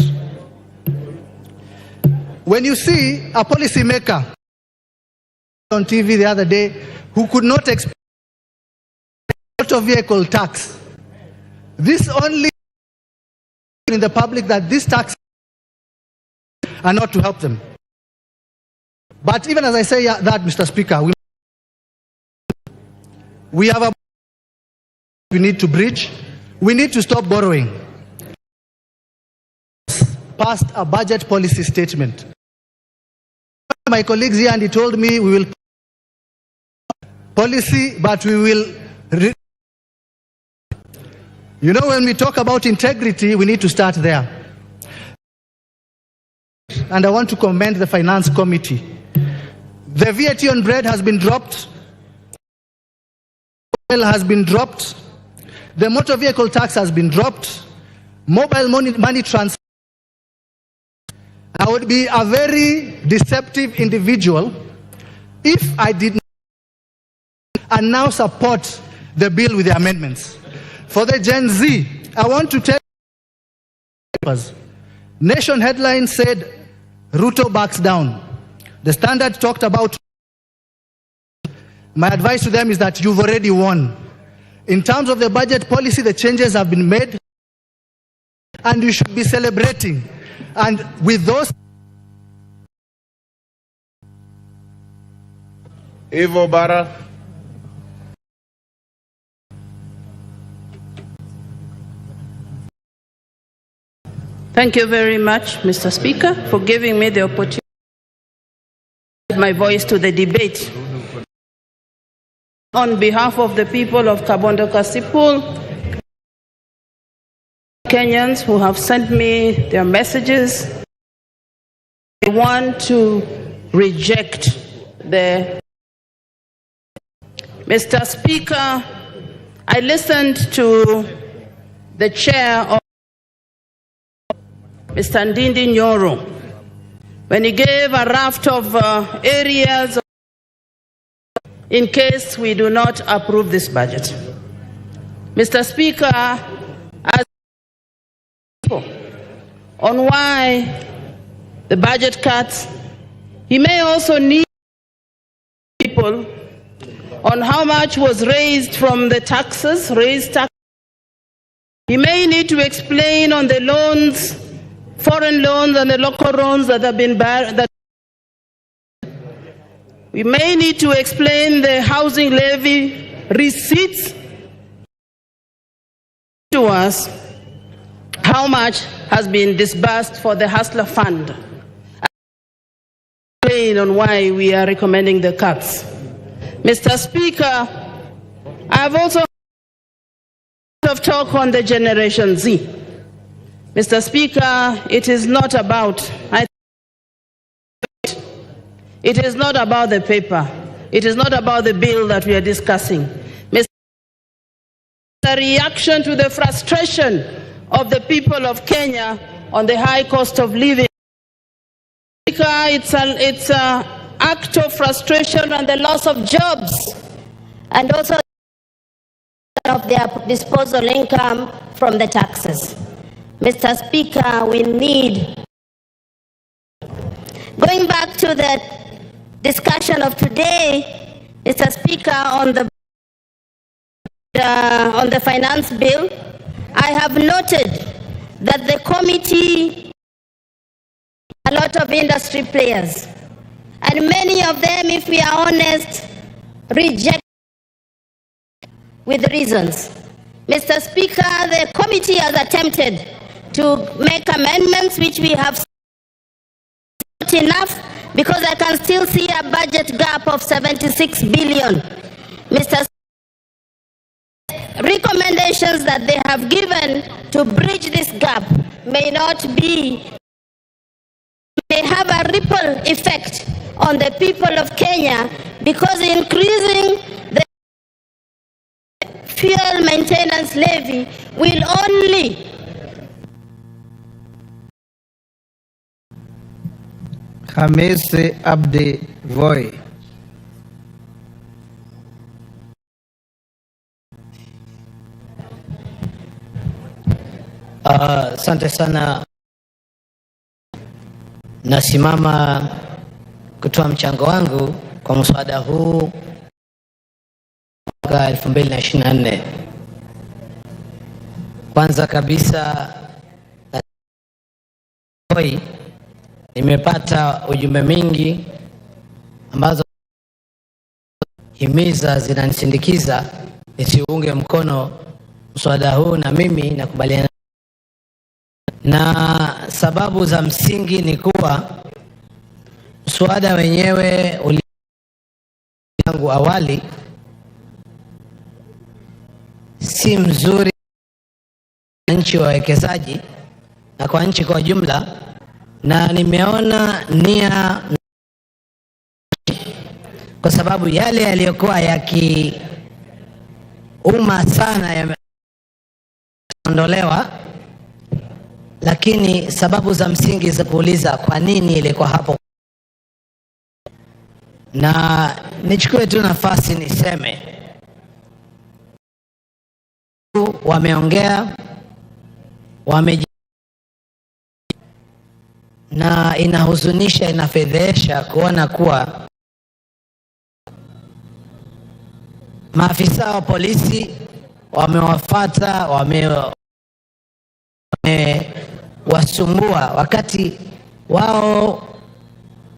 When you see a policymaker on TV the other day who could not expect motor vehicle tax, this only in the public that these taxes are not to help them. But even as I say that, Mr. Speaker, we have a we need to bridge. We need to stop borrowing. Passed a budget policy statement. My colleagues here, and he told me we will policy, but we will. You know, when we talk about integrity, we need to start there. And I want to commend the Finance Committee. The VAT on bread has been dropped. Oil has been dropped. The motor vehicle tax has been dropped. Mobile money transfer. I would be a very deceptive individual if I did not and now support the bill with the amendments. For the Gen Z, I want to tell you, Nation headline said, Ruto backs down. The Standard talked about. My advice to them is that you've already won. In terms of the budget policy, the changes have been made, and you should be celebrating. And with those. Evo Bara. Thank you very much, Mr. Speaker, for giving me the opportunity to give my voice to the debate. On behalf of the people of Kabondo Kasipul, Kenyans who have sent me their messages, I want to reject the. Mr. Speaker, I listened to the chair of Mr. Ndindi Nyoro when he gave a raft of areas in case we do not approve this budget. Mr. Speaker, as on why the budget cuts, he may also need people on how much was raised from the taxes, He may need to explain on the loans, foreign loans and the local loans that have been we may need to explain the housing levy receipts to us, how much has been disbursed for the Hustler Fund. explain on why we are recommending the cuts. Mr. Speaker, I've also of talk on the Generation Z. Mr. Speaker, it is not about the paper. It is not about the bill that we are discussing. Mr. The reaction to the frustration of the people of Kenya on the high cost of living. It's an act of frustration and the loss of jobs, and also of their disposal income from the taxes. Mr. Speaker, we need, going back to the discussion of today, Mr. Speaker, on the finance bill, I have noted that the committee, a lot of industry players, and many of them, if we are honest, reject with reasons. Mr. Speaker, the committee has attempted to make amendments which we have not enough, because I can still see a budget gap of 76 billion. Mr. Recommendations that they have given to bridge this gap may have a ripple effect on the people of Kenya, because increasing the fuel maintenance levy will only Hamisi Abdi Voi. Asante sana. Nasimama kutoa mchango wangu kwa mswada huu mwaka 2024. Kwanza kabisa, nimepata ujumbe mingi ambazo himiza zinanisindikiza nisiunge mkono mswada huu, na mimi nakubaliana. Na sababu za msingi ni kuwa mswada wenyewe tangu awali si mzuri nchi wawekezaji na kwa nchi kwa jumla, na nimeona nia, kwa sababu yale yaliyokuwa yakiuma sana yameondolewa, lakini sababu za msingi za kuuliza kwa nini ilikuwa hapo. Na nichukue tu nafasi niseme, wameongea, na inahuzunisha, inafedhesha kuona kuwa maafisa wa polisi wamewafuata, wamewasumbua wakati wao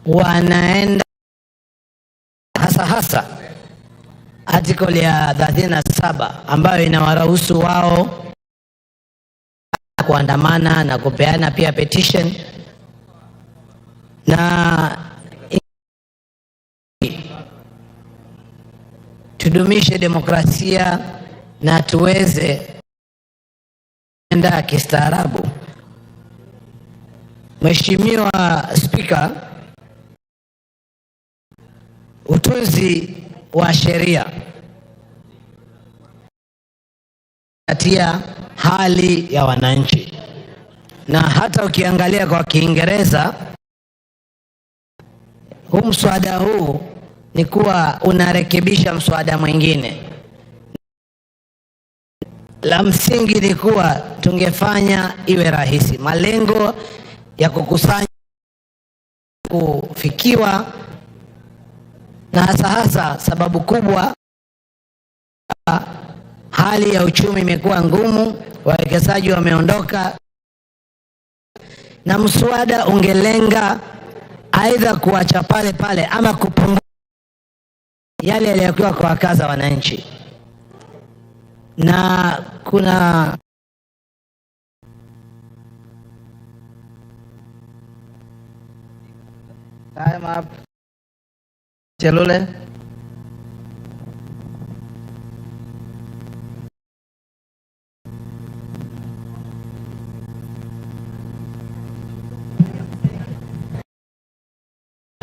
wanaenda, hasa article ya 37 ambayo inawaruhusu wao kuandamana na kupeana pia petition, na tudumishe demokrasia na tuweze kwenda kistaarabu. Mheshimiwa Spika, utunzi wa sheria katia hali ya wananchi, na hata ukiangalia kwa Kiingereza huu mswada huu ni kuwa unarekebisha mswada mwingine. La msingi ni kuwa tungefanya iwe rahisi, malengo ya kukusanya kufikiwa, na hasa sababu kubwa, hali ya uchumi imekuwa ngumu, wawekezaji wameondoka, na mswada ungelenga aidha kuacha pale pale ama kupunguza yale yaliyokuwa kwa wakaza wananchi. Na kuna time up. Chelule.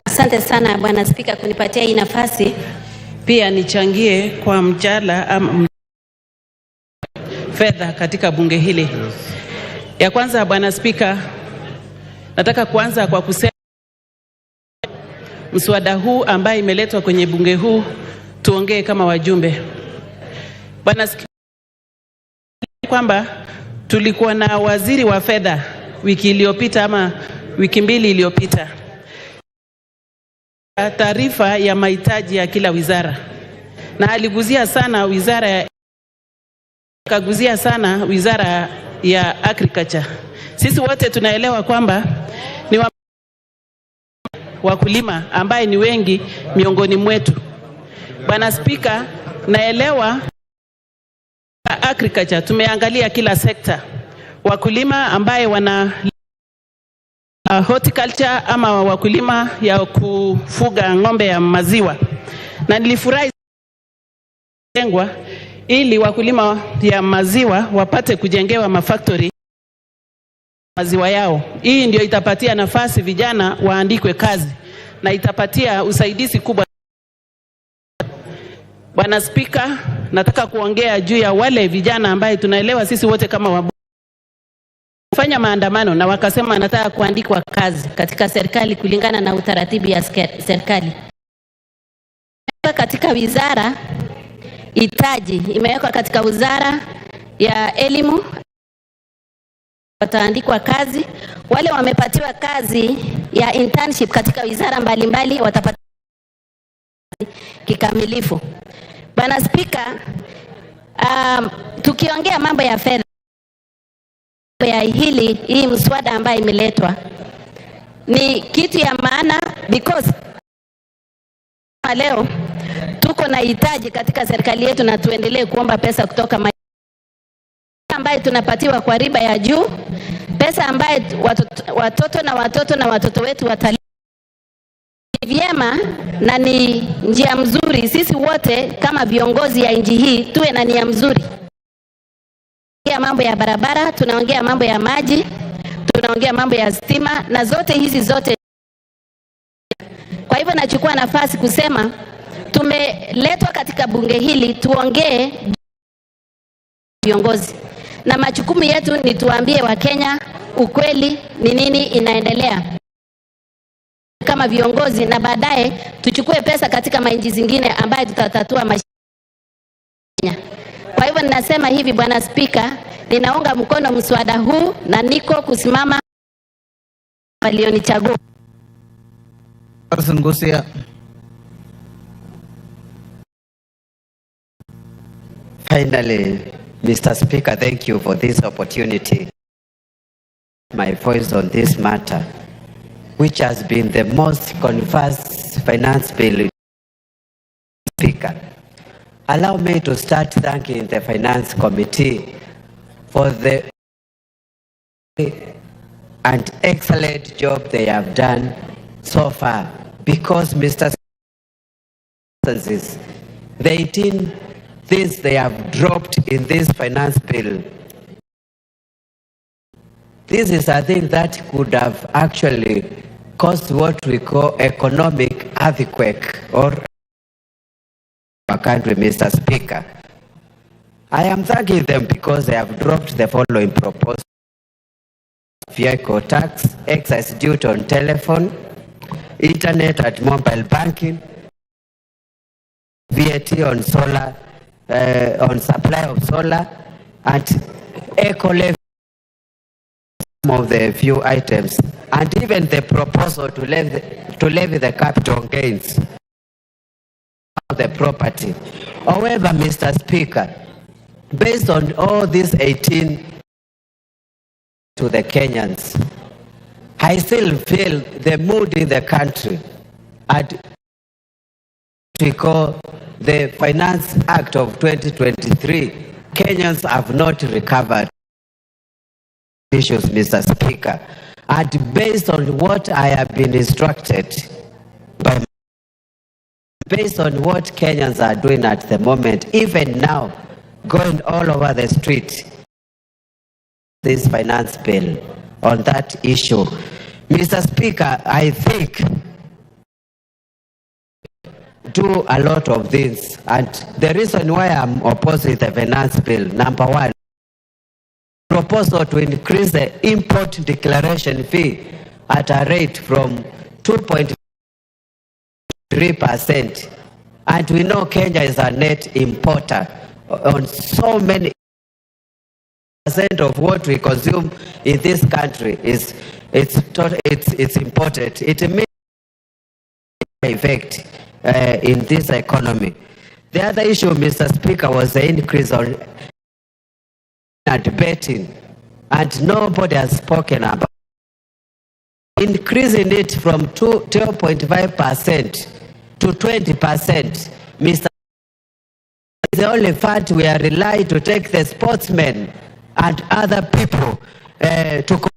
Asante sana Bwana Spika kunipatia hii nafasi pia nichangie kwa mjadala fedha katika bunge hili. Ya kwanza Bwana Spika, nataka kuanza kwa kusema mswada huu ambaye imeletwa kwenye bunge huu tuongee kama wajumbe. Bwana Spika, kwamba tulikuwa na waziri wa fedha wiki iliyopita ama wiki mbili iliyopita, taarifa ya mahitaji ya kila wizara, na aliguzia sana wizara ya agriculture. Sisi wote tunaelewa kwamba ni wakulima ambaye ni wengi miongoni mwetu. Bwana Spika, naelewa agriculture tumeangalia kila sekta, wakulima ambaye wana horticulture ama wakulima ya kufuga ng'ombe ya maziwa, na nilifurahi ili wakulima ya maziwa wapate kujengewa mafactory maziwa yao. Hii ndio itapatia nafasi vijana waandikwe kazi na itapatia usaidizi kubwa. Bwana Spika, nataka kuongea juu ya wale vijana ambaye tunaelewa sisi wote kama fanya maandamano na wakasema nataka kuandikwa kazi katika serikali kulingana na utaratibu ya serikali. Katika wizara itaji imewekwa katika wizara ya elimu, wataandikwa kazi. Wale wamepatiwa kazi ya internship katika wizara mbalimbali watapata kikamilifu. Bwana Spika, tukiongea mambo ya fedha ya hii mswada ambayo imeletwa ni kitu ya maana, because leo tuko na hitaji katika serikali yetu na tuendelee kuomba pesa kutoka ambaye tunapatiwa kwa riba ya juu, pesa ambaye watoto wetu watali vyema, na ni njia mzuri sisi wote kama viongozi ya nchi hii tuwe na nia mzuri. Tunaongea mambo ya barabara, tunaongea mambo ya maji, tunaongea mambo ya stima na hizi zote. Kwa hivyo nachukua nafasi kusema tumeletwa katika bunge hili tuongee viongozi, na majukumu yetu ni tuambie Wakenya ukweli ni nini inaendelea kama viongozi, na baadaye tuchukue pesa katika manchi zingine ambaye tutatatua maisha. Kwa hivyo ninasema hivi Bwana Spika, ninaunga mkono mswada huu na niko kusimama walionichagua. Finally, Mr. Speaker, thank you for this opportunity. My voice on this matter, which has been the most controversial finance bill. Speaker, allow me to start thanking the Finance Committee for the and excellent job they have done so far, because Mr. the 18 things they have dropped in this finance bill, this is a thing that could have actually caused what we call economic earthquake or our country, Mr. Speaker. I am thanking them because they have dropped the following proposals: vehicle tax, excise duty on telephone, internet and mobile banking, VAT on solar, on supply of solar, and eco levy of the few items, and even the proposal to levy the capital gains of the property. However, Mr. Speaker, based on all these 18 to the Kenyans, I still feel the mood in the country and we call the Finance Act of 2023, Kenyans have not recovered issues, Mr. Speaker. And based on what I have been instructed by based on what Kenyans are doing at the moment, even now, going all over the street, this finance bill on that issue. Mr. Speaker, I think do a lot of things, and the reason why I'm opposing the finance bill, number one, proposal to increase the import declaration fee at a rate from 2.3%. And we know Kenya is a net importer on so many percent of what we consume in this country it's imported. It may effect in this economy. The other issue, Mr. Speaker, was the increase on betting, and nobody has spoken about increasing it from 12.5% to 20%. Mr. The only fund we are relying to take the sportsmen and other people to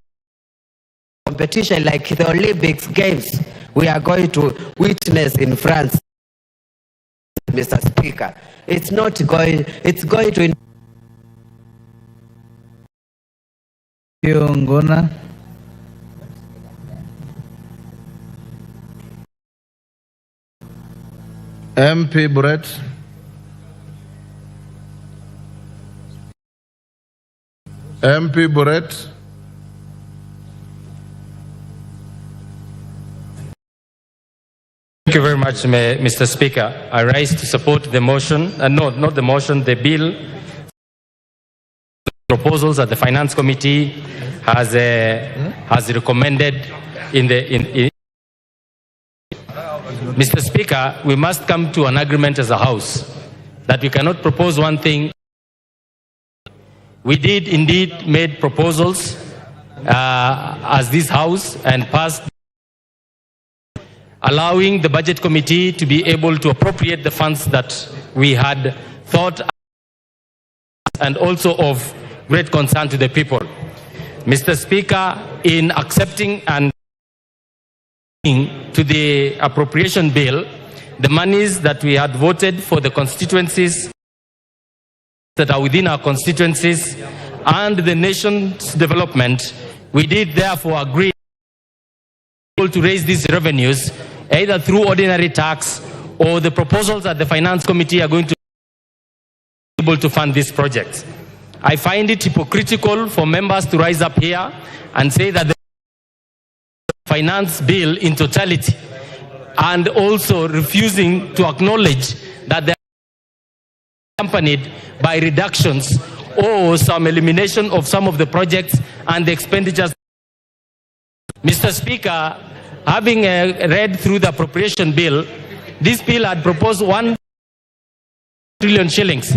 competition like the Olympics Games we are going to witness in France. Mr. Speaker, it's going to Ngona. MP Brett. MP Brett. Thank you very much, Mr. Speaker. I rise to support the motion, no, not the motion, the bill. Proposals that the Finance Committee has recommended Mr. Speaker, we must come to an agreement as a House that we cannot propose one thing. We did indeed made proposals as this House and passed, allowing the Budget Committee to be able to appropriate the funds that we had thought and also of great concern to the people. Mr. Speaker, in accepting and to the appropriation bill, the monies that we had voted for the constituencies that are within our constituencies and the nation's development, we did therefore agree to raise these revenues either through ordinary tax or the proposals that the Finance Committee are going to be able to fund these projects. I find it hypocritical for members to rise up here and say that the finance bill in totality and also refusing to acknowledge that they are accompanied by reductions or some elimination of some of the projects and the expenditures. Mr. Speaker, having read through the appropriation bill, this bill had proposed 1 trillion shillings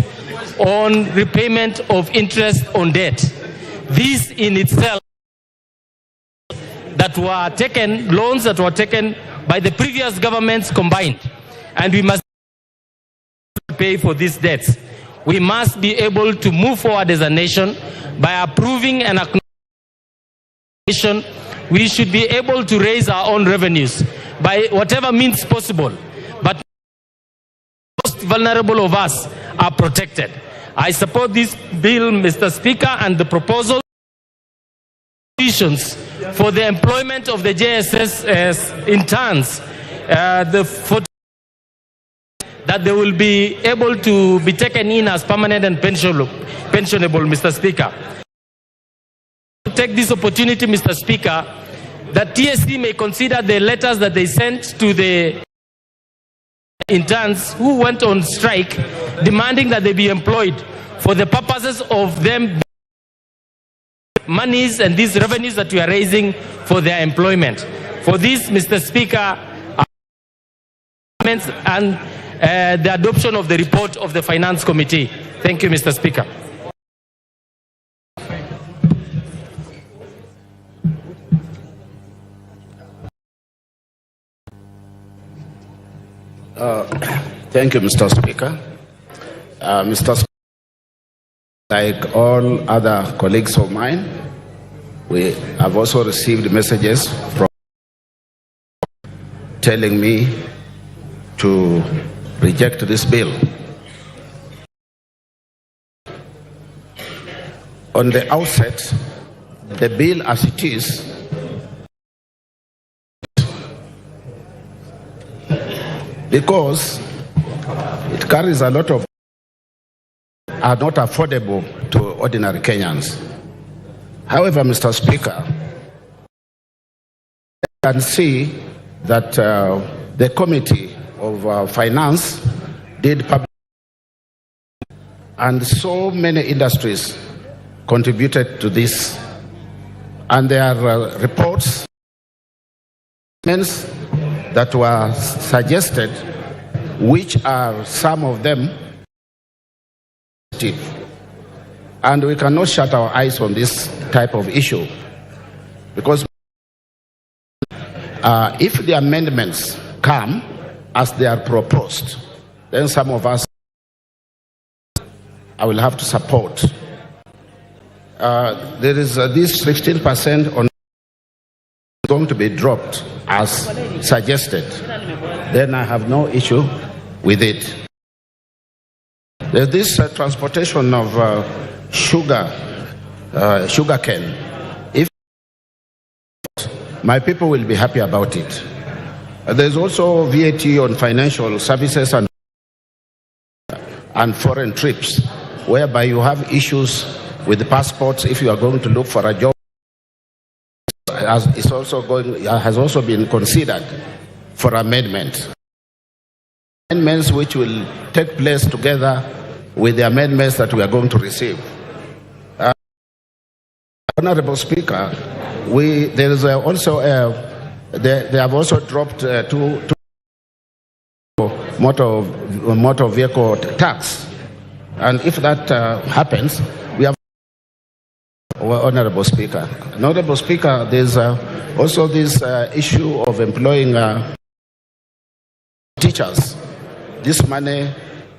on repayment of interest on debt. This in itself that were taken, loans that were taken by the previous governments combined, and we must pay for these debts. We must be able to move forward as a nation by approving and acknowledging. We should be able to raise our own revenues by whatever means possible, but the most vulnerable of us are protected. I support this bill, Mr. Speaker, and the proposal for the employment of the JSS interns, that they will be able to be taken in as permanent and pensionable, Mr. Speaker. To take this opportunity, Mr. Speaker, that TSC may consider the letters that they sent to the interns who went on strike, demanding that they be employed for the purposes of them monies and these revenues that we are raising for their employment. For this, Mr. Speaker, and the adoption of the report of the Finance Committee. Thank you, Mr. Speaker. Thank you, Mr. Speaker. Mr. Speaker, like all other colleagues of mine, we have also received messages from telling me to reject this bill. On the outset, the bill as it is because it carries a lot of are not affordable to ordinary Kenyans. However, Mr. Speaker, I can see that the Committee of Finance did publish, and so many industries contributed to this, and there are reports that were suggested, which are some of them, and we cannot shut our eyes on this type of issue, because if the amendments come as they are proposed, then some of us I will have to support. There is this 16% on going to be dropped as suggested. Then I have no issue with it. There's this transportation of sugar cane. If my people will be happy about it. There's also VAT on financial services and foreign trips, whereby you have issues with the passports if you are going to look for a job. Has also been considered for amendment. Amendments which will take place together with the amendments that we are going to receive. Honorable Speaker, there is also they have also dropped two motor vehicle tax, and if that happens, we have. Honorable Speaker, there's also this issue of employing teachers. This money,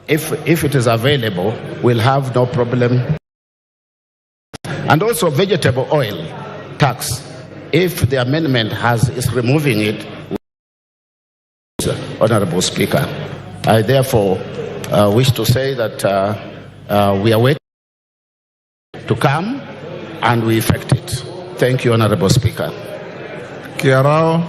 if it is available, will have no problem. And also vegetable oil tax, if the amendment is removing it. Honorable Speaker, I therefore wish to say that we are waiting to come and we effect it. Thank you, Honorable Speaker. Kiarao.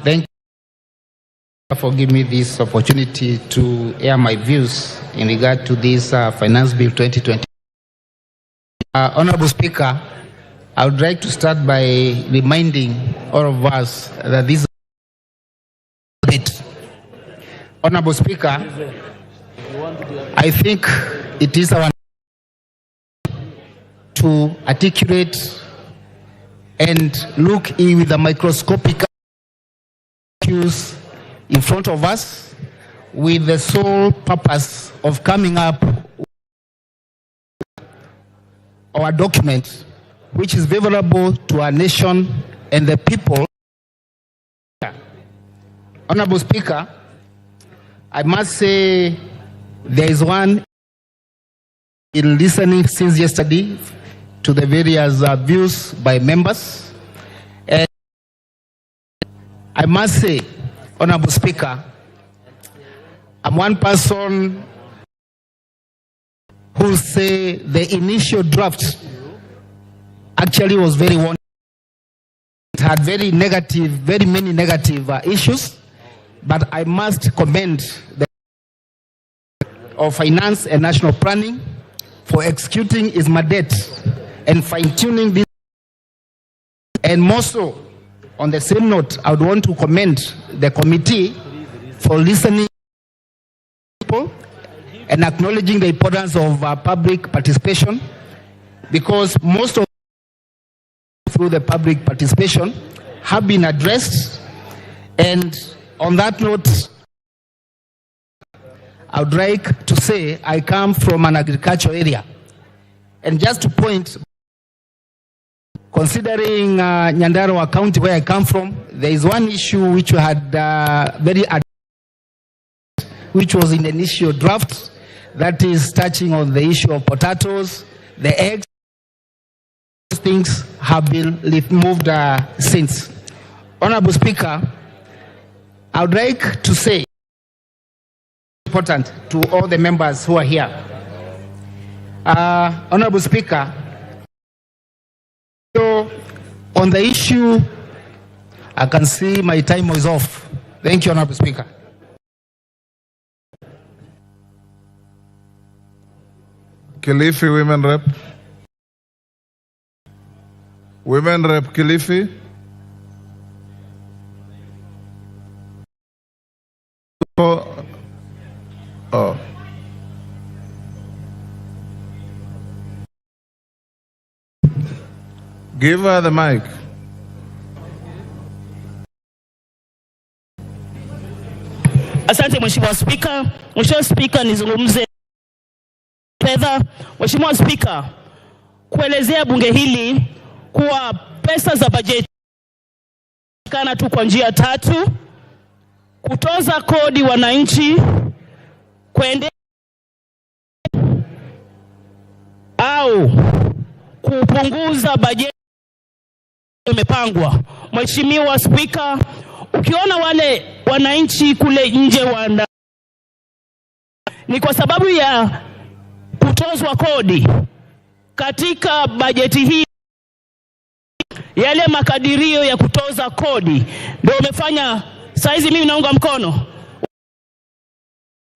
Thank you for giving me this opportunity to air my views in regard to this Finance Bill 2020. Honorable Speaker, I would like to start by reminding all of us that this debate. Honorable Speaker, I think it is our to articulate and look in with the microscopic issues in front of us with the sole purpose of coming up with our document which is favorable to our nation and the people. Honorable Speaker, I must say there is one in listening since yesterday to the various views by members. And I must say, Honorable Speaker, I'm one person who say the initial draft actually was very warning. It had very many negative issues, but I must commend the of Finance and National Planning for executing its mandate and fine-tuning this. And more so, on the same note, I would want to commend the committee for listening to people and acknowledging the importance of public participation, because most of through the public participation have been addressed. And on that note, I would like to say I come from an agricultural area. And just to point, considering Nyandarua County, where I come from, there is one issue which we had which was in the initial draft, that is touching on the issue of potatoes, the eggs, those things have been removed since. Honorable Speaker, I would like to say important to all the members who are here. Honorable Speaker, so on the issue, I can see my time was off. Thank you, Honorable Speaker. Kilifi Women Rep. Women Rep Kilifi. Oh. Give her the mic. Asante Mheshimiwa Spika. Mheshimiwa Spika, nizungumze fedha. Mheshimiwa Spika, kuelezea bunge hili kuwa pesa za bajeti kana tu kwa njia tatu: kutoza kodi wananchi, kuende au kupunguza bajeti imepangwa. Mheshimiwa Spika, ukiona wale wananchi kule nje wanda ni kwa sababu ya kutozwa kodi katika bajeti hii. Yale makadirio ya kutoza kodi ndio umefanya saizi mimi naunga mkono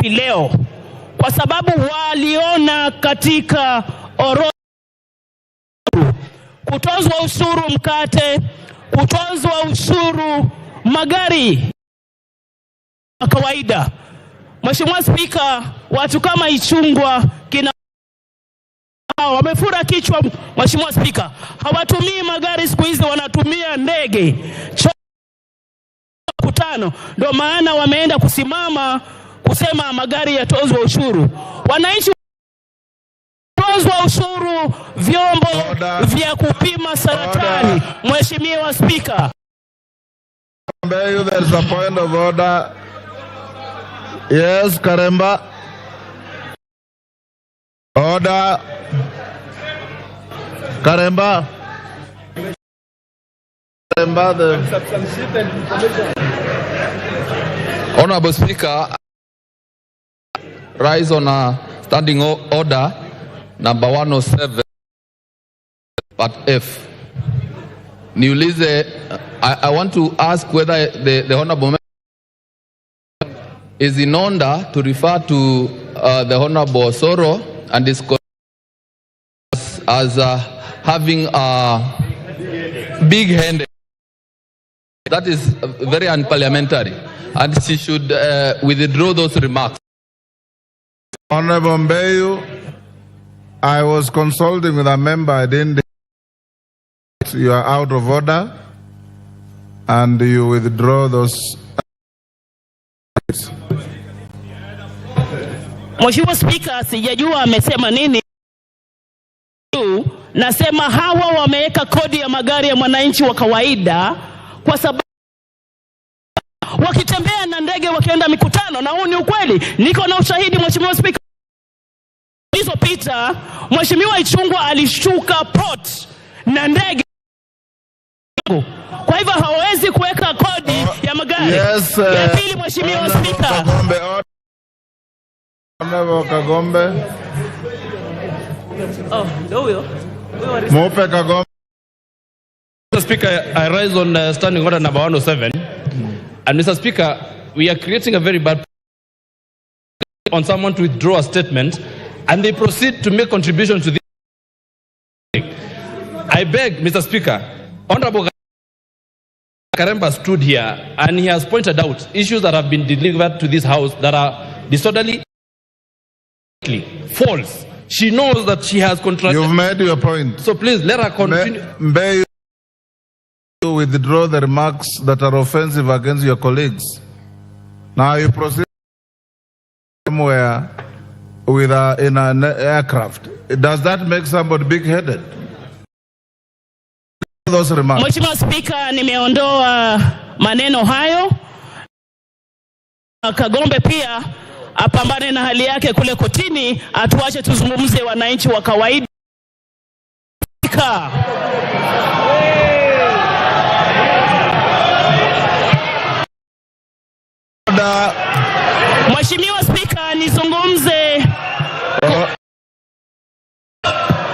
leo, kwa sababu waliona katika orodha kutozwa ushuru mkate, kutozwa ushuru magari wa kawaida. Mheshimiwa Spika, watu kama Ichungwa kina wamefura kichwa. Mheshimiwa Spika, hawatumii magari siku hizi, wanatumia ndege kutano. Ndio maana wameenda kusimama kusema magari yatozwe ushuru. Wananchi tozwa ushuru vyombo vya kupima saratani. Mheshimiwa Spika, there's a point of order. Yes, Karemba. Order. Karemba. Honorable Speaker, rise on a standing order number 107 part F. Niulize, I want to ask whether the Honorable Member is in order to refer to the Honorable Soro and his colleagues as having a big-handed. That is very unparliamentary, and she should withdraw those remarks. Honorable Mbeyu, I was consulting with a member. I didn't. You are out of order, and you withdraw those. Mheshimiwa Spika, sijajua amesema nini. Nasema hawa wameweka kodi ya magari ya mwananchi wa kawaida kwa sababu wakitembea na ndege wakienda mikutano, na huu ni ukweli. Niko na ushahidi Mheshimiwa Spika. Ilizopita Mheshimiwa Ichungwa alishuka port na ndege. Kwa hivyo hawezi kuweka kodi ya magari. Yes, ya pili Mheshimiwa Spika. Honorable Kagombe. Oh, ndio huyo. Mope Kagombe. Mr. Speaker, I rise on standing order number 107. And Mr. Speaker, we are creating a very bad on someone to withdraw a statement and they proceed to make contributions to this. I beg, Mr. Speaker, Honorable Karemba stood here and he has pointed out issues that have been delivered to this House that are disorderly, false. She knows that she has contradicted. You've made your point. So please let her continue. May you withdraw the remarks that are offensive against your colleagues. Now you proceed somewhere with in an aircraft. Does that make somebody big-headed? Those remarks. Mheshimiwa Spika, nimeondoa maneno hayo. Kagombe pia apambane na hali yake kule kotini, atuache tuzungumze wananchi wa kawaida. Speaker, Mheshimiwa Spika, nizungumze.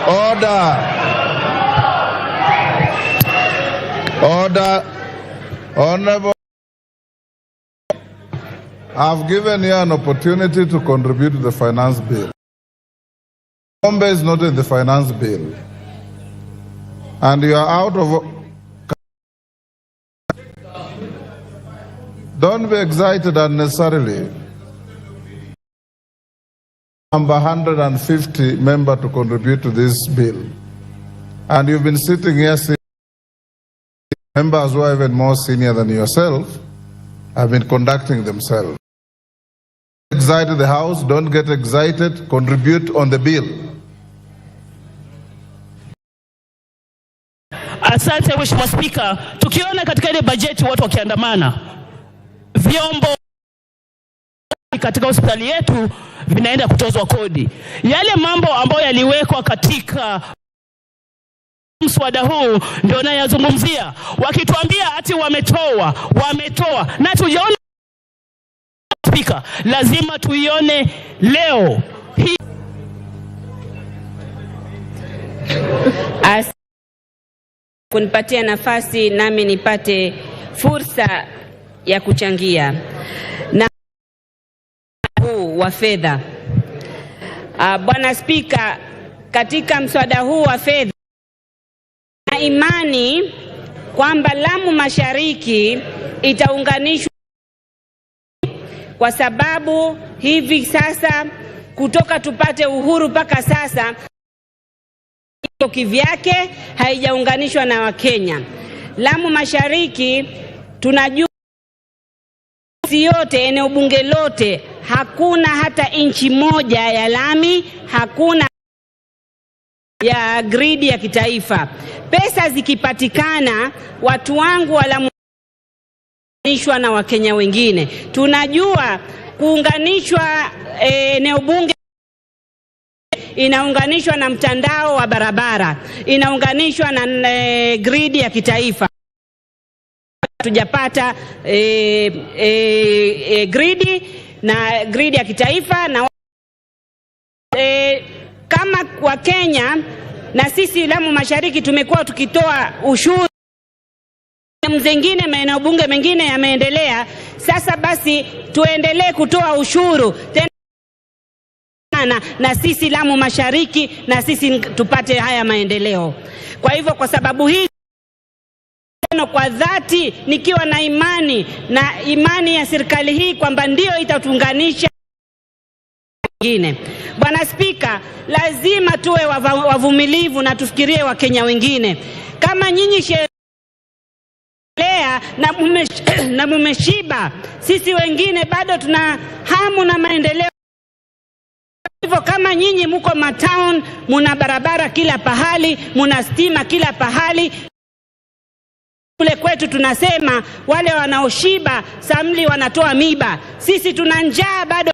Order. Honorable, I've given you an opportunity to contribute to the finance bill. Bombe is not in the finance bill. And you are out of... Don't be excited unnecessarily. Number 150 member to contribute to this bill. And you've been sitting here saying members who are even more senior than yourself have been conducting themselves. Excited the House, don't get excited, contribute on the bill. Asante Mheshimiwa Spika, tukiona katika ile bajeti watu wakiandamana, vyombo katika hospitali yetu vinaenda kutozwa kodi. Yale mambo ambayo yaliwekwa katika mswada huu ndio nayazungumzia. Wakituambia ati wametoa na tujaona. Spika, lazima tuione leo hii. Kunipatia nafasi nami nipate fursa ya kuchangia na huu wa fedha. Bwana Spika, katika mswada huu wa fedha na imani kwamba Lamu Mashariki itaunganishwa, kwa sababu hivi sasa kutoka tupate uhuru mpaka sasa kivyake haijaunganishwa na Wakenya. Lamu Mashariki tunajua yote, eneo bunge lote, hakuna hata inchi moja ya lami, hakuna ya gridi ya kitaifa. Pesa zikipatikana, watu wangu wa Lamu kuunganishwa na Wakenya wengine. Tunajua kuunganishwa eneo bunge inaunganishwa na mtandao wa barabara, inaunganishwa na gridi ya kitaifa. Tujapata gridi na gridi ya kitaifa na kama wa Kenya na sisi Lamu Mashariki tumekuwa tukitoa ushuru. Mzengine maeneo bunge mengine yameendelea. Sasa basi tuendelee kutoa ushuru tena na sisi Lamu Mashariki na sisi tupate haya maendeleo. Kwa hivyo kwa sababu hii kwa dhati nikiwa na imani ya serikali hii kwamba ndio itatuunganisha wengine. Bwana Spika, lazima tuwe wavumilivu na tufikirie Wakenya wengine. Kama nyinyi sheria na mumeshiba, sisi wengine bado tuna hamu na maendeleo. Hivyo kama nyinyi mko matown, muna barabara kila pahali, muna stima kila pahali, kule kwetu tunasema wale wanaoshiba samli wanatoa miba. Sisi tuna njaa bado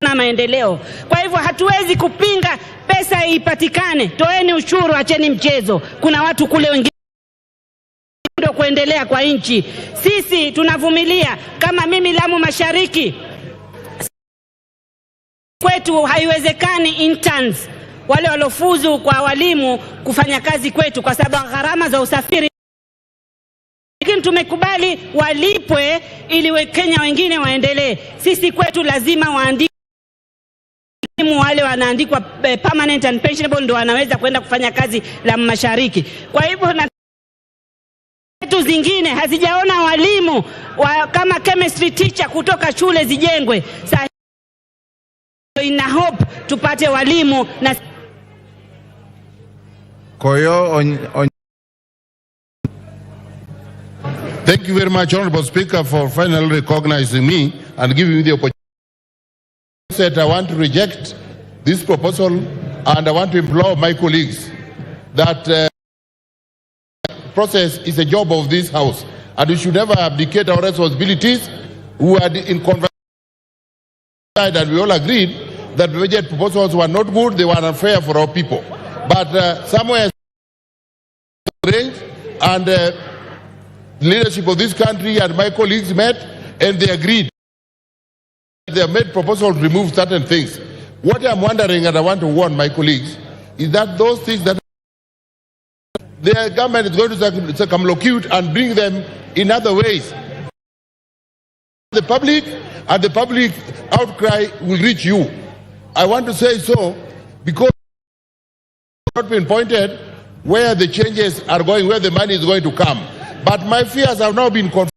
na maendeleo. Kwa hivyo hatuwezi kupinga pesa ipatikane. Toeni ushuru, acheni mchezo. Kuna watu kule wengine ndio kuendelea kwa nchi. Sisi tunavumilia. Kama mimi Lamu Mashariki kwetu haiwezekani interns wale walofuzu kwa walimu kufanya kazi kwetu kwa sababu gharama za usafiri, lakini tumekubali walipwe ili Wakenya wengine waendelee. Sisi kwetu lazima waandike wale wanaandikwa permanent and pensionable ndio wanaweza kwenda kufanya kazi Lamu Mashariki. Kwa hivyo na zetu zingine hazijaona walimu kama chemistry teacher kutoka shule zijengwe. Sasa ina hope tupate walimu na Koyo Thank you very much, Honorable Speaker, for finally recognizing me and giving me the opportunity. I want to reject this proposal and I want to implore my colleagues that process is a job of this House and we should never abdicate our responsibilities. We are in conversation and we all agreed that the budget proposals were not good, they were unfair for our people. But somewhere arranged, and the leadership of this country and my colleagues met, and they agreed. They have made proposals to remove certain things. What I'm wondering, and I want to warn my colleagues, is that those things that the government is going to circumlocute and bring them in other ways. The public and the public outcry will reach you. I want to say so because it's not been pointed where the changes are going, where the money is going to come. But my fears have now been confirmed.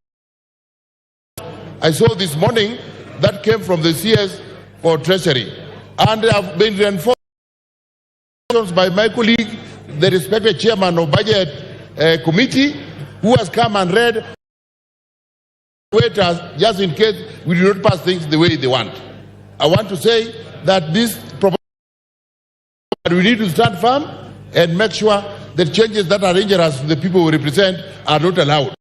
I saw this morning that came from the CS for Treasury, and have been reinforced by my colleague, the respected chairman of Budget Committee, who has come and read waiters just in case we do not pass things the way they want. I want to say that this proposal, we need to stand firm and make sure the changes that are dangerous to the people we represent are not allowed.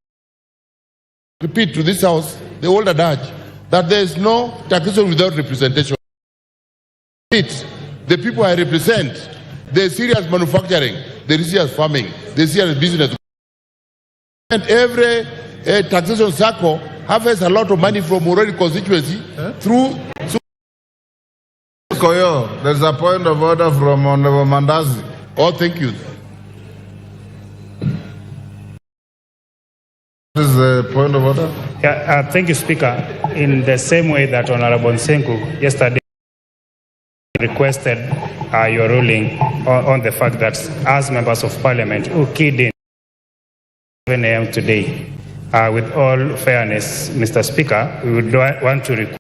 Repeat to this House the old adage that there is no taxation without representation. The people I represent, the serious manufacturing, the serious farming, the serious business. And every taxation circle harvests a lot of money from already constituency through. Koyo, there's a point of order from Honorable Mandazi. Oh, thank you. This is a point of order. Yeah, thank you, Speaker. In the same way that Honorable Nsenku yesterday requested your ruling on the fact that as members of Parliament who keyed in 7 a.m. today, with all fairness, Mr. Speaker, we would want to request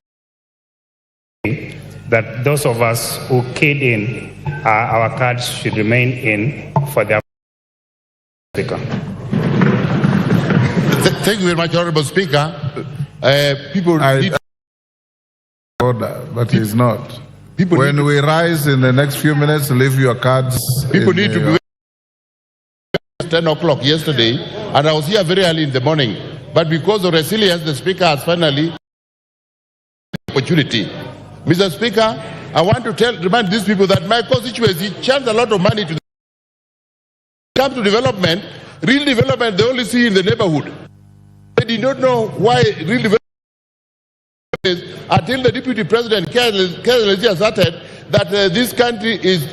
that those of us who keyed in, our cards should remain in for the Speaker. Thank you very much, Honorable Speaker. People need order, but he's not. When we rise in the next few minutes, leave your cards. People need to be 10 o'clock yesterday, and I was here very early in the morning. But because of resilience, the Speaker has finally opportunity. Mr. Speaker, I want to remind these people that my constituency channels a lot of money to them. When it comes to development, real development they only see in the neighborhood. They did not know why real development is until the Deputy President carelessly asserted that this country is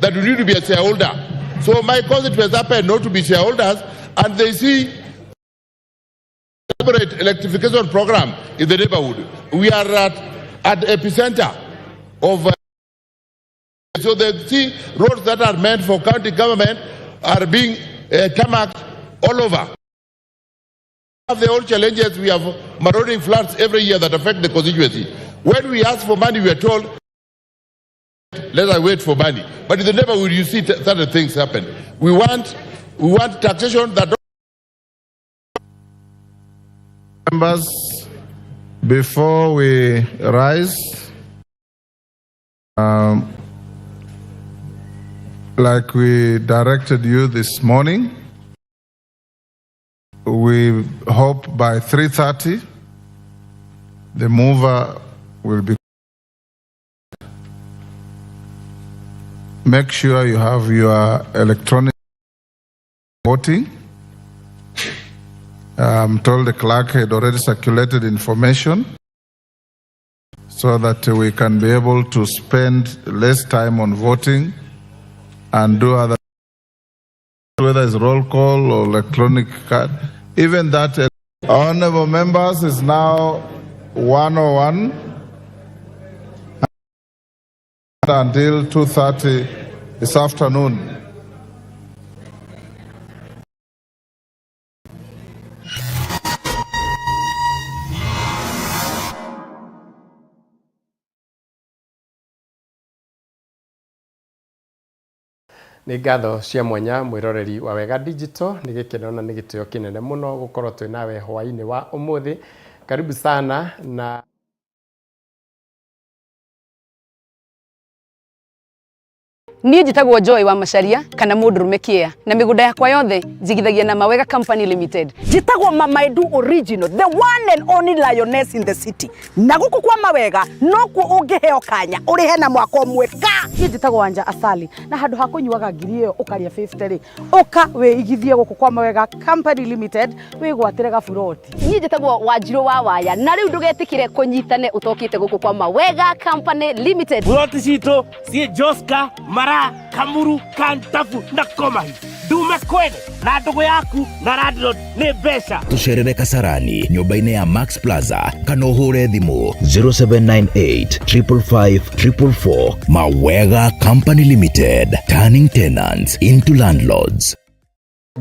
that we need to be a shareholder. So my constituents happen not to be shareholders, and they see elaborate electrification program in the neighborhood. We are at the epicenter of so they see roads that are meant for county government are being tarmacked all over. Have the old challenges. We have marauding floods every year that affect the constituency. When we ask for money, we are told, let us wait for money. But in the neighborhood, you see certain things happen. We want taxation that. Members, before we rise, like we directed you this morning, we hope by 3:30 the mover will be. Make sure you have your electronic voting. I'm told the clerk had already circulated information so that we can be able to spend less time on voting and do other, whether it's roll call or electronic card. Even that, honorable members, is now 1:01 until 2:30 this afternoon. Nĩ ngatho cia mwanya mwiroreri wa Wega Digital, nĩ gĩkeno na nĩ gĩtĩo kĩnene mũno gũkorwo twĩ nawe hwaĩ-inĩ wa ũmũthĩ. Karibu sana na Niĩ njĩtagwo Joy wa Macharia kana mũndũrũme kĩea na mĩgũnda yakwa yothe njigithagia na Mawega Company Limited. Njĩtagwo Mama Edu Original, the one and only lioness in the city. Na gũkũ kwa Mawega no kuo ũngĩheo kanya ũrĩhe na mwaka ũmwe ka. Niĩ njĩtagwo Wanja Asali na handũ ha kũnyuaga ngiri ĩyo ũkaria 50 rĩ, ũka wĩigithie gũkũ kwa Mawega Company Limited wĩgwatĩre gaburoti. Niĩ njĩtagwo Wanjirũ wa Waya na rĩu ndũgetĩkĩre kũnyitane ũtokĩte gũkũ kwa Mawega Company Limited. Buroti citũ ciĩ Joska, Mara, Kamuru, Kantafu na Komahi. Ndume kwene na ndugu yaku na landlord nĩ mbeca. Tucerere Kasarani nyũmba-inĩ ya Max Plaza kana ũhũre thimũ 0798 555 444. Mawega Company Limited, turning tenants into landlords.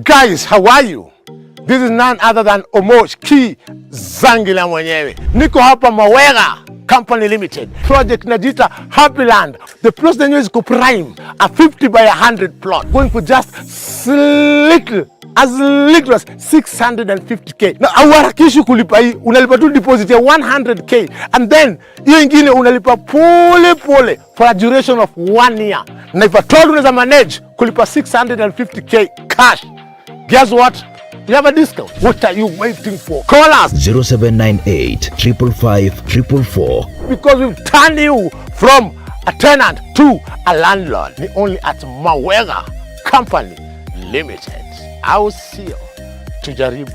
Guys, how are you? This is none other than Omosh Ki Zangila mwenyewe. Niko hapa Mawega Company Limited. Project Najita Happy Land. The plus the is prime a 50 by 100 plot. Going for just as little as 650k. Na awarakishi kulipa hii, unalipa tu deposit ya 100k. And then, hiyo ingine unalipa pole pole for a duration of 1 year. Na if at all unaweza manage kulipa 650k cash, guess what? You have a discount. What are you waiting for? Call us 0798 555 444. Because we've turned you from a tenant to a landlord. The only at Mawega Company Limited. I will see you. Tujaribu.